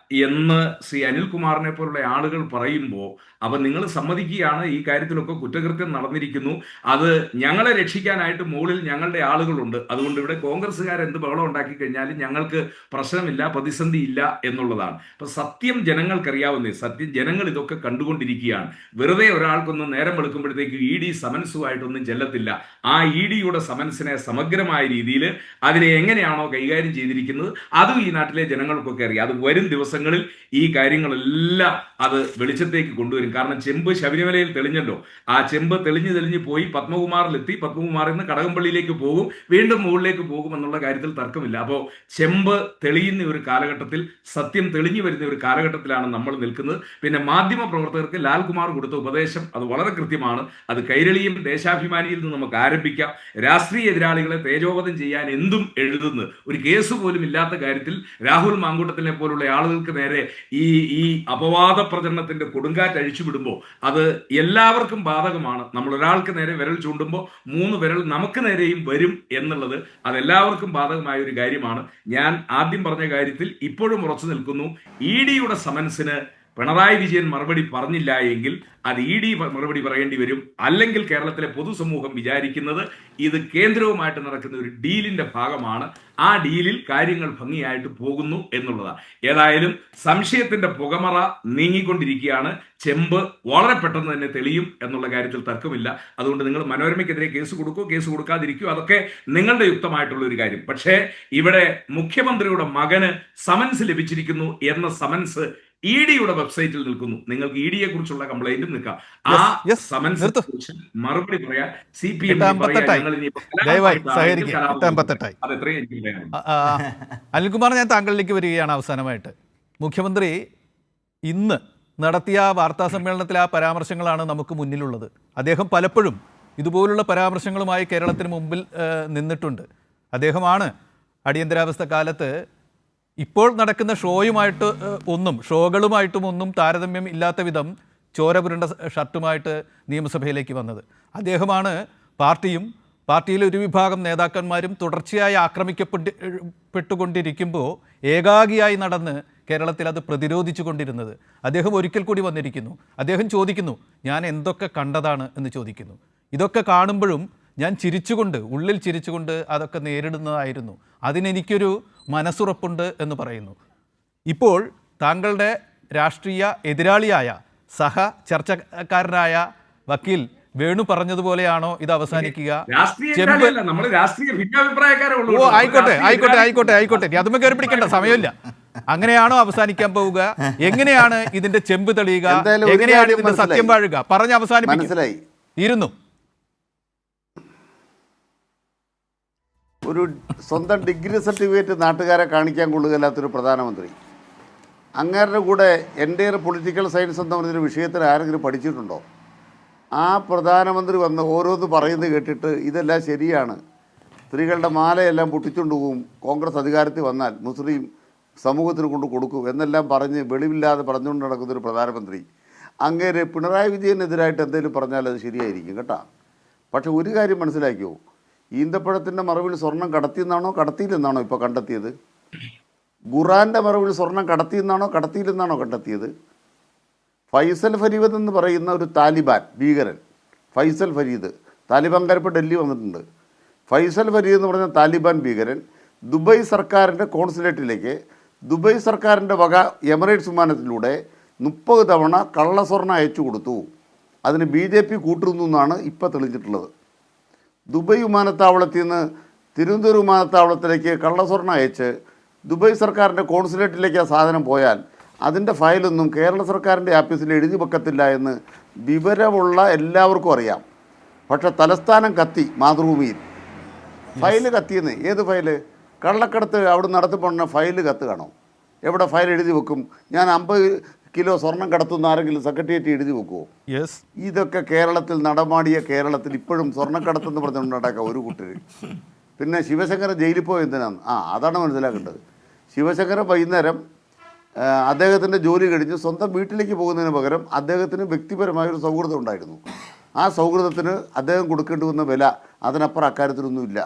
എന്ന് ശ്രീ അനിൽകുമാറിനെ പോലുള്ള ആളുകൾ പറയുമ്പോൾ, അപ്പൊ നിങ്ങൾ സമ്മതിക്കുകയാണ് ഈ കാര്യത്തിലൊക്കെ കുറ്റകൃത്യം നടന്നിരിക്കുന്നു, അത് ഞങ്ങളെ രക്ഷിക്കാനായിട്ട് മുകളിൽ ഞങ്ങളുടെ ആളുകളുണ്ട്, അതുകൊണ്ട് ഇവിടെ കോൺഗ്രസ്സുകാർ എന്ത് ബഹളം ഉണ്ടാക്കി കഴിഞ്ഞാലും ഞങ്ങൾക്ക് പ്രശ്നമില്ല, പ്രതിസന്ധി ഇല്ല എന്നുള്ളതാണ്. അപ്പൊ സത്യം ജനങ്ങൾക്കറിയാവുന്നേ, സത്യം ജനങ്ങൾ ഇതൊക്കെ കണ്ടുകൊണ്ടിരിക്കുകയാണ്. വെറുതെ ഒരാൾക്കൊന്നും നേരം വെളുക്കുമ്പോഴത്തേക്ക് ED സമൻസുമായിട്ടൊന്നും ചെല്ലത്തില്ല. ആ EDയുടെ സമൻസിനെ സമഗ്രമായ രീതിയിൽ അതിനെ എങ്ങനെയാണോ കൈകാര്യം ചെയ്തിരിക്കുന്നത് അതും ഈ നാട്ടിലെ ജനങ്ങൾക്കൊക്കെ അറിയാം. അത് വരും ദിവസങ്ങളിൽ ഈ കാര്യങ്ങളെല്ലാം അത് വെളിച്ചത്തേക്ക് കൊണ്ടുവരും. കാരണം ചെമ്പ് ശബരിമലയിൽ തെളിഞ്ഞല്ലോ. ആ ചെമ്പ് തെളിഞ്ഞ് പോയി പത്മകുമാറിലെത്തി, പത്മകുമാറിൽ നിന്ന് കടകംപള്ളിയിലേക്ക് പോകും, വീണ്ടും മുകളിലേക്ക് പോകും എന്നുള്ള കാര്യത്തിൽ തർക്കമില്ല. അപ്പോൾ ചെമ്പ് തെളിയുന്ന ഒരു കാലഘട്ടത്തിൽ, സത്യം തെളിഞ്ഞു വരുന്ന ഒരു കാലഘട്ടത്തിലാണ് നമ്മൾ നിൽക്കുന്നത്. പിന്നെ മാധ്യമ പ്രവർത്തകർക്ക് ലാൽകുമാർ കൊടുത്ത ഉപദേശം അത് വളരെ കൃത്യമാണ്. അത് കൈരളിയും ദേശാഭിമാനിയിൽ നിന്ന് നമുക്ക് ആരംഭിക്കാം. രാഷ്ട്രീയ എതിരാളികളെ തേജോവധം ചെയ്യാൻ എന്തും എഴുതുന്നു, ഒരു കേസ് പോലും ഇല്ലാത്ത കാര്യത്തിൽ രാഹുൽ മാങ്കൂട്ടത്തിനെ പോലുള്ള ആളുകൾക്ക് നേരെ ഈ അപവാദ പ്രചരണത്തിന്റെ കൊടുങ്കാറ്റ് അഴിച്ചുവിടുമ്പോൾ അത് എല്ലാവർക്കും ബാധകമാണ്. നമ്മൾ ഒരാൾക്ക് നേരെ വിരൽ ചൂണ്ടുമ്പോൾ 3 വിരൽ നമുക്ക് നേരെയും വരും എന്നുള്ളത് അതെല്ലാവർക്കും ബാധകമായ ഒരു കാര്യമാണ്. ഞാൻ ആദ്യം പറഞ്ഞ കാര്യത്തിൽ ഇപ്പോഴും ഉറച്ചു നിൽക്കുന്നു. ED-യുടെ സമൻസിന് പിണറായി വിജയൻ മറുപടി പറഞ്ഞില്ല എങ്കിൽ അത് ED മറുപടി പറയേണ്ടി വരും. അല്ലെങ്കിൽ കേരളത്തിലെ പൊതുസമൂഹം വിചാരിക്കുന്നത് ഇത് കേന്ദ്രവുമായിട്ട് നടക്കുന്ന ഒരു ഡീലിന്റെ ഭാഗമാണ്, ആ ഡീലിൽ കാര്യങ്ങൾ ഭംഗിയായിട്ട് പോകുന്നു എന്നുള്ളതാണ്. ഏതായാലും സംശയത്തിന്റെ പുകമറ നീങ്ങിക്കൊണ്ടിരിക്കുകയാണ്. ചെമ്പ് വളരെ പെട്ടെന്ന് തന്നെ തെളിയും എന്നുള്ള കാര്യത്തിൽ തർക്കമില്ല. അതുകൊണ്ട് നിങ്ങൾ മനോരമയ്ക്കെതിരെ കേസ് കൊടുക്കൂ, കേസ് കൊടുക്കാതിരിക്കൂ, അതൊക്കെ നിങ്ങളുടെ യുക്തമായിട്ടുള്ള ഒരു കാര്യം. പക്ഷേ ഇവിടെ മുഖ്യമന്ത്രിയുടെ മകന് സമൻസ് ലഭിച്ചിരിക്കുന്നു എന്ന സമൻസ് ED-യുടെ വെബ്സൈറ്റിൽ നിൽക്കുന്നു. നിങ്ങൾക്ക് ED-യെ കുറിച്ചുള്ള കംപ്ലൈന്റും നിൽക്കാം. ആ സമൻസ് മറുപടി പറയാൻ CPM അനിൽകുമാർ, ഞാൻ താങ്കളിലേക്ക് വരികയാണ് അവസാനമായിട്ട്. മുഖ്യമന്ത്രി ഇന്ന് നടത്തിയ വാർത്താ സമ്മേളനത്തിൽ ആ പരാമർശങ്ങളാണ് നമുക്ക് മുന്നിലുള്ളത്. അദ്ദേഹം പലപ്പോഴും ഇതുപോലുള്ള പരാമർശങ്ങളുമായി കേരളത്തിന് മുമ്പിൽ നിന്നിട്ടുണ്ട്. അദ്ദേഹമാണ് അടിയന്തരാവസ്ഥ കാലത്ത് ഇപ്പോൾ നടക്കുന്ന ഷോകളുമായിട്ടും ഒന്നും താരതമ്യം ഇല്ലാത്ത വിധം ചോര പുരണ്ട ഷർട്ടുമായിട്ട് നിയമസഭയിലേക്ക് വന്നത്. അദ്ദേഹമാണ് പാർട്ടിയിലെ ഒരു വിഭാഗം നേതാക്കന്മാരും തുടർച്ചയായി ആക്രമിക്കപ്പെട്ടുകൊണ്ടിരിക്കുമ്പോൾ ഏകാഗിയായി നടന്ന് കേരളത്തിൽ അത് പ്രതിരോധിച്ചു കൊണ്ടിരുന്നത്. അദ്ദേഹം ഒരിക്കൽ കൂടി വന്നിരിക്കുന്നു. അദ്ദേഹം ചോദിക്കുന്നു, ഞാൻ എന്തൊക്കെ കണ്ടതാണ് എന്ന് ചോദിക്കുന്നു. ഇതൊക്കെ കാണുമ്പോഴും ഞാൻ ഉള്ളിൽ ചിരിച്ചുകൊണ്ട് അതൊക്കെ നേരിടുന്നതായിരുന്നു. അതിനെനിക്കൊരു മനസ്സുറപ്പുണ്ട് എന്ന് പറയുന്നു. ഇപ്പോൾ താങ്കളുടെ രാഷ്ട്രീയ എതിരാളിയായ ചർച്ചക്കാരനായ വക്കീൽ വേണു പറഞ്ഞതുപോലെയാണോ ഇത് അവസാനിക്കുക? ആയിക്കോട്ടെ, അതുമ്മ കയറി പിടിക്കേണ്ട സമയമില്ല. അങ്ങനെയാണോ അവസാനിക്കാൻ പോവുക? എങ്ങനെയാണ് ഇതിന്റെ ചെമ്പ് തെളിയുക? എങ്ങനെയാണ് ഇതിന്റെ സത്യം വാഴുക? പറഞ്ഞ് അവസാനിപ്പിക്കും. ഇരുന്നു ഒരു സ്വന്തം ഡിഗ്രി സർട്ടിഫിക്കറ്റ് നാട്ടുകാരെ കാണിക്കാൻ കൊള്ളുകയില്ലാത്തൊരു പ്രധാനമന്ത്രി, അങ്ങേരുടെ കൂടെ എൻ്റെയർ പൊളിറ്റിക്കൽ സയൻസ് എന്ന് പറഞ്ഞൊരു വിഷയത്തിൽ ആരെങ്കിലും പഠിച്ചിട്ടുണ്ടോ? ആ പ്രധാനമന്ത്രി വന്ന് ഓരോന്ന് പറയുന്നത് കേട്ടിട്ട് ഇതെല്ലാം ശരിയാണ്, സ്ത്രീകളുടെ മാലയെല്ലാം പൊട്ടിച്ചുകൊണ്ട് പോകും, കോൺഗ്രസ് അധികാരത്തിൽ വന്നാൽ മുസ്ലിം സമൂഹത്തിന് കൊണ്ട് കൊടുക്കും എന്നെല്ലാം പറഞ്ഞ് വെളിവില്ലാതെ പറഞ്ഞുകൊണ്ട് നടക്കുന്നൊരു പ്രധാനമന്ത്രി അങ്ങേര് പിണറായി വിജയനെതിരായിട്ട് എന്തെങ്കിലും പറഞ്ഞാൽ അത് ശരിയായിരിക്കും കേട്ടോ. പക്ഷെ ഒരു കാര്യം മനസ്സിലാക്കിയോ, ഈന്തപ്പഴത്തിൻ്റെ മറവിൽ സ്വർണം കടത്തിയില്ലെന്നാണോ ഇപ്പോൾ കണ്ടെത്തിയത്? ഖുറാൻ്റെ മറവിൽ സ്വർണം കടത്തിയില്ലെന്നാണോ കണ്ടെത്തിയത്? ഫൈസൽ ഫരീദ് എന്ന് പറയുന്ന ഒരു താലിബാൻ ഭീകരൻ, ഫൈസൽ ഫരീദ്, താലിബാൻകാരിപ്പോൾ ഡൽഹി വന്നിട്ടുണ്ട്. ഫൈസൽ ഫരീദ് എന്ന് പറഞ്ഞ താലിബാൻ ഭീകരൻ ദുബായ് സർക്കാരിൻ്റെ കോൺസുലേറ്റിലേക്ക് ദുബായ് സർക്കാരിൻ്റെ വക എമിറേറ്റ്സ് വിമാനത്തിലൂടെ 30 തവണ കള്ളസ്വർണ്ണം അയച്ചു കൊടുത്തു. അതിന് BJP കൂട്ടുന്നു എന്നാണ് ഇപ്പോൾ തെളിഞ്ഞിട്ടുള്ളത്. ദുബായ് വിമാനത്താവളത്തിൽ നിന്ന് തിരുവനന്തപുരം വിമാനത്താവളത്തിലേക്ക് കള്ളസ്വർണ്ണം അയച്ച് ദുബായ് സർക്കാരിൻ്റെ കോൺസുലേറ്റിലേക്ക് ആ സാധനം പോയാൽ അതിൻ്റെ ഫയലൊന്നും കേരള സർക്കാരിൻ്റെ ആഫീസിൽ എഴുതി വെക്കത്തില്ല എന്ന് വിവരമുള്ള എല്ലാവർക്കും അറിയാം. പക്ഷേ തലസ്ഥാനം കത്തി, മാതൃഭൂമിയിൽ ഫയല് കത്തിയെന്ന്. ഏത് ഫയല്? കള്ളക്കടത്ത് അവിടെ നടത്തിപ്പോണ ഫയല് കത്തുകയാണോ? എവിടെ ഫയൽ എഴുതി വെക്കും? ഞാൻ 50 കിലോ സ്വർണം കടത്തുന്ന ആരെങ്കിലും സെക്രട്ടേറിയറ്റ് എഴുതി വെക്കുമോ? ഇതൊക്കെ കേരളത്തിൽ നടമാടിയ കേരളത്തിൽ ഇപ്പോഴും സ്വർണ്ണക്കടത്തെന്ന് പറഞ്ഞുകൊണ്ടുണ്ടാക്കാം ഒരു കൂട്ടർ. പിന്നെ ശിവശങ്കരൻ ജയിലിൽ പോയി എന്തിനാണ്? അതാണ് മനസ്സിലാക്കേണ്ടത്. ശിവശങ്കരൻ വൈകുന്നേരം അദ്ദേഹത്തിൻ്റെ ജോലി കഴിഞ്ഞ് സ്വന്തം വീട്ടിലേക്ക് പോകുന്നതിന് പകരം അദ്ദേഹത്തിന് വ്യക്തിപരമായൊരു സൗഹൃദം ഉണ്ടായിരുന്നു. ആ സൗഹൃദത്തിന് അദ്ദേഹം കൊടുക്കേണ്ടി വന്ന വില അതിനപ്പുറം അക്കാര്യത്തിലൊന്നുമില്ല.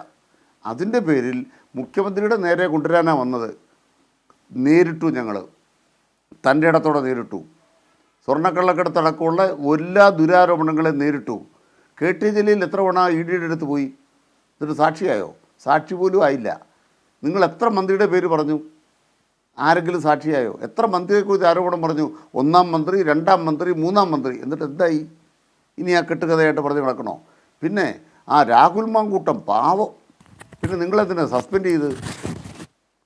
അതിൻ്റെ പേരിൽ മുഖ്യമന്ത്രിയുടെ നേരെ കൊണ്ടുവരാനാണ് വന്നത്. നേരിട്ടു, ഞങ്ങൾ തൻ്റെ ഇടത്തോടെ നേരിട്ടു. സ്വർണ്ണക്കള്ളക്കടത്തടക്കമുള്ള എല്ലാ ദുരാരോപണങ്ങളെയും നേരിട്ടു. KT ജലീൽ എത്ര തവണ ED-യുടെ അടുത്ത് പോയി? എന്നിട്ട് സാക്ഷിയായോ? സാക്ഷി പോലും ആയില്ല. നിങ്ങൾ എത്ര മന്ത്രിയുടെ പേര് പറഞ്ഞു? ആരെങ്കിലും സാക്ഷിയായോ? എത്ര മന്ത്രിയെക്കുറിച്ച് ആരോപണം പറഞ്ഞു? 1-ാം മന്ത്രി, 2-ാം മന്ത്രി, 3-ാം മന്ത്രി. എന്നിട്ട് എന്തായി? ഇനി ആ കെട്ടുകഥയായിട്ട് പറഞ്ഞ് നടക്കണോ? പിന്നെ രാഹുൽ മാങ്കൂട്ടം പാവം, പിന്നെ നിങ്ങളെന്തിനാ സസ്പെൻഡ് ചെയ്ത്?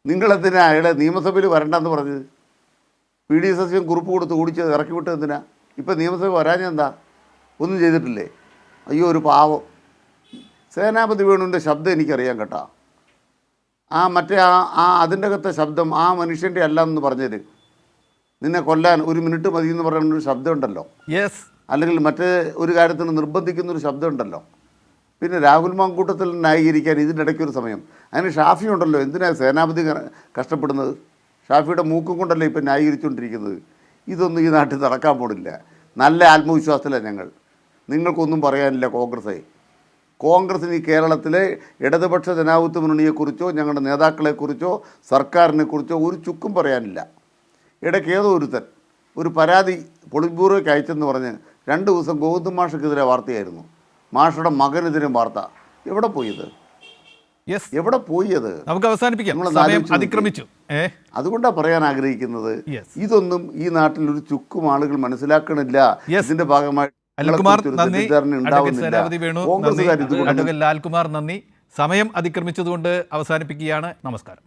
നിങ്ങളെന്തിനാ അയാളെ നിയമസഭയിൽ വരണ്ടെന്ന് പറഞ്ഞത്? PD സസ്യം കുറിപ്പ് കൊടുത്ത് ഓടിച്ചത് ഇറക്കി വിട്ടത് എന്തിനാ? ഇപ്പം നിയമസഭ വരാഞ്ഞെന്താ? ഒന്നും ചെയ്തിട്ടില്ലേ? അയ്യോ ഒരു പാവം. സേനാപതി വേണുവിൻ്റെ ശബ്ദം എനിക്കറിയാം കേട്ടോ. മറ്റേ അതിൻ്റെ അകത്തെ ശബ്ദം ആ മനുഷ്യൻ്റെ അല്ല എന്ന് പറഞ്ഞത്. നിന്നെ കൊല്ലാൻ 1 മിനിറ്റ് മതി എന്ന് പറയുന്നൊരു ശബ്ദമുണ്ടല്ലോ, യെസ്, അല്ലെങ്കിൽ മറ്റേ ഒരു കാര്യത്തിന് നിർബന്ധിക്കുന്നൊരു ശബ്ദമുണ്ടല്ലോ. പിന്നെ രാഹുൽ മാങ്കൂട്ടത്തിൽ ന്യായീകരിക്കാൻ ഇതിനിടയ്ക്ക് ഒരു സമയം. അതിന് ഷാഫി ഉണ്ടല്ലോ, എന്തിനാണ് സേനാപതി കഷ്ടപ്പെടുന്നത്? ഷാഫിയുടെ മൂക്കും കൊണ്ടല്ലേ ഇപ്പം ന്യായീകരിച്ചുകൊണ്ടിരിക്കുന്നത്. ഇതൊന്നും ഈ നാട്ടിൽ നടക്കാൻ പോണില്ല. നല്ല ആത്മവിശ്വാസത്തിലാണ് ഞങ്ങൾ. നിങ്ങൾക്കൊന്നും പറയാനില്ല കോൺഗ്രസിന് ഈ കേരളത്തിലെ ഇടതുപക്ഷ ജനാധിപത്യ മുന്നണിയെക്കുറിച്ചോ ഞങ്ങളുടെ നേതാക്കളെക്കുറിച്ചോ സർക്കാരിനെക്കുറിച്ചോ ഒരു ചുക്കും പറയാനില്ല. ഇടയ്ക്ക് ഏതോ ഒരുത്തൻ ഒരു പരാതി പൊളിറ്റ് ബ്യൂറോയ്ക്ക് അയച്ചെന്ന് പറഞ്ഞ് 2 ദിവസം ഗോവിന്ദൻ മാഷക്കെതിരെ വാർത്തയായിരുന്നു. മാഷയുടെ മകനെതിരെ വാർത്ത. എവിടെ പോയത്? യെസ്, എവിടെ പോയത്? നമുക്ക് അവസാനിപ്പിക്കാം, നമ്മളൊന്ന് സമയം ആലോചിച്ച് അതിക്രമിച്ചു. അതുകൊണ്ടാണ് പറയാൻ ആഗ്രഹിക്കുന്നത്, Yes. ഇതൊന്നും ഈ നാട്ടിൽ ഒരു ചുക്കും ആളുകൾ മനസ്സിലാക്കണില്ല. Yes. ഇതിന്റെ ഭാഗമായി അനിൽകുമാർ നന്ദി, തെറ്റിദ്ധാരണ അഡ്വക്കേറ്റ് സേനാപതി വേണു നന്ദി, കോൺഗ്രസ്സുകാർ ഇതുകൊണ്ട് അഡ്വക്കേറ്റ് ലാൽകുമാർ നന്ദി. സമയം അതിക്രമിച്ചതുകൊണ്ട് അവസാനിപ്പിക്കുകയാണ്. നമസ്കാരം.